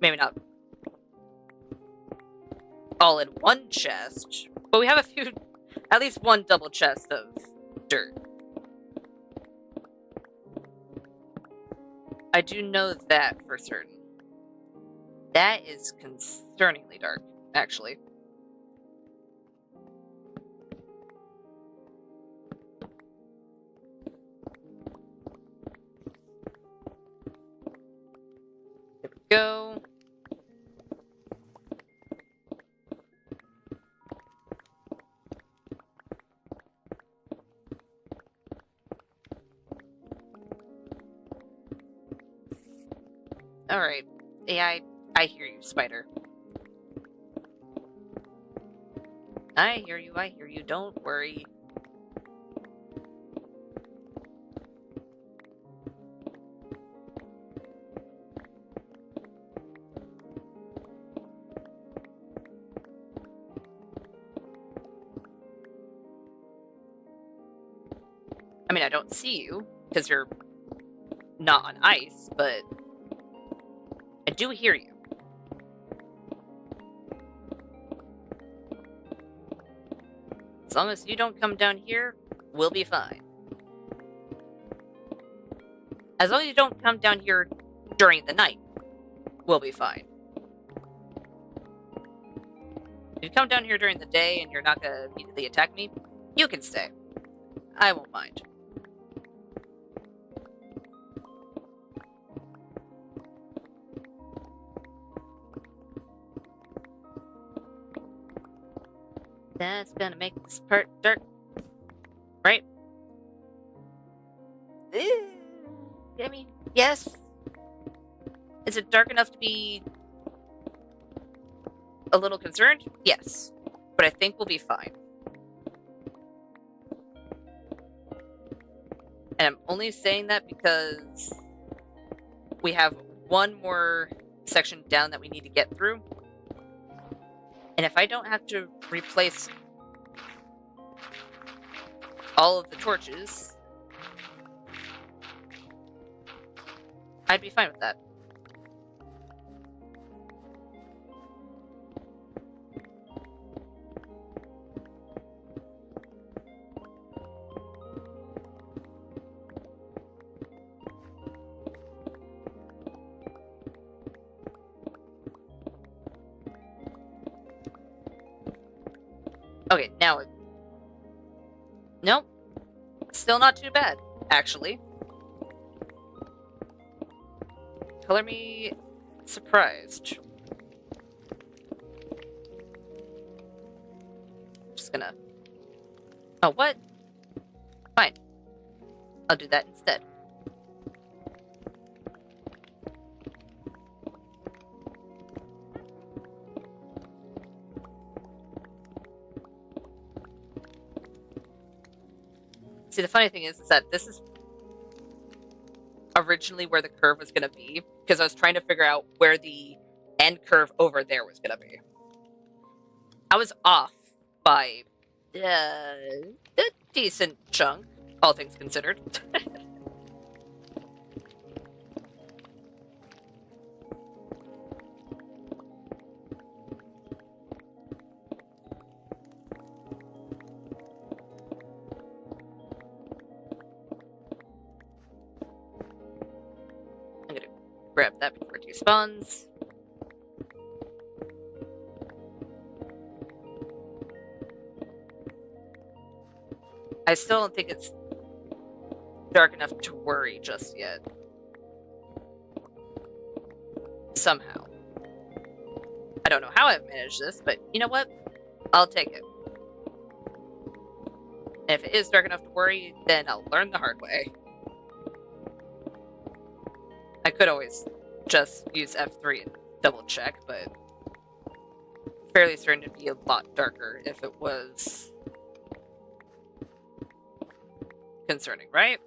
Maybe not all in one chest, but we have a few, at least one double chest of dirt. I do know that for certain. That is concerningly dark, actually. There we go. Alright. Yeah, I hear you, spider. I hear you, don't worry. I mean, I don't see you because you're not on ice, but I do hear you. As long as you don't come down here, we'll be fine. As long as you don't come down here during the night, we'll be fine. If you come down here during the day and you're not gonna immediately attack me, you can stay. I won't mind. That's gonna make this part dark, right? I mean, yes. Is it dark enough to be a little concerned? Yes. But I think we'll be fine. And I'm only saying that because we have one more section down that we need to get through. And if I don't have to replace all of the torches, I'd be fine with that. Okay, now it... Nope. Still not too bad, actually. Color me surprised. Just gonna... Oh, what? Fine. I'll do that instead. See, the funny thing is that this is originally where the curve was going to be, because I was trying to figure out where the end curve over there was going to be. I was off by a decent chunk, all things considered. I'm gonna grab that before it despawns. I still don't think it's dark enough to worry just yet. Somehow. I don't know how I've managed this, but you know what? I'll take it. And if it is dark enough to worry, then I'll learn the hard way. I could always just use F3 and double check, but fairly certain it'd be a lot darker if it was concerning, right?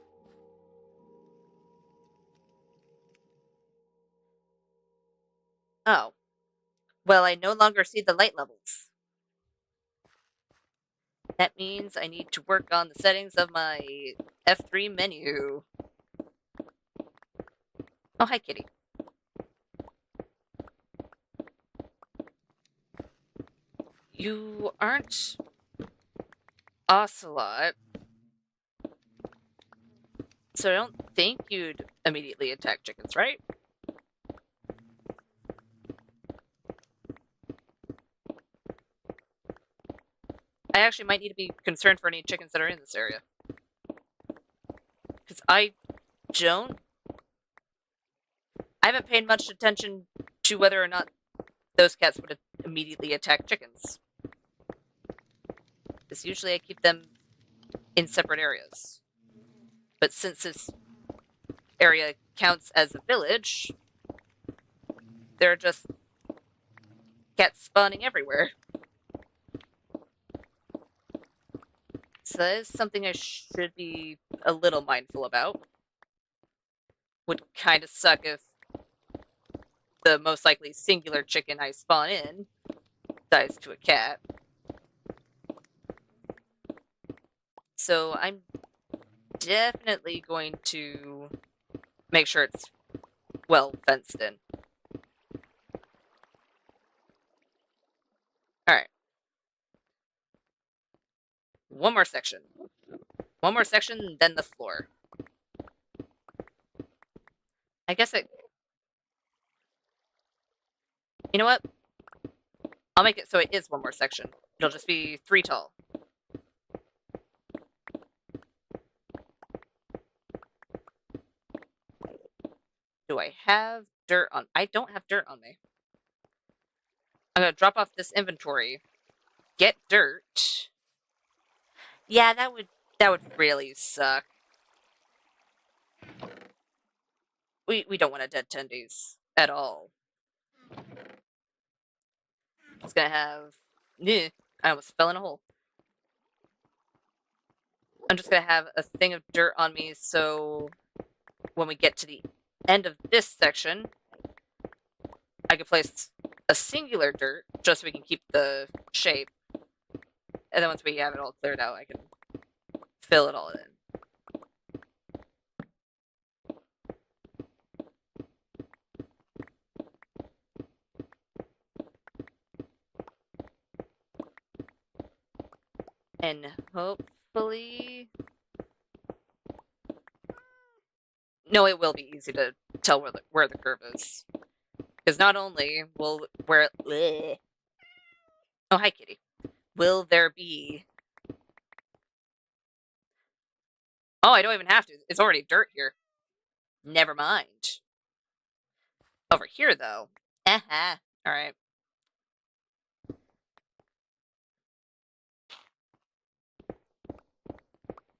Oh. Well, I no longer see the light levels. That means I need to work on the settings of my F3 menu. Oh, hi, kitty. You aren't Ocelot, so I don't think you'd immediately attack chickens, right? I actually might need to be concerned for any chickens that are in this area. Because I haven't paid much attention to whether or not those cats would immediately attack chickens. Because usually I keep them in separate areas. But since this area counts as a village, there are just cats spawning everywhere. So that is something I should be a little mindful about. Would kind of suck if the most likely singular chicken I spawn in dies to a cat. So I'm definitely going to make sure it's well fenced in. Alright. One more section. One more section, then the floor. I guess it... You know what? I'll make it so it is one more section. It'll just be 3 tall. Do I have dirt on... I don't have dirt on me. I'm gonna drop off this inventory. Get dirt. Yeah, that would really suck. We don't want a dead tendies at all. It's gonna have... I almost fell in a hole. I'm just gonna have a thing of dirt on me, so when we get to the end of this section, I can place a singular dirt just so we can keep the shape. And then once we have it all cleared out, I can fill it all in. And hopefully... No, it will be easy to tell where the curve is. Because not only will where... Bleh. Oh, hi, kitty. Will there be... Oh, I don't even have to. It's already dirt here. Never mind. Over here, though. Alright.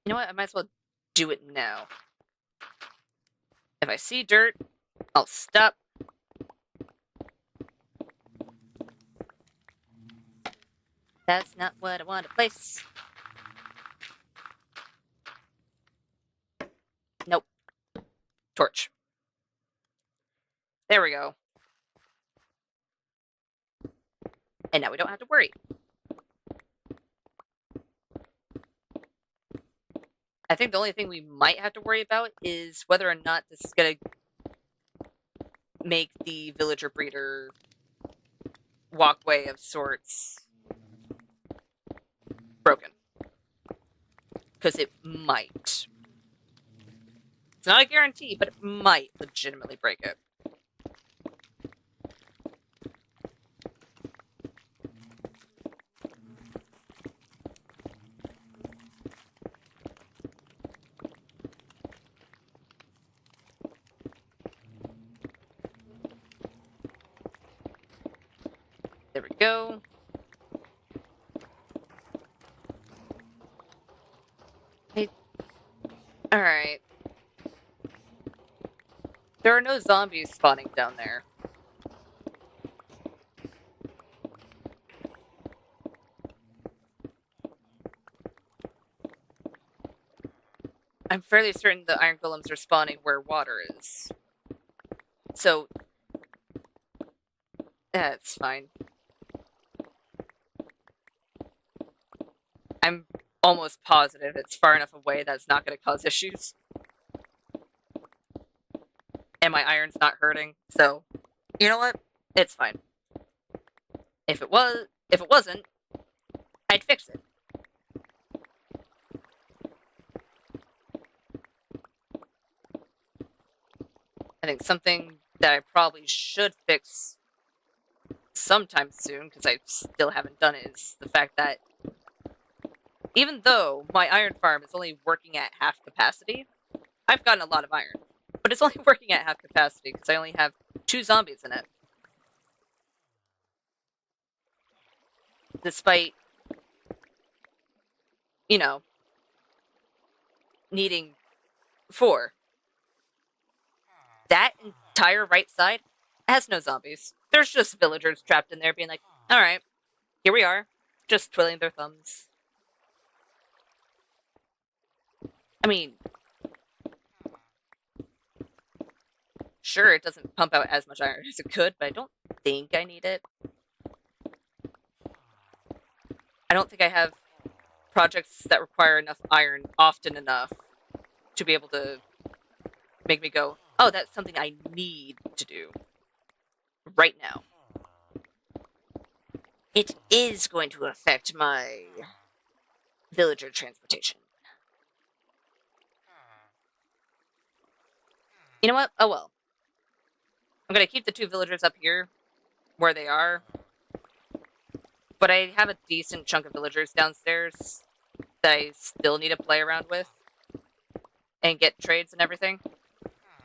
You know what? I might as well do it now. If I see dirt, I'll stop. That's not what I want to place. Nope. Torch. There we go. And now we don't have to worry. I think the only thing we might have to worry about is whether or not this is going to make the villager breeder walkway of sorts broken. Because it might. It's not a guarantee, but it might legitimately break it. There we go. Alright. There are no zombies spawning down there. I'm fairly certain the iron golems are spawning where water is. So... that's fine. I'm almost positive it's far enough away that it's not going to cause issues. And my iron's not hurting, so... You know what? It's fine. If it wasn't, I'd fix it. I think something that I probably should fix sometime soon, because I still haven't done it, is the fact that even though my iron farm is only working at half capacity, I've gotten a lot of iron. But it's only working at half capacity because I only have 2 zombies in it. Despite, you know, needing 4. That entire right side has no zombies. There's just villagers trapped in there being like, alright, here we are, just twiddling their thumbs. I mean, sure, it doesn't pump out as much iron as it could, but I don't think I need it. I don't think I have projects that require enough iron often enough to be able to make me go, oh, that's something I need to do right now. It is going to affect my villager transportation. You know what? Oh well. I'm going to keep the 2 villagers up here where they are. But I have a decent chunk of villagers downstairs that I still need to play around with and get trades and everything.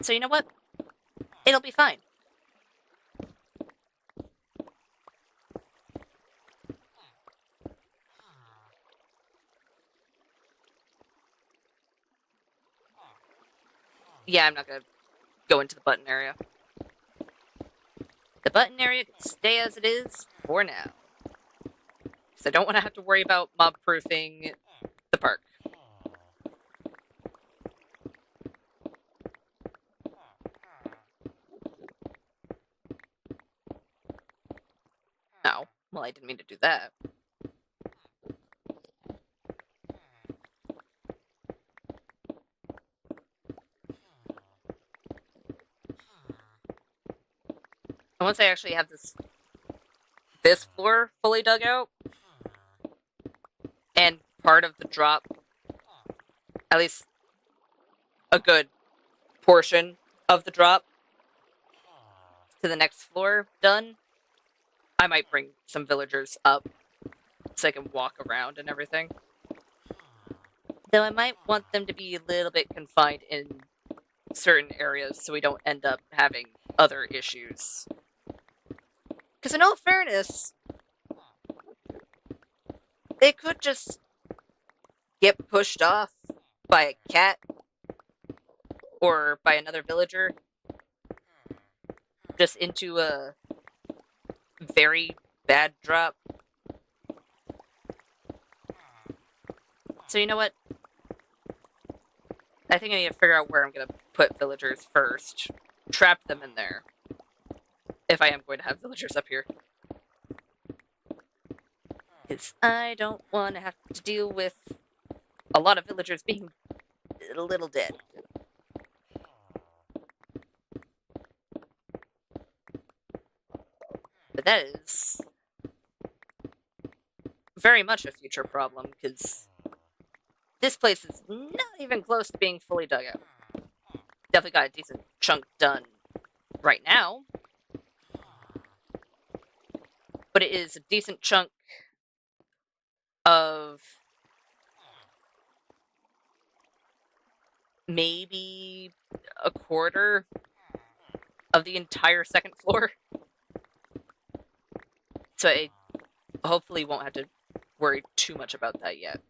So you know what? It'll be fine. Yeah, I'm not going to go into the button area. The button area can stay as it is for now. Because I don't want to have to worry about mob-proofing the park. Oh, well, I didn't mean to do that. And once I actually have this floor fully dug out, and part of the drop, at least a good portion of the drop to the next floor done, I might bring some villagers up so I can walk around and everything. Though I might want them to be a little bit confined in certain areas so we don't end up having other issues. Because in all fairness, they could just get pushed off by a cat or by another villager just into a very bad drop. So you know what? I think I need to figure out where I'm going to put villagers first. Trap them in there. If I am going to have villagers up here. Because I don't want to have to deal with a lot of villagers being a little dead. But that is very much a future problem, because this place is not even close to being fully dug out. Definitely got a decent chunk done right now. But it is a decent chunk of maybe a quarter of the entire second floor. So I hopefully won't have to worry too much about that yet.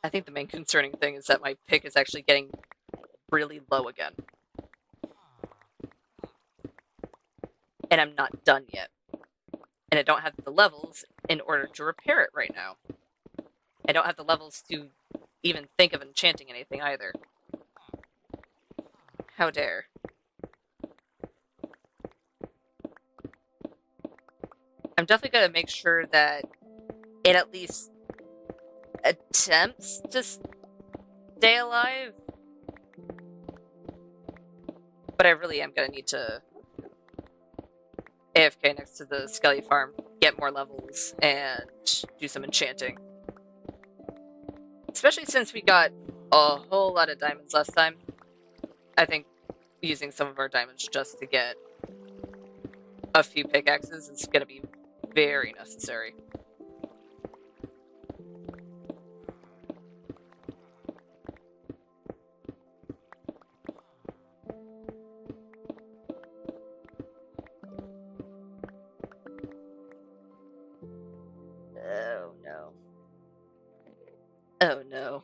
I think the main concerning thing is that my pick is actually getting really low again. And I'm not done yet. And I don't have the levels in order to repair it right now. I don't have the levels to even think of enchanting anything either. How dare. I'm definitely going to make sure that it at least attempts to stay alive. But I really am going to need to AFK next to the Skelly farm, get more levels, and do some enchanting. Especially since we got a whole lot of diamonds last time. I think using some of our diamonds just to get a few pickaxes is going to be very necessary. Oh no. Oh no.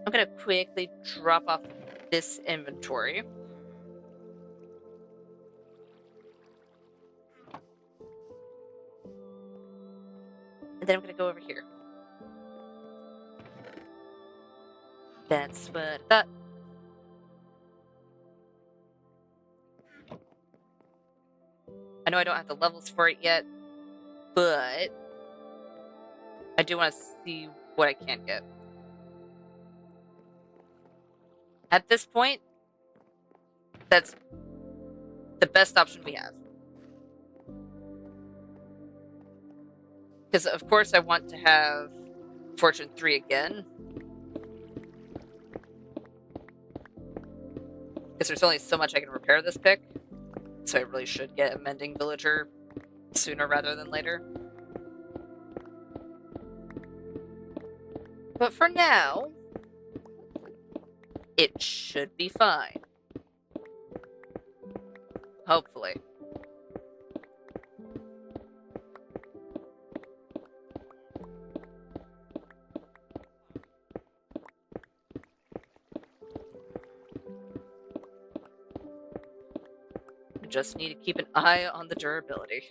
I'm gonna quickly drop off this inventory. And then I'm gonna go over here. That's what I thought. I know I don't have the levels for it yet, but I do want to see what I can get. At this point, that's the best option we have. Because, of course, I want to have Fortune 3 again. Because there's only so much I can repair this pick. So I really should get a Mending Villager sooner rather than later. But for now, it should be fine. Hopefully. I just need to keep an eye on the durability.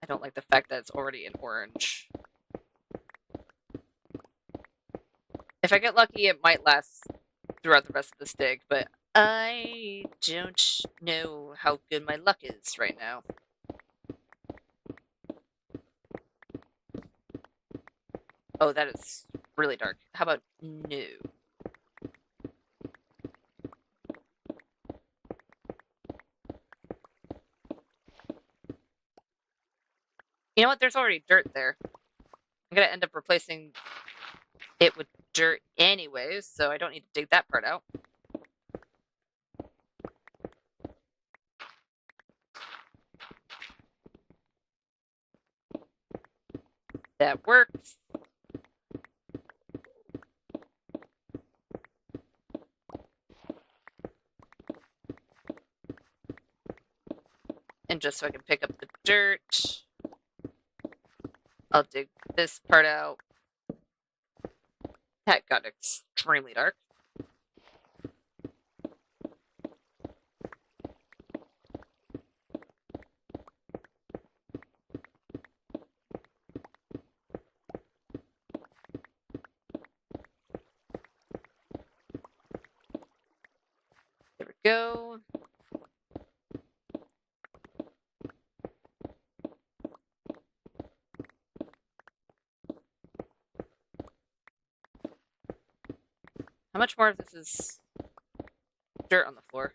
I don't like the fact that it's already in orange. If I get lucky, it might last throughout the rest of this dig, but I don't know how good my luck is right now. Oh, that is really dark. How about no? You know what? There's already dirt there. I'm gonna end up replacing it with dirt anyways, so I don't need to dig that part out. That works. And just so I can pick up the dirt, I'll dig this part out. That got extremely dark. There we go. How much more of this is dirt on the floor?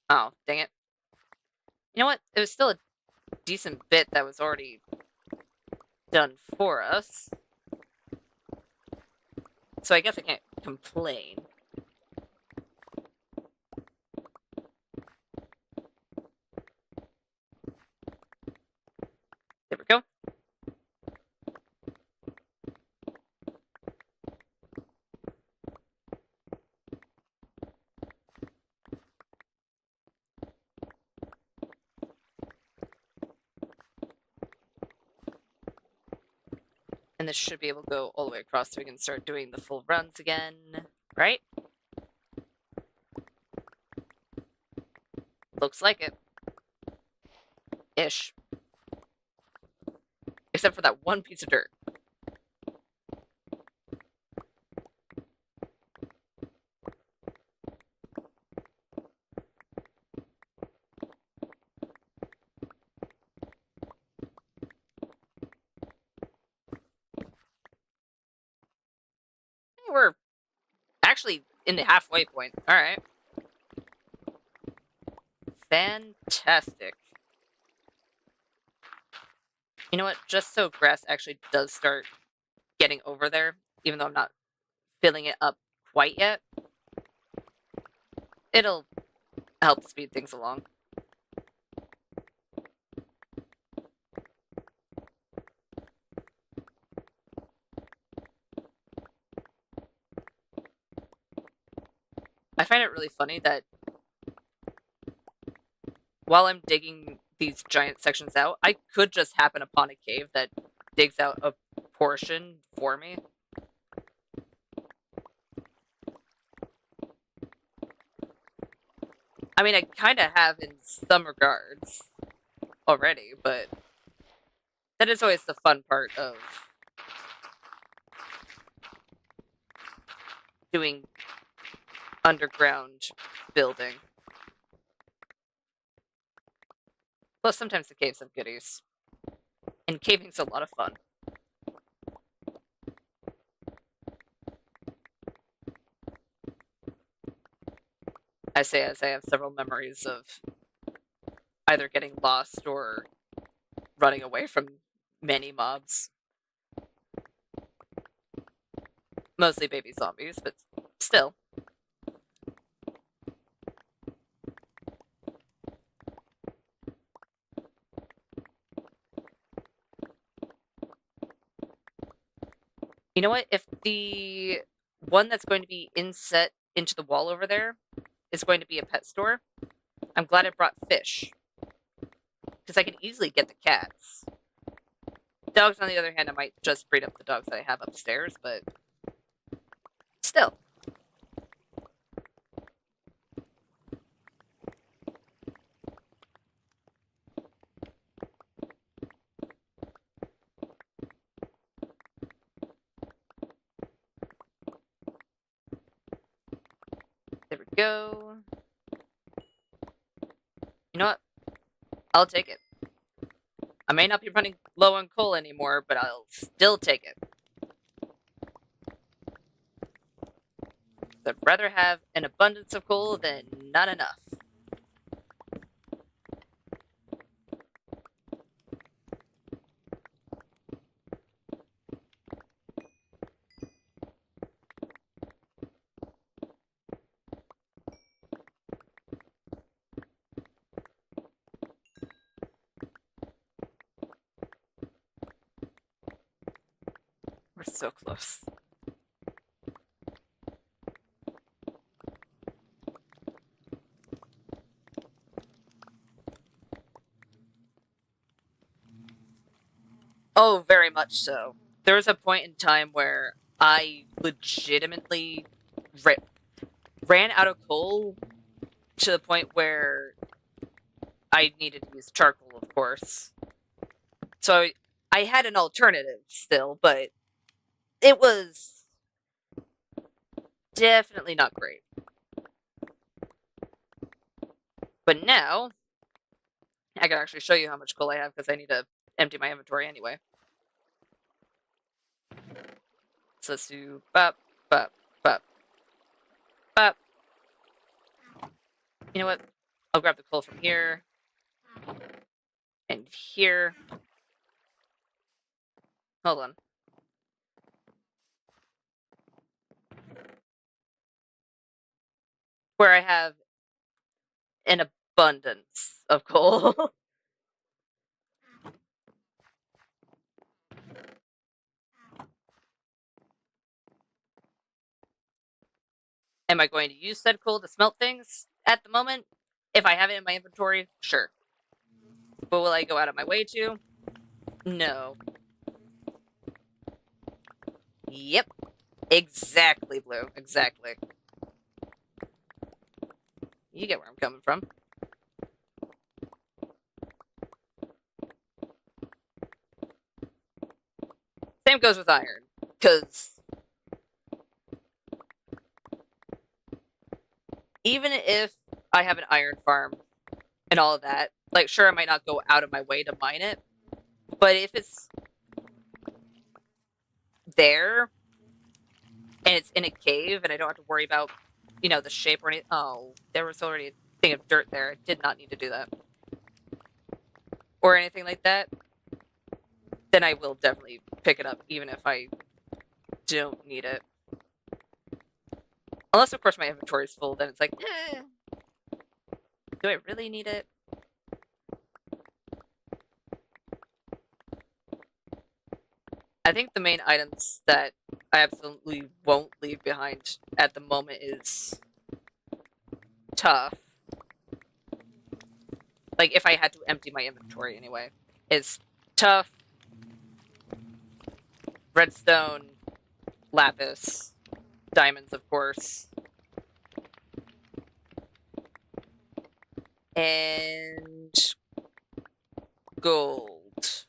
Oh, dang it. You know what? It was still a decent bit that was already done for us. So I guess I can't complain. There we go. And this should be able to go all the way across so we can start doing the full runs again, right? Looks like it. Ish. Except for that one piece of dirt. We're actually in the halfway point. All right. Fantastic. You know what? Just so grass actually does start getting over there, even though I'm not filling it up quite yet, it'll help speed things along. I find it really funny that while I'm digging these giant sections out, I could just happen upon a cave that digs out a portion for me. I mean, I kind of have in some regards already, but that is always the fun part of doing underground building. Plus, sometimes the caves have goodies. And caving's a lot of fun. I say as I have several memories of either getting lost or running away from many mobs. Mostly baby zombies, but still. You know what? If the one that's going to be inset into the wall over there is going to be a pet store, I'm glad I brought fish. Because I can easily get the cats. Dogs, on the other hand, I might just breed up the dogs that I have upstairs, but still. There we go. You know what? I'll take it. I may not be running low on coal anymore, but I'll still take it. I'd rather have an abundance of coal than not enough. We're so close. Oh, very much so. There was a point in time where I legitimately ran out of coal to the point where I needed to use charcoal, of course. So I had an alternative still, but it was definitely not great. But now, I can actually show you how much coal I have because I need to empty my inventory anyway. So let's do bop, bop, bop, bop. You know what? I'll grab the coal from here and here. Hold on. Where I have an abundance of coal. Am I going to use said coal to smelt things at the moment? If I have it in my inventory, sure. But will I go out of my way to? No. Yep. Exactly, Blue. Exactly. You get where I'm coming from. Same goes with iron. Because even if I have an iron farm and all of that, like, sure, I might not go out of my way to mine it, but if it's there and it's in a cave and I don't have to worry about, you know, the shape or anything. Oh, there was already a thing of dirt there. I did not need to do that. Or anything like that. Then I will definitely pick it up, even if I don't need it. Unless, of course, my inventory is full, then it's like, do I really need it? I think the main items that I absolutely won't leave behind at the moment is tough. Like, if I had to empty my inventory anyway, is tough, redstone, lapis, diamonds, of course. And gold.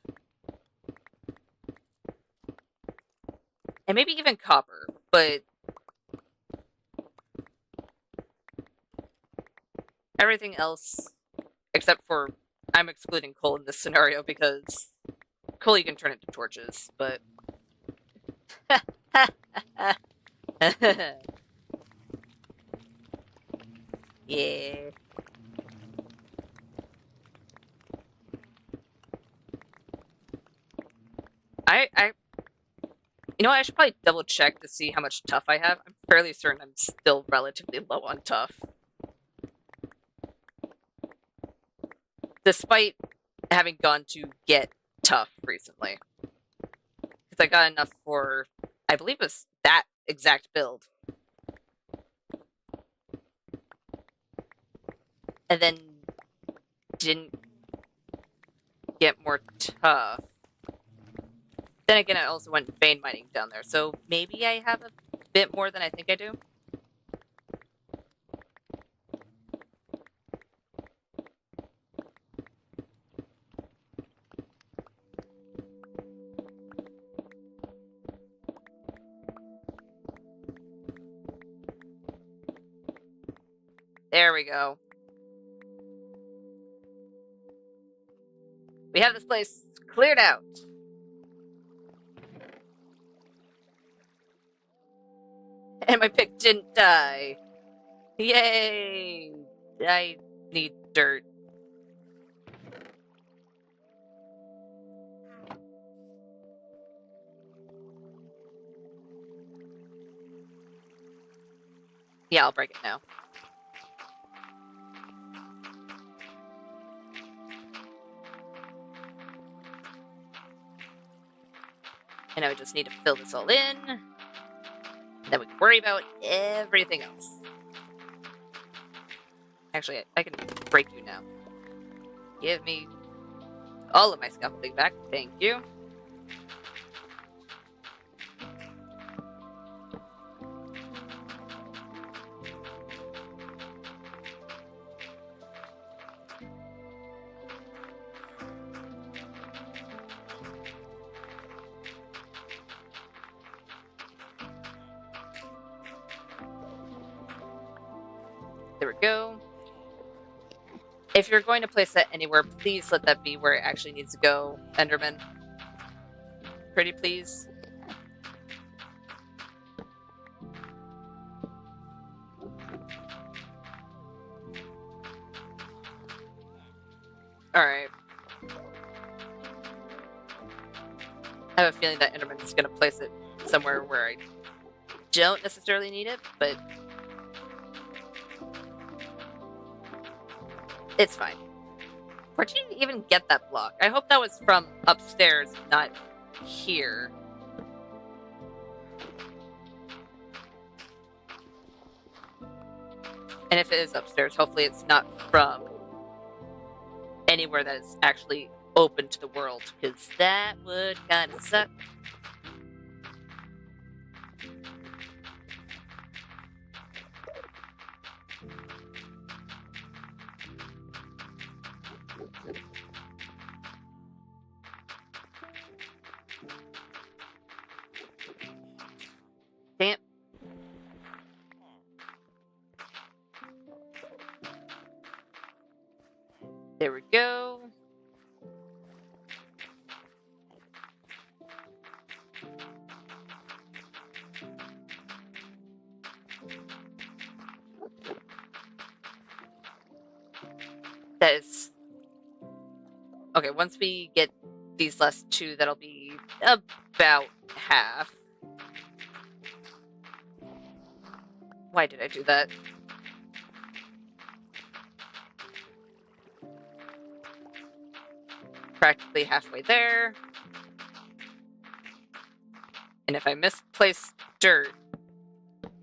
And maybe even copper, but everything else, except for I'm excluding coal in this scenario because coal you can turn into torches, but yeah. I you know what, I should probably double check to see how much tough I have. I'm fairly certain I'm still relatively low on tough. Despite having gone to get tough recently. Because I got enough for, I believe it was that exact build. And then didn't get more tough. Then again, I also went vein mining down there, so maybe I have a bit more than I think I do. There we go. We have this place cleared out. And my pick didn't die. Yay! I need dirt. Yeah, I'll break it now. And now we just need to fill this all in. Then we can worry about everything else. Actually, I can break you now. Give me all of my scaffolding back. Thank you. There we go. If you're going to place that anywhere, please let that be where it actually needs to go, Enderman. Pretty please. Alright. I have a feeling that Enderman is going to place it somewhere where I don't necessarily need it, but it's fine. Where did you even get that block? I hope that was from upstairs, not here. And if it is upstairs, hopefully it's not from anywhere that is actually open to the world, because that would kind of suck. Damn. There we go. That is... Okay, once we get these last two, that'll be about half. Why did I do that? Practically halfway there. And if I misplace dirt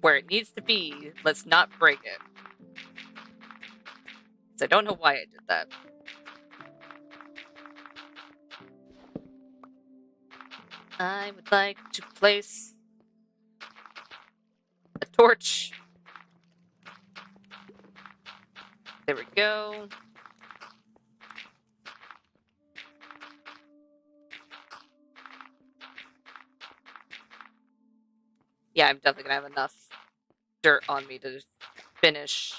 where it needs to be, let's not break it. Because I don't know why I did that. I would like to place a torch. There we go. yeah, I'm definitely gonna have enough dirt on me to finish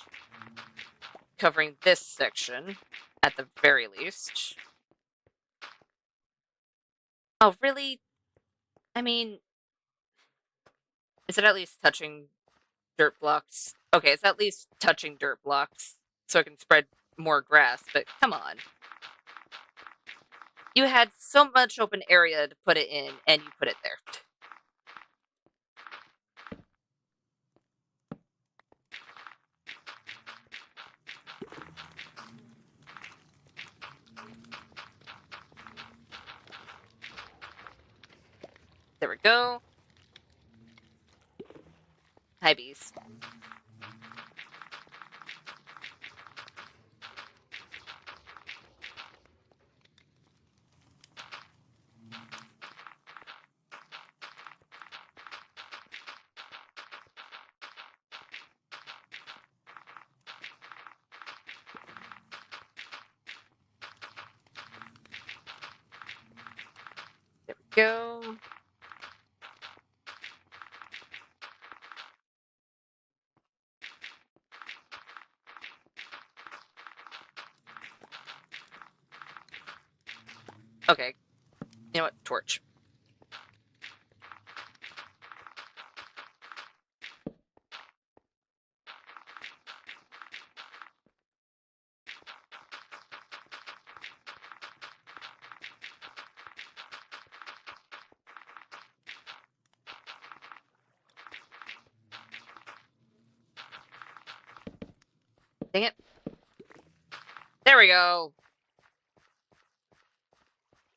covering this section at the very least. Oh, really? I mean, is it at least touching dirt blocks? Okay, it's at least touching dirt blocks so I can spread more grass, but come on. You had so much open area to put it in, and you put it there. There we go. Hi, bees. There we go. Okay. You know what? Torch. Dang it. There we go.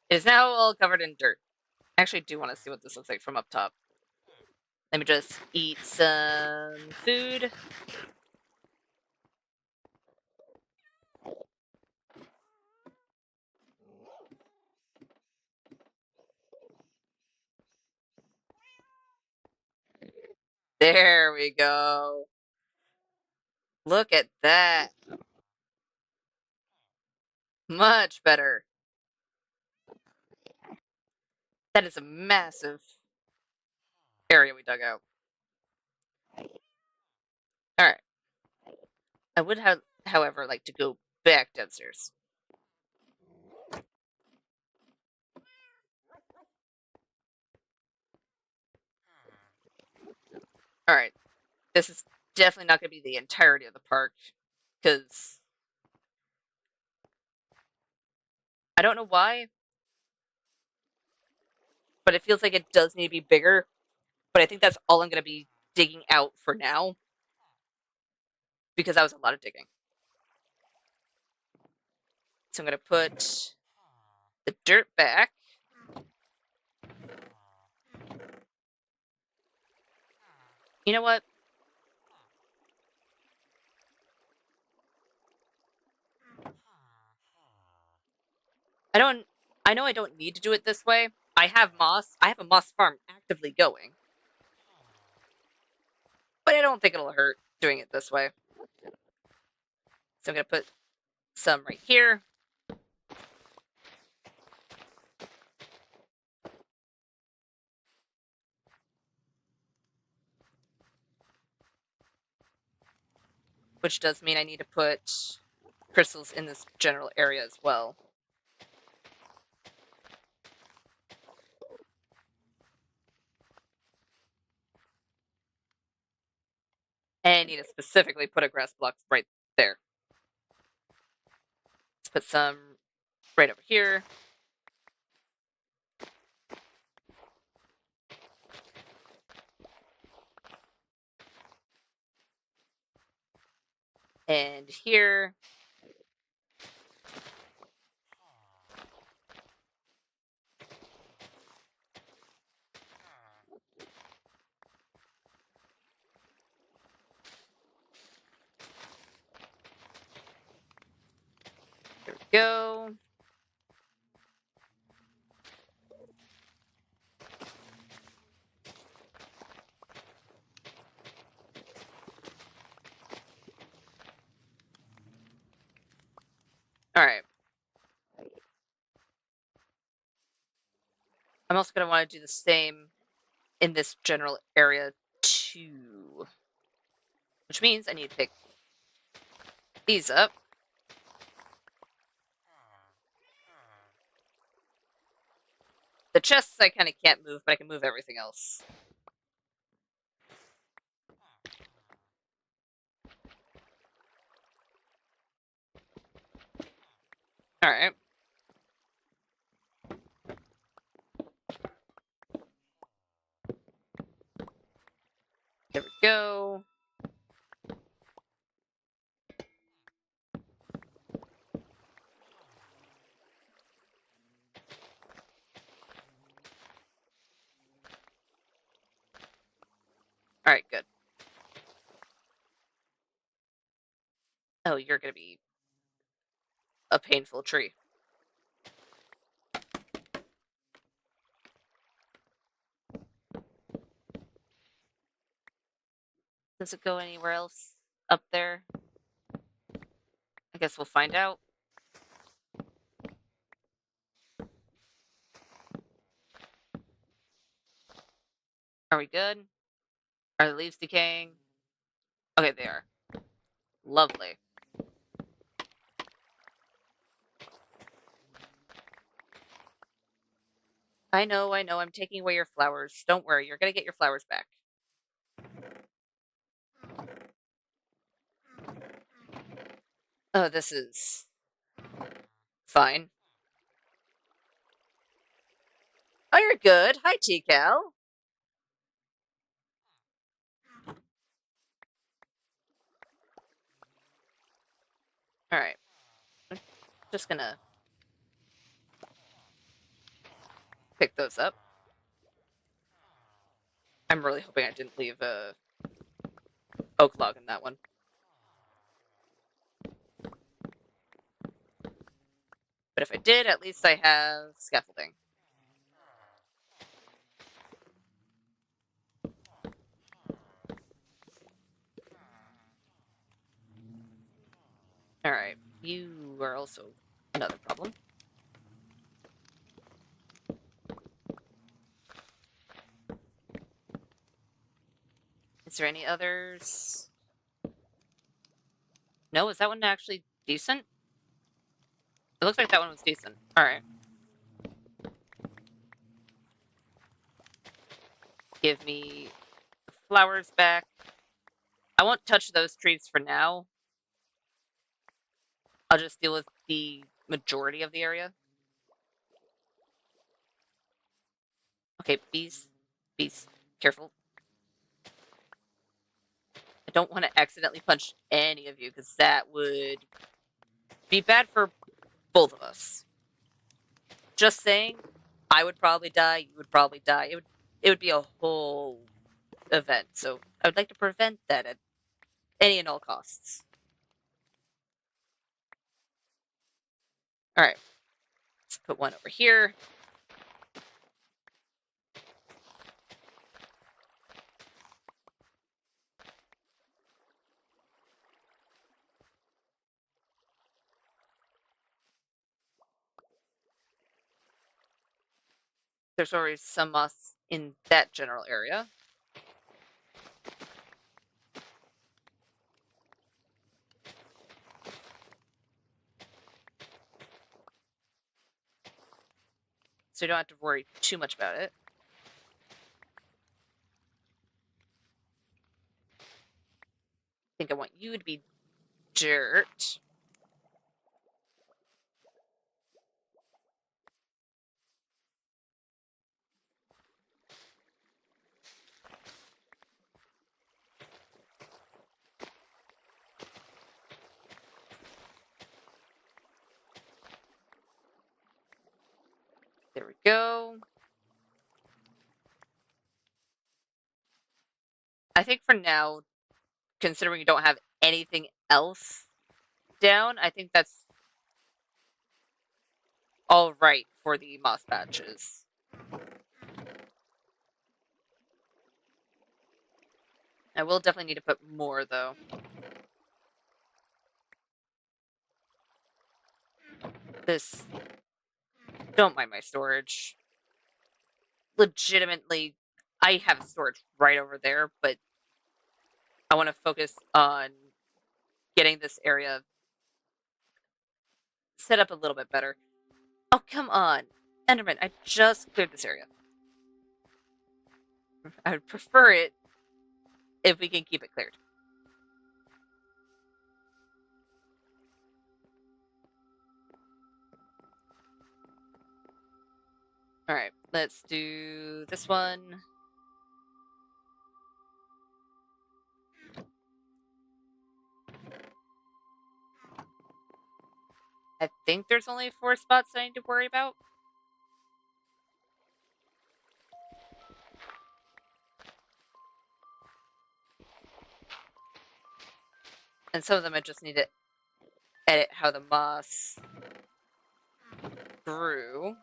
It is now all covered in dirt. I actually do want to see what this looks like from up top. Let me just eat some food. There we go. Look at that. Much better. That is a massive area we dug out. Alright. I would have, however, like to go back downstairs. Alright. This is definitely not going to be the entirety of the park, because I don't know why, but it feels like it does need to be bigger. But I think that's all I'm going to be digging out for now, because that was a lot of digging. So I'm going to put the dirt back. You know what? I know I don't need to do it this way. I have moss. I have a moss farm actively going. But I don't think it'll hurt doing it this way. So I'm going to put some right here. Which does mean I need to put crystals in this general area as well. And I need to specifically put a grass block right there. Let's put some right over here. And here. There we go. All right. I'm also going to want to do the same in this general area 2. Which means I need to pick these up. The chests I kind of can't move, but I can move everything else. Alright. There we go. Alright, good. Oh, you're gonna be a painful tree. Does it go anywhere else up there? I guess we'll find out. Are we good? Are the leaves decaying? Okay, they are. Lovely. I know, I'm taking away your flowers. Don't worry, you're gonna get your flowers back. Oh, this is fine. Oh, you're good. Hi, T-Cal. Alright. I'm just gonna pick those up. I'm really hoping I didn't leave a oak log in that one. But if I did, at least I have scaffolding. Alright, you are also another problem. Is there any others? No, is that one actually decent? It looks like that one was decent. Alright. Give me the flowers back. I won't touch those trees for now. I'll just deal with the majority of the area. Okay, bees. Bees. Careful. I don't want to accidentally punch any of you, because that would be bad for both of us. Just saying, I would probably die, you would probably die. It would be a whole event, so I would like to prevent that at any and all costs. Alright. Let's put one over here. There's already some moss in that general area. So you don't have to worry too much about it. I think I want you to be dirt. There we go. I think for now, considering you don't have anything else down, I think that's all right for the moss patches. I will definitely need to put more, though. This... Don't mind my storage. Legitimately, I have storage right over there, but I want to focus on getting this area set up a little bit better. Oh, come on. Enderman, I just cleared this area. I would prefer it if we can keep it cleared. Alright, let's do this one. I think there's only 4 spots I need to worry about. And some of them I just need to edit how the moss grew.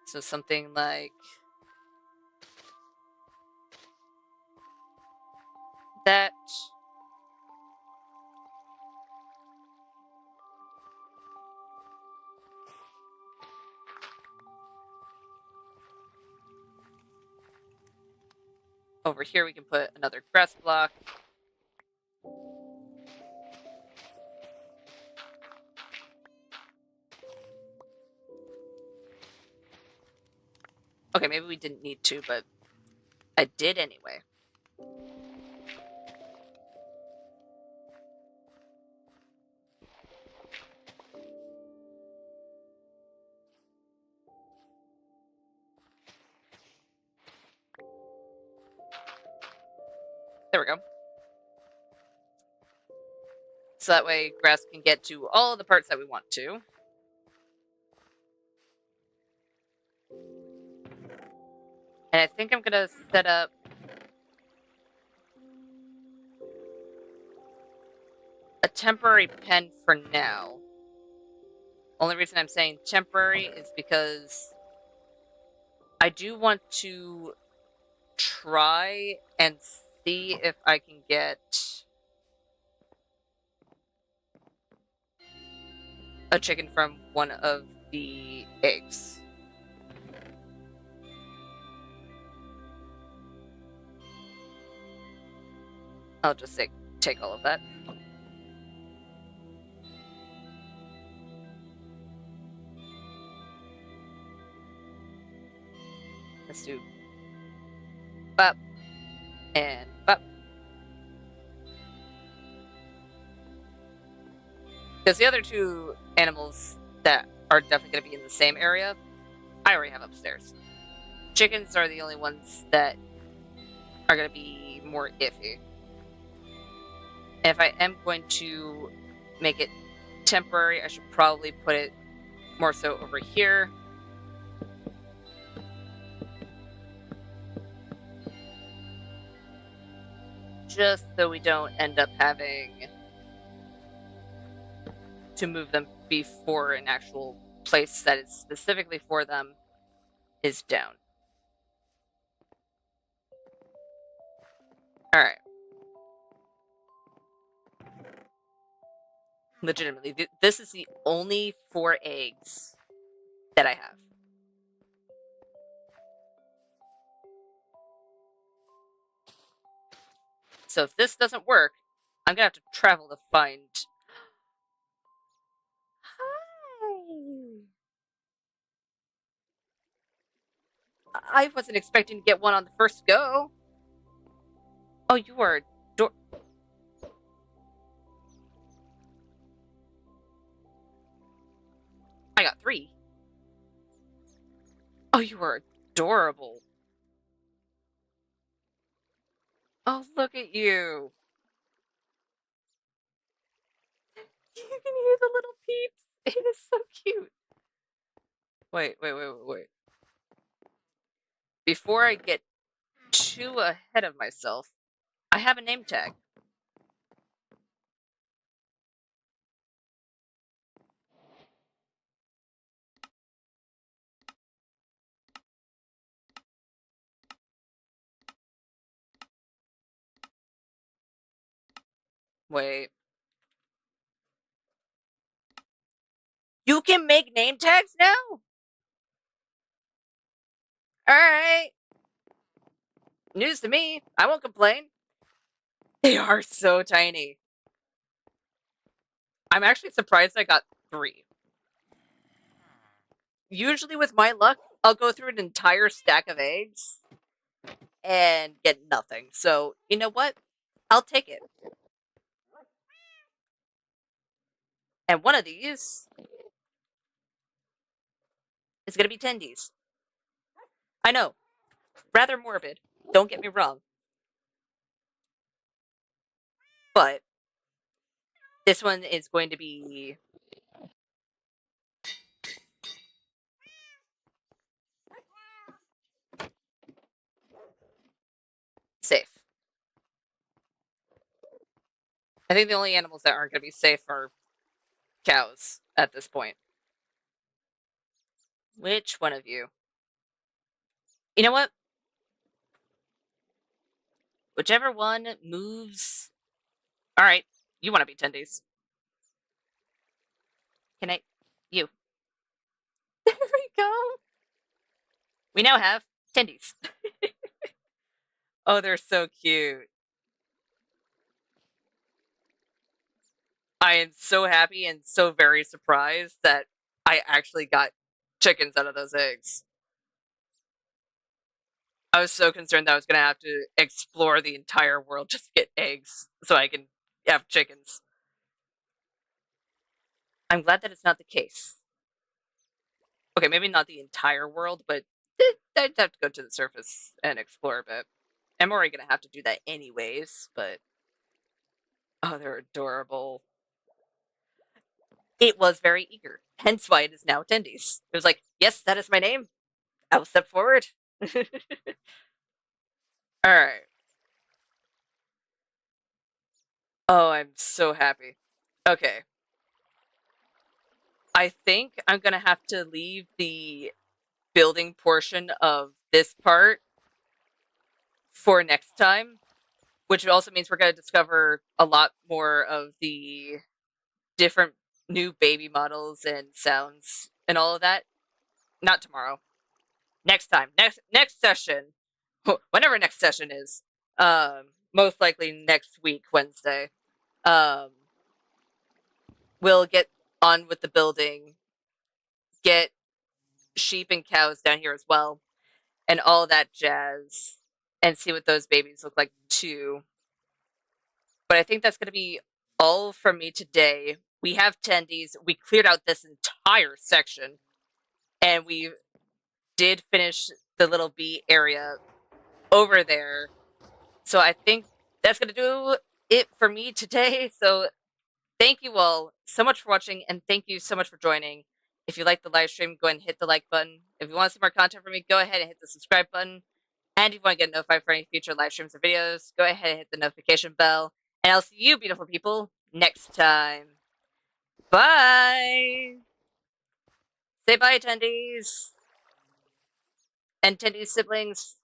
So something like that. Over here we can put another grass block. Okay, maybe we didn't need to, but I did anyway. There we go. So that way grass can get to all the parts that we want to. And I think I'm gonna set up a temporary pen for now. Only reason I'm saying temporary is because I do want to try and see if I can get a chicken from one of the eggs. I'll just take all of that. Let's do bop and bop. Because the other 2 animals that are definitely going to be in the same area, I already have upstairs. Chickens are the only ones that are going to be more iffy. And if I am going to make it temporary, I should probably put it more so over here. Just so we don't end up having to move them before an actual place that is specifically for them is down. Alright. Legitimately, this is the only 4 eggs that I have. So if this doesn't work, I'm gonna have to travel to find... Hi! I wasn't expecting to get one on the first go. Oh, you are I got 3. Oh, you are adorable. Oh, look at you. You can hear the little peeps. It is so cute. Wait. Before I get too ahead of myself, I have a name tag. Wait. You can make name tags now? Alright. News to me. I won't complain. They are so tiny. I'm actually surprised I got 3. Usually with my luck, I'll go through an entire stack of eggs and get nothing. So, you know what? I'll take it. And one of these is going to be tendies. I know. Rather morbid. Don't get me wrong. But this one is going to be safe. I think the only animals that aren't going to be safe are cows at this point. Which one of you? You know what? Whichever one moves. All right, you want to be tendies. Can I? You. There we go. We now have tendies. Oh, they're so cute. I am so happy and so very surprised that I actually got chickens out of those eggs. I was so concerned that I was going to have to explore the entire world just to get eggs so I can have chickens. I'm glad that it's not the case. Okay, maybe not the entire world, but I'd have to go to the surface and explore a bit. I'm already going to have to do that anyways, but oh, they're adorable. It was very eager, hence why it is now attendees. It was like, yes, that is my name. I will step forward. All right. Oh, I'm so happy. Okay. I think I'm going to have to leave the building portion of this part for next time, which also means we're going to discover a lot more of the different new baby models and sounds and all of that. Not tomorrow. Next time. Next session. Whenever next session is. Most likely next week, Wednesday. We'll get on with the building, get sheep and cows down here as well, and all that jazz, and see what those babies look like too. But I think that's going to be all from me today. We have tendies. We cleared out this entire section, and we did finish the little bee area over there. So I think that's going to do it for me today. So thank you all so much for watching, and thank you so much for joining. If you like the live stream, go ahead and hit the like button. If you want to see more content from me, go ahead and hit the subscribe button. And if you want to get notified for any future live streams or videos, go ahead and hit the notification bell. And I'll see you, beautiful people, next time. Bye! Say bye, attendees! And attendees siblings.